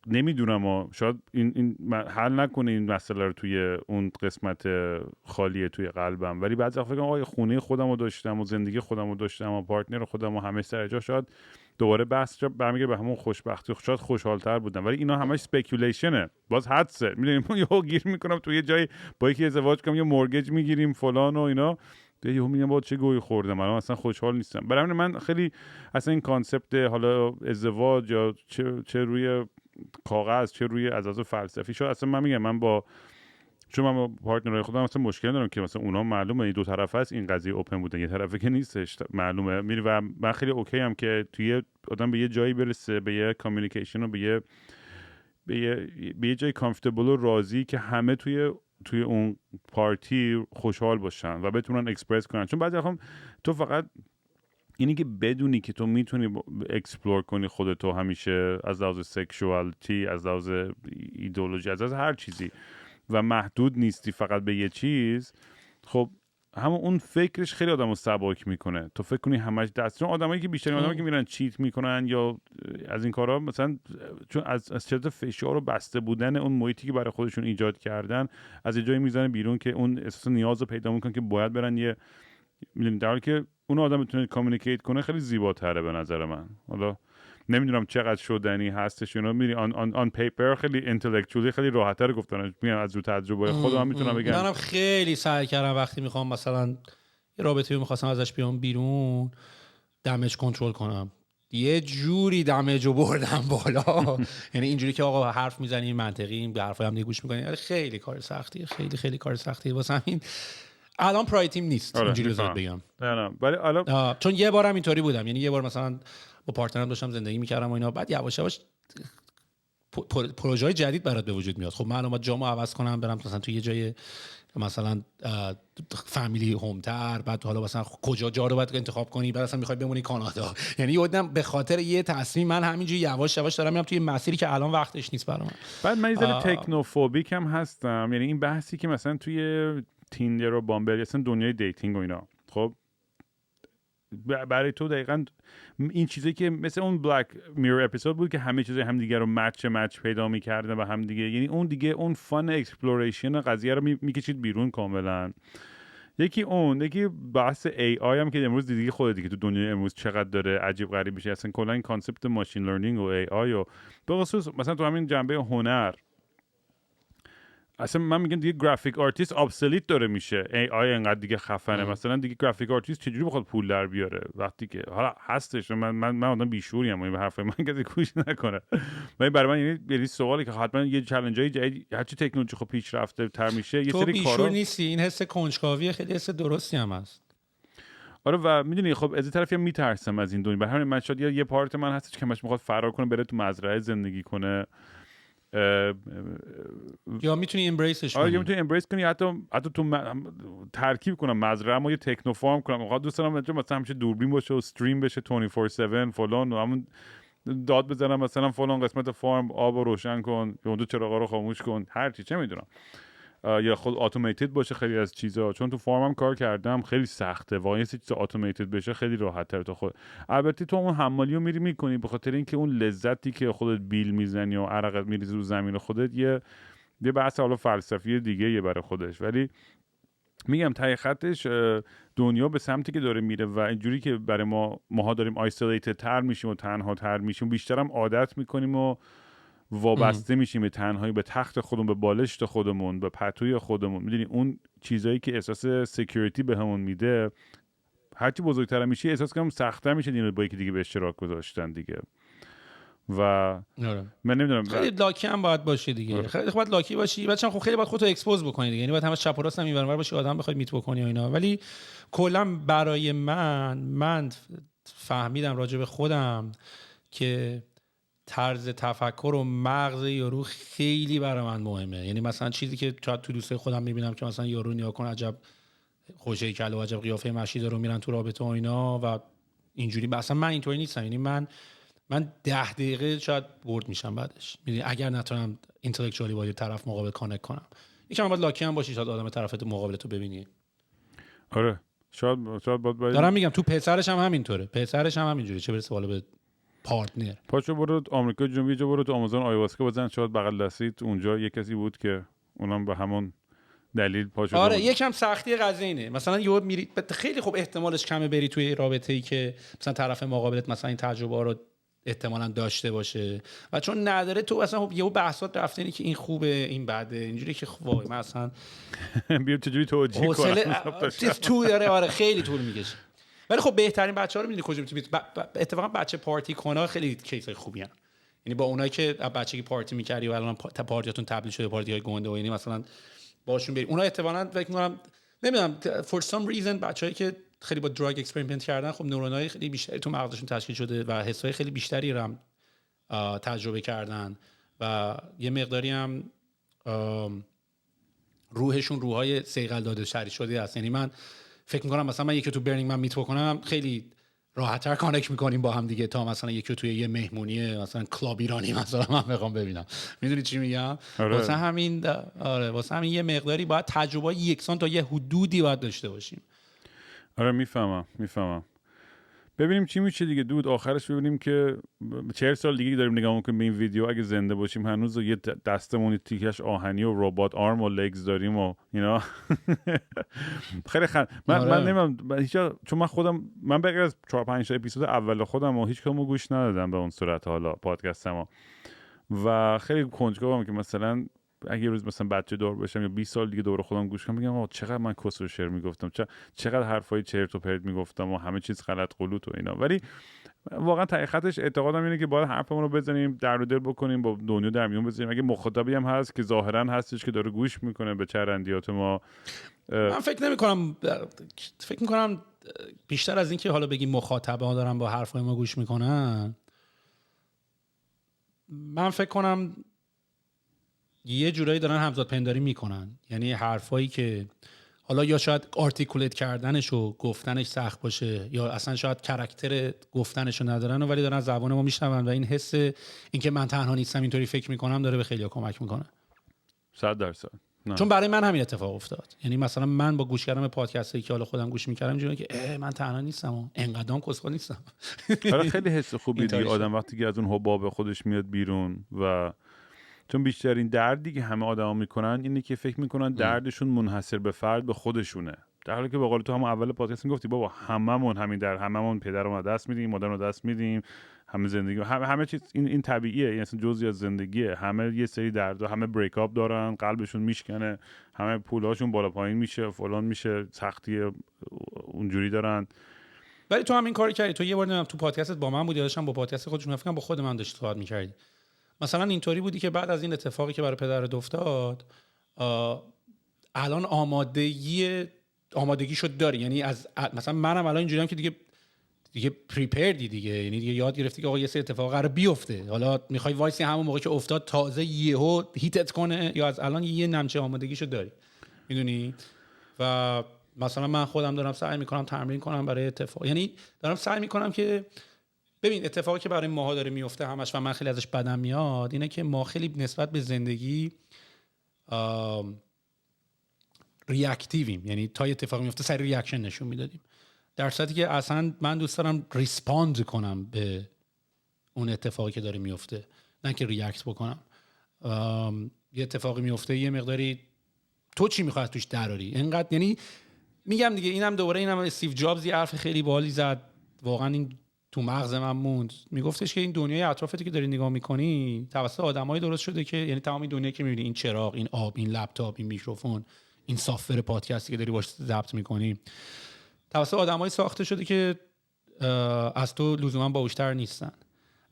Speaker 1: نمیدونم شاید این حل نکنه این مسئله رو توی اون قسمت خالیه توی قلبم، ولی بعضی وقتا فکر کنم خونه خودم رو داشتم و زندگی خودم رو داشتم و پارتنر خودم و همه سر جا، شاید دوباره بحث برمیگره به همون خوشبختی، شاید خوشحال‌تر بودم، ولی اینا همش اسپیکولیشنه، باز حدسه، میدونی من یهو گیر میکنم توی یه جایی با یکی ازدواج کنم، یه مورگیج میگیریم فلان و اینا، یهو میگم با چه گویی خوردم الان اصلا خوشحال نیستم. برای من خیلی اصلا این کانسپت حالا ازدواج یا چه روی کاغذ چه روی از فلسفی شد، اصلا من میگم من چون من با پارتنرهای خودم مثلا مشکل دارم که مثلا اونا معلومه این دو طرفه است، این قضیه اوپن بودن، یه طرفه که نیستش معلومه میری و من خیلی اوکی ام که توی آدم به یه جایی برسه، به یه کامیونیکیشن و به یه جای کامفورتبل و راضی که همه توی اون پارتی خوشحال باشن و بتونن اکسپرس کنن. چون بعضی وقتا تو فقط اینی که بدونی که تو میتونی اکسپلور کنی خودتو همیشه از لحاظ سکشوالتی، از لحاظ ایدئولوژی، از هر چیزی و محدود نیستی فقط به یه چیز، خب همون اون فکرش خیلی آدمو سبک میکنه. تو فکر کنی همش دست، چون آدمایی که بیشتر آدمایی که میرن چیت میکنن یا از این کارا مثلا چون از شدت فشار و بسته بودن اون محیطی که برای خودشون ایجاد کردن از یه جایی میزنه بیرون که اون احساس نیاز رو پیدا میکنن که باید برن یه میدونی، در حالی که اون آدم بتونه کامیونیکیت کنه خیلی زیباتره به نظر من. حالا نمیدونم چقدر شدنی هستش اینا، میری آن پیپر خیلی اینتלקچولی خیلی راحت‌تر گفتن، میگم از رو تجربه خودم میتونم بگم.
Speaker 2: منم خیلی سعی کردم وقتی میخوام مثلا یه رابطه‌ای می‌خواستم ازش بیام بیرون دمیج کنترل کنم، یه جوری دمیج رو بردم بالا یعنی اینجوری که آقا حرف میزنیم منطقی به حرفای هم دیگه گوش می‌کنیم، خیلی کار سختیه، خیلی کار سختیه. واسه همین الان پرایتیم نیست اینجوری بذار بگم.
Speaker 1: نه ولی الان
Speaker 2: چون یه بارم اینطوری بودم، یعنی یه بار مثلا با پارتنرم داشتم زندگی می‌کردم و اینا، بعد یواش یواش پروژه‌های جدید برات به وجود میاد. خب من الان جامو عوض کنم برم مثلا تو یه جای مثلا فامیلی هومتر، بعد حالا مثلا کجا جا رو باید انتخاب کنی، بعد اصلا میخوای بمونی کانادا، یعنی یادم به خاطر یه تصمیم من همینجوری یواش یواش دارم میرم توی مسیری که الان وقتش نیست برام.
Speaker 1: بعد من یه ذره تکنوفوبیک هم هستم، یعنی این بحثی که مثلا توی تیندر و بامبل اصلا دنیای دیتینگ و اینا، خب برای تو دقیقاً این چیزی که مثل اون بلک میرور اپیزود بود که همه چیز همدیگه رو مچ پیدا می‌کردن و همدیگه، یعنی اون دیگه اون فان اکسپلوریشن قضیه رو میکشید بیرون کاملا. یکی بحث AI هم که امروز دیگه خود دیگه تو دنیای امروز چقدر داره عجیب غریب میشه، اصلا کلا این کانسپت ماشین لرنینگ و AI و به خصوص مثلا تو همین جنبه هنر، اصلا من میگم دیگه گرافیک آرتیست ابسولیت داره میشه، AI انقدر دیگه خفنه. مثلا دیگه گرافیک آرتیست چجوری بخواد پول در بیاره وقتی که حالا هستش، من آدم بیشوری ام، به حرفای من کسی گوش نکنه، ولی برای من یعنی سوالی که حتما یه چالنجای جدید هرچی تکنولوژی خب پیشرفته تر میشه یه سری کارا. تو
Speaker 2: بیشور نیستی، این حس کنجکاوی خیلی حس درستی هم هست.
Speaker 1: آره و میدونی خب از این طرفی هم میترسم از این دنیا، به همین من شاید یه پارت من هستش که همش میخواد فرار کنه بره تو مزرعه زندگی کنه،
Speaker 2: یا میتونی امبریسش کنی.
Speaker 1: یا میتونی امبریس کنی، حتی تو ترکیب کنم مزرعه ما یه تکنو فارم کنم. واقعا دوست دارم مثلا همیشه دوربین باشه و استریم بشه 24/7 فلان و همون داد بزنم مثلا فلان قسمت فارم آب رو روشن کن یا اون چراغا رو خاموش کن، هر چی چه میدونم، یا خود اتوماتد باشه خیلی از چیزا. چون تو فارمم کار کردم خیلی سخته واقعا، یه چیز اتوماتد بشه خیلی راحت تر. تو خود البته تو اون حمالی رو میکنی به خاطر اینکه اون لذتی که خودت بیل میزنی و عرقت میریزی رو زمین خودت یه بحث حالا فلسفی دیگه یه برای خودش، ولی میگم ته خطش دنیا به سمتی که داره میره و اینجوری که برای ماها داریم آیسولیتد تر میشیم و تنها تر میشیم، بیشتر هم عادت میکنیم و وابسته میشیم به تنهایی، به تخت خودمون، به بالشت خودمون، به پتوی خودمون. میدونی اون چیزایی که احساس سکیوریتی بهمون میده هرچی بزرگتر میشه احساس کنم سخت‌تر میشه با یکی دیگه به اشتراک گذاشتن دیگه. و من نمیدونم
Speaker 2: خیلی لاکی هم باید باشی دیگه. خیلی باید لاکی باشی. بچه‌ها خب خیلی باید خودتو اکسپوز بکنی دیگه. یعنی باید همش چپ و راست هم اینور باشی، آدم بخواد میت بکنی و اینا. ولی کلا برای من فهمیدم راجع به خودم که طرز تفکر و مغز یارو خیلی برای من مهمه. یعنی مثلا چیزی که تو دوستای خودم میبینم که مثلا یارو نیا کن عجب خوشه‌ایکل و عجب قیافه مشی داره میرن تو رابطه و اینا و اینجوری. مثلا من اینطوری نیستم. یعنی من 10 دقیقه شاید بورد میشم بعدش. میدونی اگر نتونم اینتלקچوالی با یه طرف مقابل کانکت کنم. یکم باید لاکی هم باشی تا آدم طرفت مقابل تو ببینی.
Speaker 1: آره شاید باید
Speaker 2: دارم میگم تو پسرش هم همینطوره. پسرش هم همینجوری، چه برسه بالا به پارتنر.
Speaker 1: پاشو برو آمریکا جنوبی، برو تو آمازون آیواسکا بزن، شاید بغل دستیت اونجا یه کسی بود که اونم به همون دلیل پاشو.
Speaker 2: آره یکم سختی قضیه اینه. مثلا یهو میری خیلی خوب احتمالش کمه بری توی رابطه‌ای که مثلا طرف مقابلت مثلا این تجربه رو احتمالاً داشته باشه و چون نداره تو اصلا یهو بحثات رفته اینه که این خوبه این بده اینجوری که وای من اصلا
Speaker 1: بیام چجوری توجیه کنم
Speaker 2: تو داره. آره خیلی طول میکشه. ولی خب بهترین بچه‌ها رو می‌بینی کجا می‌تونی اتفاقا بچه پارتی کنه خیلی کیسای خوبی ان. یعنی با اونایی که بچگی پارتی می‌کردی و الان پارتیاتون تبدیل شده پارتی‌های گنده و یعنی مثلا باشون بریم اونا اتفاقا فکر می‌کنم نمیدونم for some reason بچه‌ای که خیلی با دراگ اکسپریمنت کردن خب نورونای خیلی بیشتری تو مغزشون تشکیل شده و حسای خیلی بیشتری رو هم تجربه کردن و یه مقداری هم روحشون روحای صیقل داده شری شده است. یعنی من فکر می‌کنم مثلا من یکی تو برنینگ من میت بکنم خیلی راحت‌تر کانکت می‌کنیم با هم دیگه تا مثلا یکی توی یه مهمونی مثلا کلاب ایرانی مثلا من بخوام ببینم. میدونی چی میگم؟ واسه همین واسه همین یه مقداری باید تجربه یکسان تا یه حدودی باید داشته باشیم.
Speaker 1: آره میفهمم. ببینیم چی میشه دیگه دود. آخرش ببینیم که 40 سال دیگه داریم نگاه میکنیم به این ویدیو، اگه زنده باشیم هنوز یه دستمون تیکش آهنی و ربات آرم و لگز داریم و اینا. خیلی من نمیدونم چون من خودم بغیر از 4-5 اپیزود اول خودم و هیچ کدومو گوش ندادم به اون صورت حالا پادکستمو و خیلی کنجکاوم که مثلا اگه یه روز مثلا بچه دار بشم یا 20 سال دیگه دور خودم گوش کنم بگم آقا چقدر من کس و شعر میگفتم، چقدر حرفای چرت و پرت میگفتم و همه چیز غلط غلوط و اینا. ولی واقعا حقیقتش اعتقادم اینه که باید حرفمون رو بزنیم، در و دل بکنیم، با دنیا در میون بذاریم. اگه مخاطبی هم هست که ظاهرا هستش که داره گوش میکنه به چرندیات ما،
Speaker 2: من فکر میکنم بیشتر از این که حالا بگیم مخاطبا دارن با حرفای ما گوش میکنن، من فکر کنم یه جورایی دارن همزاد پنداری میکنن. یعنی حرفایی که حالا یا شاید آرتیکولیت کردنش و گفتنش سخت باشه یا اصلا شاید کاراکتر گفتنش رو ندارن ولی دارن زبان ما میشنون و این حس اینکه من تنها نیستم اینطوری فکر میکنم داره به خیلی‌ها کمک میکنه.
Speaker 1: 100%.
Speaker 2: چون برای من همین اتفاق افتاد. یعنی مثلا من با گوش کردن پادکستایی که حالا خودم گوش میکردم اینجوریه که من تنها نیستم و انقدام کسخل نیستم.
Speaker 1: آره خیلی حس خوبی دیگه آدم وقتی که از اون حباب خودش میاد بیرون و چون بیشترین دردی که همه آدما میکنن اینه که فکر میکنن دردشون منحصر به فرد به خودشونه، در حالی که به قول تو هم اول پادکست میگفتی بابا هممون همین در هممون پدرمون دست میدیم، مادرمون دست میدیم، همه زندگی همه چیز این طبیعیه، این اصلا جزئی از زندگیه. همه یه سری دردا، همه بریک اپ دارن، قلبشون میشکنه، همه پولاشون بالا پایین میشه، فلان میشه، سختی اونجوری دارن.
Speaker 2: ولی تو هم این کارو کردی. تو یه بار تو پادکستت با من بودی، داشتم با پادکست خودشون فکر کنم با خود من داشتی صحبت می‌کردی. مثلا اینطوری بودی که بعد از این اتفاقی که برای پدرت افتاد الان آمادگیشو داری. یعنی از مثلا منم الان اینجوریام که دیگه پریپردی دیگه، یعنی دیگه یاد گرفتی که آقا یه سری اتفاق قراره بیفته، حالا میخوای وایسی همون موقع که افتاد تازه یهو هیتت کنه یا از الان یه نمچه آمادگیشو داری، میدونی؟ و مثلا من خودم دارم سعی میکنم تمرین کنم برای اتفاق، یعنی دارم سعی میکنم که ببین اتفاقی که برای ماها داره میفته همش و من خیلی ازش بدم میاد اینه که ما خیلی نسبت به زندگی ریاکتیویم، یعنی تا اتفاقی میفته سری ریاکشن نشون میدادیم، در صورتی که اصلا من دوست دارم ریسپاند کنم به اون اتفاقی که داره میفته، نه که ریاکت بکنم. یه اتفاقی میفته یه مقداری تو چی میخواد توش دراری اینقدر، یعنی میگم دیگه اینم استیو جابز یه حرف خیلی باحالی زد، واقعا این تو مغز من موند، میگفتش که این دنیای اطرافت که داری نگاه میکنی توسط آدمایی درست شده که یعنی تمام این دنیا که میبینی، این چراغ، این آب، این لپتاپ، این میکروفون، این سافتور پادکستی که داری باش ضبط میکنی توسط آدمایی ساخته شده که از تو لزوما باهوشتر نیستن.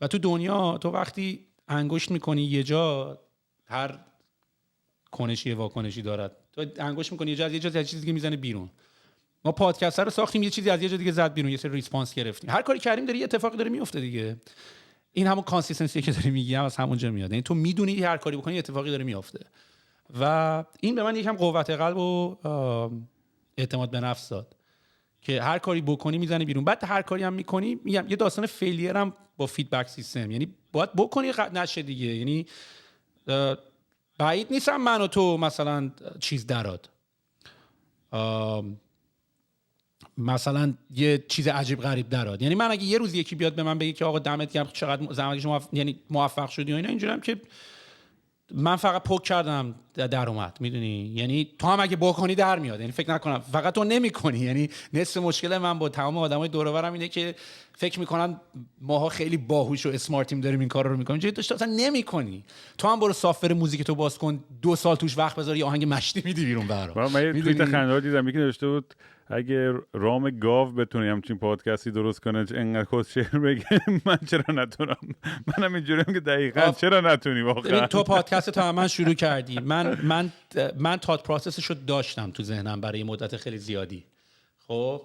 Speaker 2: و تو دنیا تو وقتی انگشت میکنی یه جا، هر کنشی واکنشی دارد. تو انگشت میکنی یه جا، از یه چیزی دیگه میزنه بیرون. ما پادکست رو ساختیم، یه چیزی از یه جا دیگه زد بیرون، یه سری ریسپانس گرفتیم. هر کاری کردیم داره یه اتفاقی داره میفته دیگه. این همون کانسیستنسی که داری میگی از همونجا میاد. یعنی تو میدونی هر کاری بکنی اتفاقی داره میفته و این به من یکم قوت قلب و اعتماد به نفس داد که هر کاری بکنی میزنه بیرون. بعد هر کاری هم میکنی، میگم یه داستان فیلیر هم با فیدبک سیستم، یعنی باید بکنی نشه دیگه. یعنی بعید نیستم من و تو مثلا چیز دراد، مثلا یه چیز عجیب غریب دراد. یعنی من اگه یه روز یکی بیاد به من بگه که آقا دمت گرم چقدر زحمت یعنی موفق شدی و اینا، اینجوریام که من فقط پک کردم در اومد، میدونی. یعنی تو هم اگه بکنی در میاد، یعنی فکر نکنم فقط تو نمی‌کنی. یعنی نصف مشکل من با تمام آدمای دور و برم اینه که فکر میکنن ماها خیلی باهوش و اسمارتیم داریم این کارا رو میکنیم، چه تو اصلا نمی‌کنی. تو هم برو سافر موزیک تو باز کن، 2 سال توش وقت بذار یه آهنگ مشتی میدی بیرون برام.
Speaker 1: من یه توییت خنده‌دار دیدم یکی نوشته بود اگه رام گاو بتونه همچین پادکستی درست کنه انقدر کس شعر بگه من چرا نتونم؟ منم اینجوریم که دقیقاً چرا نتونی واقعا؟
Speaker 2: ببین تو پادکست تو من شروع کردی، من تات پروسسش رو داشتم تو ذهنم برای مدت خیلی زیادی. خب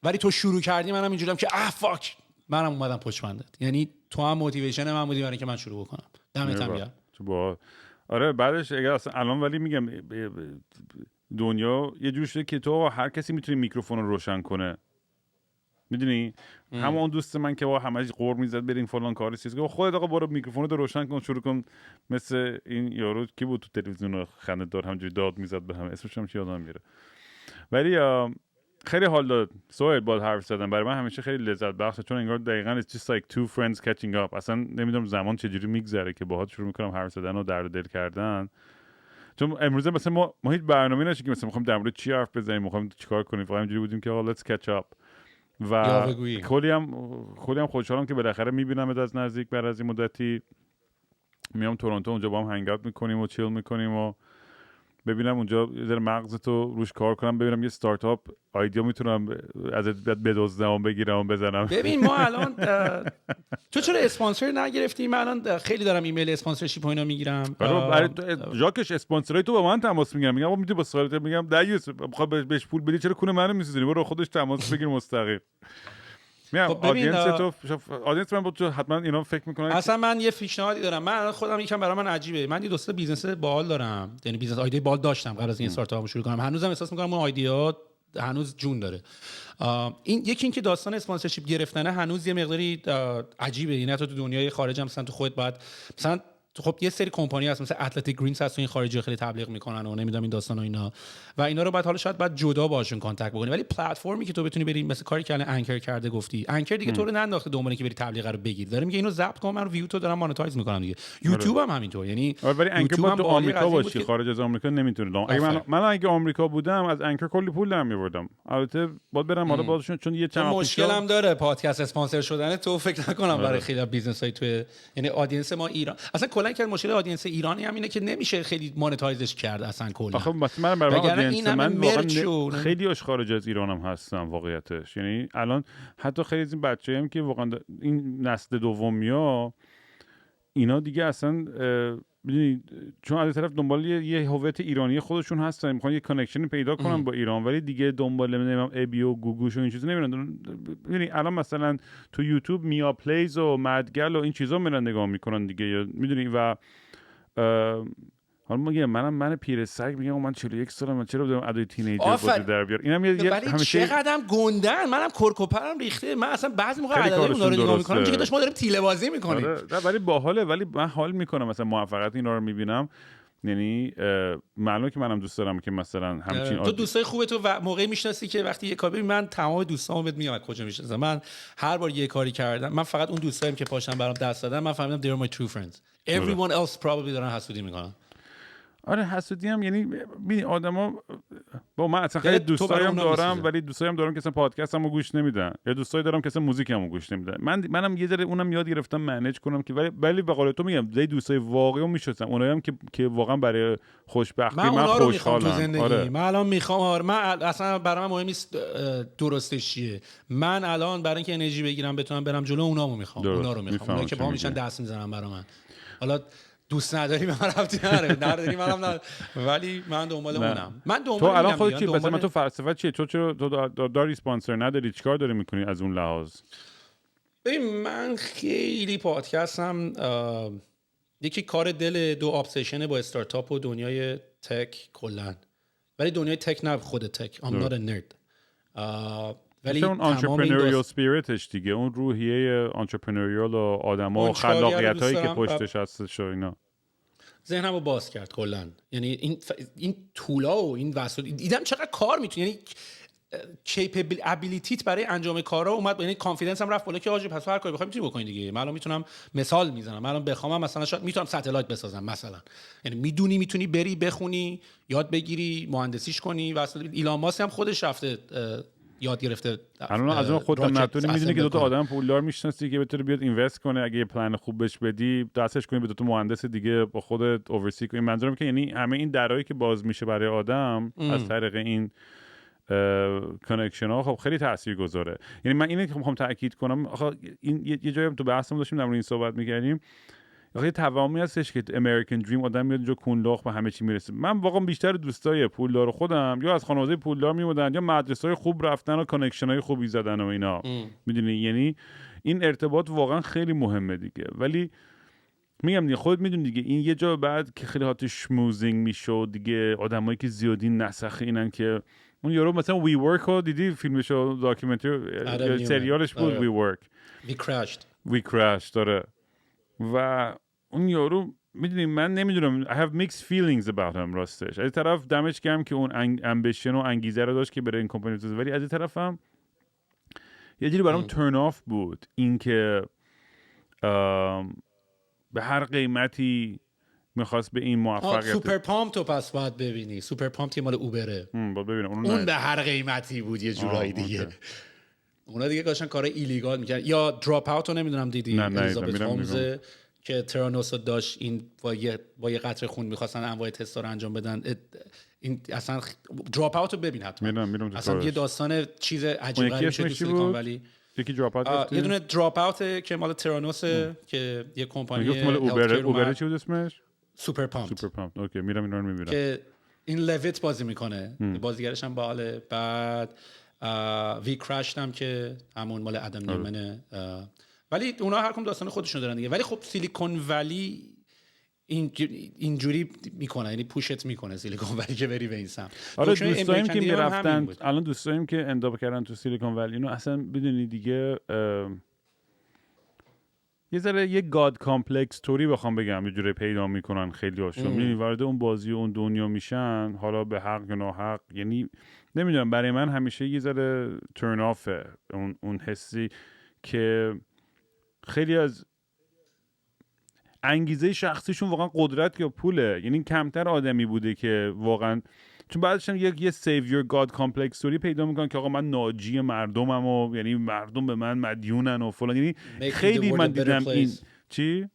Speaker 2: ولی تو شروع کردی، منم اینجوریم که فاک منم اومدم پشت بندت. یعنی تو هم موتیویشن من بودی برای که من شروع بکنم. دمت گرم.
Speaker 1: با آره بعدش اگه اصلا الان ولی میگم دنیا یه جور شده که تو هر کسی میتونه میکروفون رو روشن کنه، میدونی. همون دوست من که همش قور میزد بریم فلان کاری چیز که خودت آقا برو میکروفون رو روشن کن شروع کن. مثل این یارو کی بود تو تلویزیون خنده دار همجوری داد میزد به هم، اسمش هم یادم میره. ولی خیلی حال داد سوال باهات حرف زدن. برای من همیشه خیلی لذت بخشه چون انگار دقیقاً it's just like two friends catching up. اصلا نمیدونم زمان چجوری میگذره که باهات شروع میکنم حرف زدن و درد دل کردن. چون امروز مثلا ما هیچ برنامه‌ای نداشتیم که مثلا می‌خوایم در مورد چی حرف بزنیم، می‌خوایم چیکار کنیم، فقط اینجوری بودیم که آقا let's catch up. و کلی هم خوشحالم که بالاخره می‌بینمت از نزدیک بعد از این مدتی. میام تورنتو، اونجا با هم هنگ اوت می‌کنیم و چیل می‌کنیم و ببینم اونجا یه ذره مغزتو روش کار کنم، ببینم یه استارتاپ ایده میتونم ازت بدزدم بگیرم بزنم.
Speaker 2: ببین ما الان تو چرا اسپانسر نگرفتی؟ من الان خیلی دارم ایمیل اسپانسرشیپ و اینا میگیرم.
Speaker 1: جاکش اسپانسرای تو با من تماس میگیرن، میگم میتونی با سوالت میگم دایوس بخواد بهش پول بدی چرا کونه منو میسوزونی، برو خودش تماس بگیر مستقیم. میام آدینس من تو حتما اینا فکر میکنن.
Speaker 2: اصلا من یه پیشنهادی دارم. من خودم یکم برای من عجیبه، من یه دوست بیزنس باحال دارم، یعنی بیزنس ایده باحال داشتم قبل از این استارتاپمو شروع کنم. هنوزم احساس میکنم اون ایده هنوز جون داره. این یکی این که داستان اسپانسرشیپ گرفتنه هنوز یه مقداری عجیبه. یعنی تو دنیای خارج هم مثلا تو خودت باید مثلا خب یه سری کمپانی هست مثلا اتلتیک گرینز هست تو این خارجی خیلی تبلیغ میکنن و نمیدونم این داستان و اینا و اینا رو بعد شاید جدا باشون کانتکت بکنی. ولی پلتفرمی که تو بتونی بری مثلا کاری که الان انکر کرده گفتی، انکر دیگه تو رو ننداخته دنبال اینکه بری تبلیغ رو بگیری، داره میگه اینو ضبط کن من رو ویو تو دارم مانتایز میکنم دیگه. یوتیوب هم همینطور. یعنی
Speaker 1: ولی انکر با تو آمریکا باشی، خارج از آمریکا نمیتونه. من اگه آمریکا بودم از انکر کلی پول در میوردم. البته باید برم حالا بازشون چون یه چند
Speaker 2: مشکلم داره پادکست اسپانسر شدن تو فکر نکنم برای خیلی بیزنس‌های تو یعنی آدینس ما ایران اصلا کلا که مشکل آدینس ایرانی هم اینه که نمیشه خیلی مانتایزش کرد اصلا کلا.
Speaker 1: آخه مثلا برای آدینس من واقعا خیلیش خارج از ایران هم هستن واقعیتش. یعنی الان حتی خیلی از این بچه‌ام که واقعا این نسل دومیا اینا دیگه اصلا چون از طرف دنبال یه هویت ایرانی خودشون هستن، میخوان یه کانکشن پیدا کنن با ایران، ولی دیگه دنبال نمیدونم ابی و گوگوش و این چیزا نمیرن. یعنی الان مثلا تو یوتیوب میا پلیز و مدگل و این چیزا میرن نگاه میکنن دیگه، میدونی. و حالا میگم من پیر سگ میگم من 41 سالم، من چرا بدم ادای تینیجر بازی در بیار؟ اینم یه
Speaker 2: همیشه چقدرم گندن، منم کرکوپرم ریخته. من اصلا بعضی موقع عددا اونا رو نگاه میکنم که داشت ما داریم تیله بازی میکنیم.
Speaker 1: ولی باحاله، ولی من حال میکنم مثلا موفقیت اینا رو میبینم. یعنی معلومه که منم دوست دارم که مثلا همچین
Speaker 2: تو دوستای خوبه تو موقعی میشناسی که وقتی یه کاری من تمام دوستامو بهت میگم کجا میشناسم. من هر بار یه کاری کردم، من فقط اون دوستایم که پاشن برام دست دادن من فهمیدم they're my true friends. Everyone else probably دارن حسودی میکنن.
Speaker 1: آره حسودی هم یعنی ببین آدما با من اصلا خیلی
Speaker 2: یعنی تو برای
Speaker 1: دوستایم
Speaker 2: اونا
Speaker 1: دارم
Speaker 2: می‌سوزه.
Speaker 1: ولی دوستایم دارم که اصلا پادکستمو گوش نمیدن یا دوستایی دارم که اصلا موزیکمو گوش نمیدن. منم یه ذره اونم یاد گرفتم منیج کنم که ولی به قول تو میگم دوستای واقعی میشناسم اونایی هم که واقعا برای خوشبختی من
Speaker 2: اونا رو میخوام تو
Speaker 1: خوشحالم.
Speaker 2: زندگی.
Speaker 1: آره.
Speaker 2: من الان میخوام من اصلا برای من مهم نیست درستش چیه. من الان برای اینکه انرژی بگیرم بتونم برم جلو اونامو میخوام. اونا رو میخوام. اونایی که پا میشن دست میزنن برای من. حالا دوست نداری من رفتی نداری منم ولی من دنبال اونم. من دنبال
Speaker 1: تو الان خودت چی
Speaker 2: دنبال...
Speaker 1: مثلا تو فلسفه چیه؟ تو چرا داری اسپانسر نداری؟ چیکار داری میکنی از اون لحاظ؟
Speaker 2: ببین من خیلی پادکستم یکی کار دل، دو ابسشن با استارتاپ و دنیای تک کلا. ولی دنیای تک نه خود تک. I'm not a nerd. ولی
Speaker 1: اون entrepreneurial spiritش دیگه، اون روحیه entrepreneurial و آدما و خلاقیتایی که پشتش هستش و اینا
Speaker 2: ذهنمو باز کرد کلا. یعنی این طولا و این وسایل دیدم چقدر کار میتونی، یعنی کیپبیلیتیت برای انجام کارا اومد، یعنی کانفیدنسم رفت بالا که آجی پس هر کاری بخوام میتونی بکنی دیگه. من الان میتونم مثال میزنم، من الان بخوام مثلا شاید میتونم ستلایت بسازم مثلا، یعنی میتونی بری بخونی یاد بگیری مهندسیش کنی. واسه ایلان ماسک هم خودش رفته یاد گرفته.
Speaker 1: الان از اون خودت نتونی میدونی که دو تا آدم پولدار میشناسی که بتونه بیاد اینوست کنه، اگه یه پلن خوب بهش بدی دستش کنی به دو تا مهندس دیگه با خودت اوورسی کنی. منظورم که یعنی همه این درایی که باز میشه برای آدم از طریق این کانکشن ها خب خیلی تاثیرگذاره. یعنی من اینو که میخوام تاکید کنم، آخه این یه جایی تو بحثمون داشتیم در مورد این صحبت می‌کردیم، یه توهمی هستش که امریکن دریم آدم میاد اینجا کونلاخ به همه چی میرسه. من واقعا بیشتر دوستای پولدار خودم یا از خانواده پولدار میمودن یا مدرسه‌های خوب رفتن و کانکشن‌های خوبی زدن و اینا. میدونی یعنی این ارتباط واقعا خیلی مهمه دیگه. ولی میگم دیگه خودت میدونی دیگه این یه جا بعد که خیلی هات شموزینگ میشه دیگه، آدمایی که زیادی نسخ اینن که اون یارو مثلا وی ورک رو دیدی فیلمشو داکیومنتری سریالش بود وی ورک وی کراشت داره و اون یارو میدونی من نمیدونم I have mixed feelings about him راستش. از طرف دمش گرم که اون امبیشن و انگیزه رو داشت که بره این کمپانی بسازه، ولی از طرف هم یه جوری برام ترن آف بود این که به هر قیمتی میخواست به این موفقیت.
Speaker 2: سوپر پامپ تو پس باید ببینی. سوپر پامپ که مال اوبره. اون به هر قیمتی بود یه جورایی دیگه. اونا دیگه داشتن کار ایلیگال میکردن. یا دراپ اوت رو نمیدونم دیدی؟ الیزابت هومز که ترانوس داشت این با یه قطره خون میخواستن انواع تستا رو انجام بدن. این اصلا دراپ اوت رو ببین حتما. اصلا یه داستان چیز عجیب غریبی شد تو سیلیکون ولی.
Speaker 1: یکی دراپ اوت
Speaker 2: یه دونه دراپ اوت که مال ترانوسه که یه کمپانی
Speaker 1: مال اوبر چی بود اسمش؟
Speaker 2: سوپر پامپ.
Speaker 1: اوکی میرم اینا رو میبینم
Speaker 2: که این لویت بازی میکنه. بازیگرش هم باحاله. بعد وی کراشت هم که همون مال ادم نیومنه. ولی اونا هر کدوم داستان خودشون دارن دیگه. ولی خب سیلیکون ولی اینجوری میکنه، یعنی پوشت میکنه سیلیکون ولی که بری به این سمت.
Speaker 1: آره دوستایم که میرفتن الان دوستایم که انداب کردن تو سیلیکون ولی اینو اصلا بدونی دیگه یه ذره یه گاد کامپلکس توری بخوام بگم یه جوری پیدا میکنن خیلی هاشون. میبینی وارد اون بازی و اون دنیا میشن، حالا به حق یا ناحق، یعنی نمیدونم برای من همیشه یه ذره ترن آفه اون حسی که خیلی از انگیزه شخصیشون واقعا قدرت یا پوله. یعنی کمتر آدمی بوده که واقعا، چون بعدش یه سیویر گاد کامپلکس توری پیدا میکنن که آقا من ناجی مردمم و یعنی مردم به من مدیونن و فلان. یعنی خیلی من دیدم این چی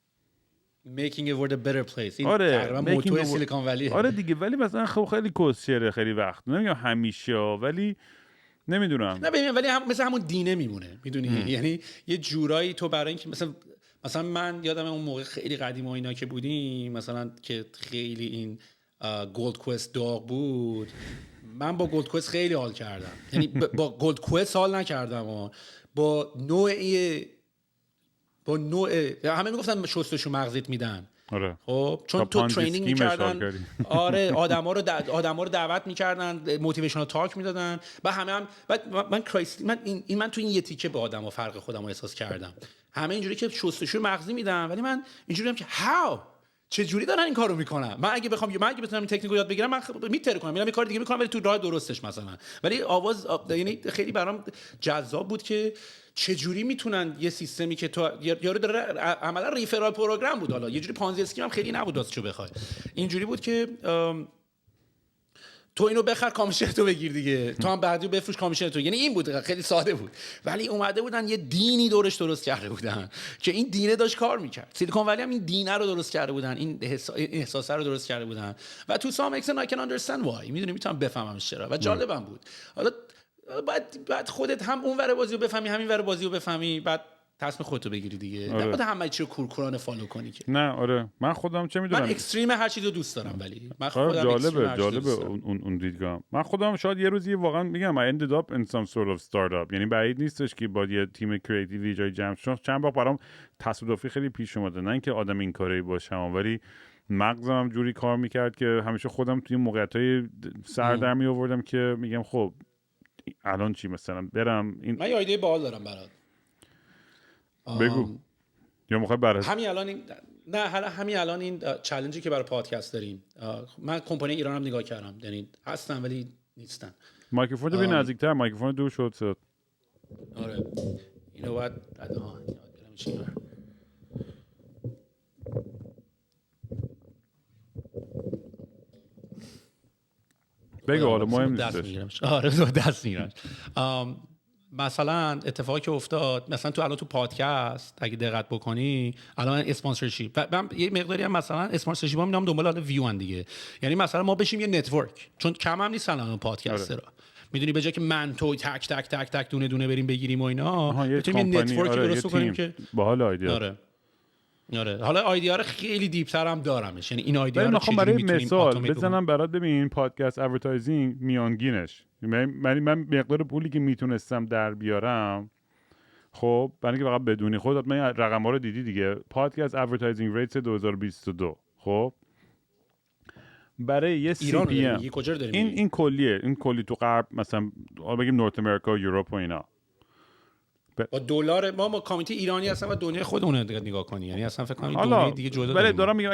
Speaker 2: making it world a better place. این
Speaker 1: تقریبا
Speaker 2: موتو سیلیکون ولی.
Speaker 1: آره دیگه. ولی مثلا خب خیلی کسچره خیلی وقت، نمیگم همیشه ولی نمیدونم.
Speaker 2: نه ببین ولی مثلا همون دینه میمونه میدونی. یعنی یه جورایی تو برای اینکه مثلا من یادم اون موقع خیلی قدیم و اینا که بودیم مثلا که خیلی این گولد کوست داغ بود، من با گولد کوست خیلی حال کردم. یعنی با گولد کوست حال نکردم و با نوع همه میگفتن شستشو مغزیت میدن.
Speaker 1: آره.
Speaker 2: خب چون تو ترینینگ میکردن. آره آدما رو دعوت میکردن، موتیویشنال تاک میدادن و همه هم من تو این یه تیکه به آدما فرق خودم رو احساس کردم. همه اینجوری که شستشو مغزی میدن ولی من اینجوری هم که چه جوری دارن این کارو میکنن. من اگه بتونم این تکنیکو یاد بگیرم من میتره کنم، میرم یه کار دیگه میکنم ولی تو راه درستش مثلا. ولی آواز یعنی خیلی برام جذاب بود که چه جوری میتونن یه سیستمی که تو یارو داره عملا ریفرال پروگرام بود، حالا یه جوری پانزی اسکیم هم خیلی نبود واسه چو بخوای، اینجوری بود که تو اینو بخر کامیشن تو بگیر دیگه، تو هم بعدی بفروش کامیشن تو. یعنی این بود، خیلی ساده بود. ولی اومده بودن یه دینی دورش درست کرده بودن که این دینه داشت کار میکرد. سیلیکون ولی هم این دینه رو درست کرده بودن، این احساسه رو درست کرده بودن و تو سام اکسن I can understand why. میدونی میتونم بفهممش چرا و جالبم بود. حالا بعد خودت هم اون ور بازی رو بفهمی همین ور بازی رو بفهمی، بعد تصمیم خودتو بگیری دیگه.
Speaker 1: آره.
Speaker 2: نباید همه چی رو کورکورانه فالو کنی که.
Speaker 1: نه آره من خودم چه میدونم،
Speaker 2: من اکستریم هر چیزو دوست دارم ولی من خودم
Speaker 1: جالبه اون دیدگاه. من خودم شاید یه روزی واقعا میگم I ended up in some sort of startup، یعنی بعید نیستش که با یه تیم کریتیوی جای جمع شد. چند بار برام تصادفی خیلی پیش اومده، نه اینکه آدم این کاری باشم ولی مغزم جوری کار میکرد که همیشه خودم توی موقعیت‌های سر در می آوردم که میگم خب الان چی مثلا برم این.
Speaker 2: من یه ایده باحال دارم برات.
Speaker 1: بگو. یا میخوای برات
Speaker 2: همین الان این چالنجی که برای پادکست داریم، من کمپانی ایران هم نگاه کردم، یعنی هستن ولی نیستن.
Speaker 1: مایکروفون رو نزدیک‌تر، میکروفون دور شد.
Speaker 2: آره اینو بعد
Speaker 1: بگو حالا مهم نیستش.
Speaker 2: آره دست میگیرم. مثلا اتفاقی که افتاد مثلا الان تو پادکست اگه دقت بکنی الان اسپانسرشیپ من یه مقداری هم مثلا اسپانسرشیپ هم میدم دنبال حالا ویو ان دیگه، یعنی مثلا ما بشیم یه نتورک، چون کم هم نیستن الان پادکسترها. میدونی به جای که من تو تک تک تک تک دونه دونه بریم بگیریم و اینا، بتونیم یه نتورکی درست کنیم که
Speaker 1: باحال ایده.
Speaker 2: آره حالا ایده رو خیلی دیپ‌تر هم دارمش، یعنی این ایده رو
Speaker 1: چجوری میتونیم مثال بزنم برات. ببین پادکست ادورتایزینگ میانگینش من مقدار پولی که میتونستم در بیارم، خب برای اینکه فقط بدونی خودت، من رقم‌ها رو دیدی دیگه، پادکست ادورتایزینگ ریتس 2022 خب برای یه سی پی ام این کلیه، این کلی تو غرب مثلا بگیم نورت امریکا و یوروپ و اینا
Speaker 2: با دلار ما کامیته ایرانی هستن و دنیای خودمون رو نگاه کنی، یعنی اصلا فکر کنم دنیای دیگه جدا
Speaker 1: داریم. دارم میگم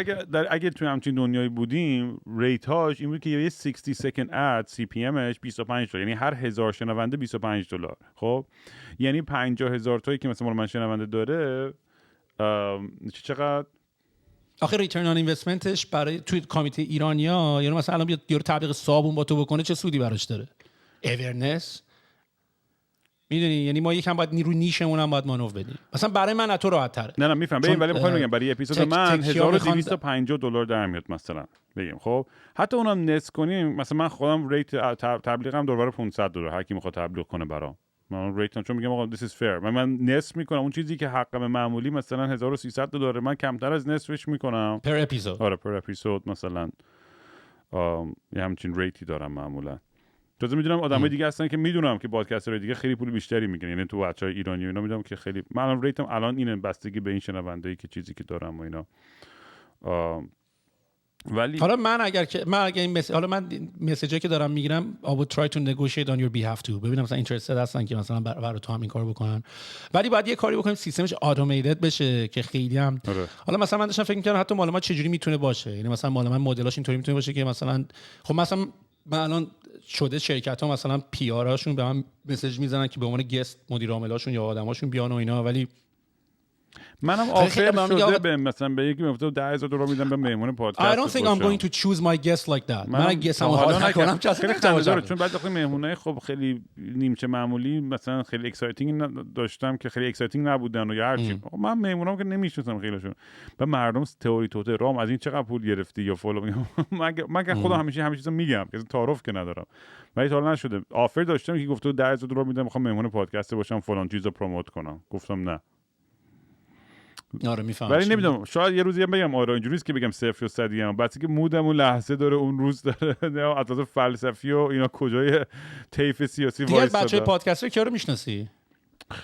Speaker 1: اگه توی همچین دنیایی بودیم ریت هاش این بود که یه 60 سکند اد سی پی امش $25، یعنی هر 1000 شنونده $25. خب یعنی 50,000 تایی که مثلا من شنونده داره چقدر
Speaker 2: آخه ریترن آن اینوستمنتش برای توی کامیته ایرانیا، یعنی مثلا الان یارو تبلیغ صابون با تو بکنه چه سودی براش داره؟ اورنس. میدونی یعنی ما یکم باید نیرو نیشمون هم باید مانور بدیم. مثلا برای من تو راحت تره.
Speaker 1: نه میفهم ببین، ولی میخوام بگم برای اپیزود من $1250 در میاد مثلا بگیم. خب حتی اونم نصف کنیم، مثلا من خودم ریت تبلیغم دور $500 هر کی میخواد تبلیغ کنه برام، من ریتم چون میگم آقا this is fair، من نصف میکنم اون چیزی که حقم معمولی مثلا $1300 من کمتر از نصفش میکنم
Speaker 2: پر اپیزود.
Speaker 1: آره پر اپیزود مثلا یه همچین ریتی دارم معمولا. تازه میدونم آدمای دیگه هستن که میدونم که پادکسترهای دیگه خیلی پول بیشتری میگیرن، یعنی تو بچهای ایرانی و اینا میدونم که خیلی من ریتم الان اینه بستگی به این شنونده‌ای که چیزی که دارم و اینا. ولی
Speaker 2: حالا من اگر این حالا من مسیجی که دارم میگیرم I would try to negotiate on your behalf too، ببینم مثلا اینترستد هستن که مثلا برای تو هم این کارو بکنن، ولی باید یه کاری بکنیم سیستمش اتومیتد بشه که خیلی هم حالا مثلا من داشتم فکر می‌کردم حتی مال ما چجوری میتونه باشه، یعنی مثلا مال من مدلاش اینطوری میتونه باشه که مثلا خب مثلا من الان شده شرکت‌ها مثلا پی آراشون به من مسیج میزنن که به عنوان گست مدیر عاملاشون یا آدماشون بیان و اینا، ولی
Speaker 1: منم آفر شده به مثلا به یکی میگفت $10,000 میدم به مهمون پادکست.
Speaker 2: I don't think I'm going to choose my guest like that. من گست هم حالا نکنم
Speaker 1: خیلی خنده‌دار، چون بعد وقتی مهمونای خب خیلی نیمچه معمولی مثلا خیلی اکسایتینگ داشتم که خیلی اکسایتینگ نبودن و یا هر چی، من مهمونام که نمیشناسم خیلیشون، و مردم تئوری توته رام از این چقدر پول گرفتی یا فلان میگم من خودم همیشه چیزا میگم که تعارف که ندارم، ولی تا حالا نشده. آفر داشتم که گفت $10,000 میدم میخوام مهمون پادکست باشم فلان چیزو پروموت کنم، گفتم نه.
Speaker 2: آره میفهمم،
Speaker 1: ولی نمیدونم شاید یه روزی بگم آره اینجوریه که بگم 0 یا 100 ام، بعد که مودم اون لحظه داره اون روز داره از فلسفی و اینا کجای طیف سیاسی وایساده.
Speaker 2: دیگه بچهای پادکستر کیا رو میشناسی؟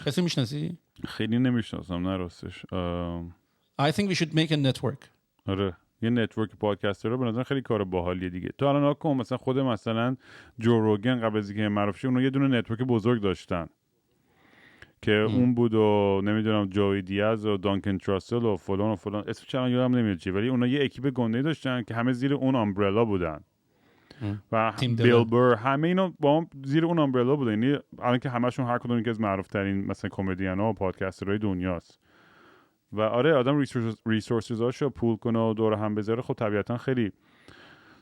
Speaker 2: کسی میشناسی؟
Speaker 1: خیلی نمیشناسم نه راستش.
Speaker 2: I think we should make a network.
Speaker 1: آره یه نتورک پادکستر رو به نظر خیلی کار باحالیه دیگه. تو الان ناکن مثلا خود مثلا جو روگن قبل از اینکه معروف شه اونها یه دونه نتورک بزرگ داشتن که اون بود و نمیدونم جوی دیاز و دانکن تراسل و فلان اسم چنان یادم نمیاد چی، ولی اونا یه اکیپ گنده داشتن که همه زیر اون امبرلا بودن و بیل بر همه اینا با هم زیر اون امبرلا بودن. یعنی الان که همشون هر کدوم یکی از معروف ترین مثلا کمدینا و پادکسترهای دنیاست و آره آدم ریسورسز هاشو پول کنه و دور هم بذاره، خب طبیعتا خیلی،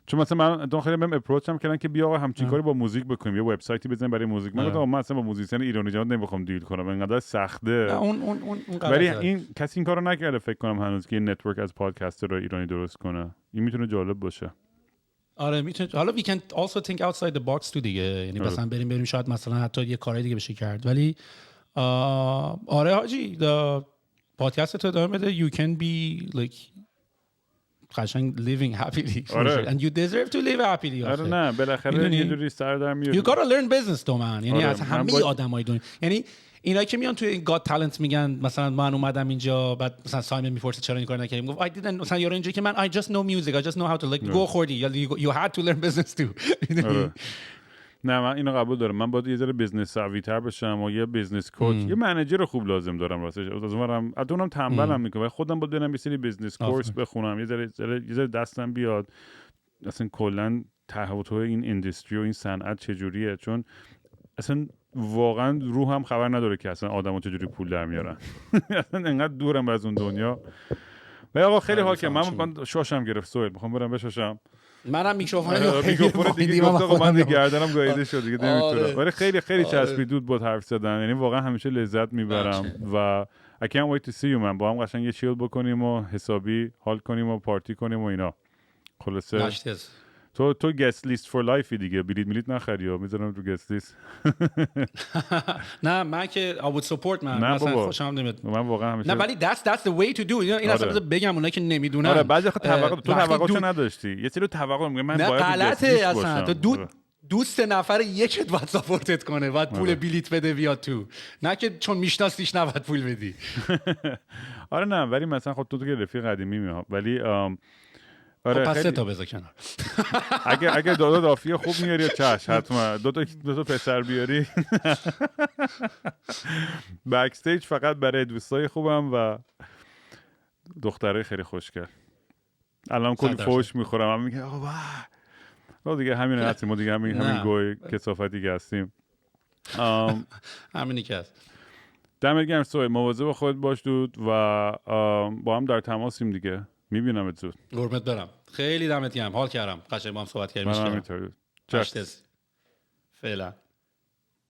Speaker 1: چون مثلا من خیلی بهم اپروچ هم کردن که بیا آقا همچین کاری با موزیک بکنیم، یه وبسایتی بزنیم برای موزیک. من گفتم من اصلا با موزیسین ایرانی جان نمیخوام دیل کنم، اینقدر سخته.
Speaker 2: اون
Speaker 1: ولی این کسی این کارو نکرده فکر کنم هنوز که این نتورک از پادکستر رو ایرانی درست کنه. این میتونه جالب باشه.
Speaker 2: آره میتونه. حالا we can also think outside the box تو دیگه، یعنی مثلا بریم شاید مثلا حتی یه کاری دیگه بشه کرد. ولی آره حاجی پادکست تو ادامه بده. You can be like قشنگ living happily and you deserve to live happily.
Speaker 1: آره نه بالاخره یه جوری سر در میاد.
Speaker 2: You gotta learn business though man. یعنی از همه آدمای دنیا، یعنی اینایی که میان توی گاد تالنت میگن مثلا من اومدم اینجا بعد مثلا سایمن میپرسه چرا این کار نکردی، میگم I didn't مثلا یارو اینجوری که من I just know music, I just know how to like go خوردی you had to learn business too.
Speaker 1: نه من اینو قبول دارم، من باید یه ذره بیزنس سوی‌تر بشم و یه بیزنس کوچ یه منیجر خوب لازم دارم راستش. از اونم تنبلم میکنه، خودم باید برم یه سری بیزنس کورس بخونم، یه ذره دستم بیاد اصلا کلا تحول این اینداستری و این صنعت چجوریه، چون اصلا واقعا روحم خبر نداره که اصلا آدمو چجوری پول در میارن. اصلا انقدر دورم از اون دنیا. و آقا خیلی حال که من شاشم گرفت سوئیل، میخوام برم بشاشم.
Speaker 2: منم میکروفون
Speaker 1: دیگه گفتم من گردنم گاییده شد دیگه نمیتونم. ولی خیلی چسبید بود حرف زدن، یعنی واقعا همیشه لذت میبرم و I can't wait to see you man. با هم قشنگ یه چیل بکنیم و حسابی حال کنیم و پارتی کنیم و اینا. خلاصه تو گست لیست فور لایفی دیگه، بلیت نخری و میذارم تو گست لیست.
Speaker 2: نه من که I would support man.
Speaker 1: مثلا
Speaker 2: خوشم نمیاد.
Speaker 1: من واقعا همیشه
Speaker 2: نه ولی that's the way to do. این اصلا بگم اونایی که نمیدونن.
Speaker 1: آره بعضی وقت توقعش نداشتی. یه سری توقع میگه من باید
Speaker 2: غلطه اصلا. تو دوست نفر یکت باید ساپورتت کنه، باید پول بلیت بده بیاد تو، نه که چون میشناسیش نباید پول بدی.
Speaker 1: آره نه ولی مثلا خب تو که رفیق قدیمی میاد ولی
Speaker 2: آره پس تا بذار کنار.
Speaker 1: اگه دادا دافیه خوب میاری یا چش حتما دو تا پسر بیاری. بکستیج فقط برای دوستای خوبم و دختره خیلی خوشگل. الان کلی فوش میخورم، من میگم آقا واه دیگه همین هستیم، ما دیگه همین گوی کثافت دیگه هستیم.
Speaker 2: همینی که هست.
Speaker 1: دمت گرم سوئیل، مواظب خودت باش دود و با هم در تماسیم دیگه. میبینمت زود.
Speaker 2: قربونت برم. خیلی دمت گرم، حال کردم. قشنگ با هم صحبت کردیم.
Speaker 1: من همینطوری.
Speaker 2: فعلا.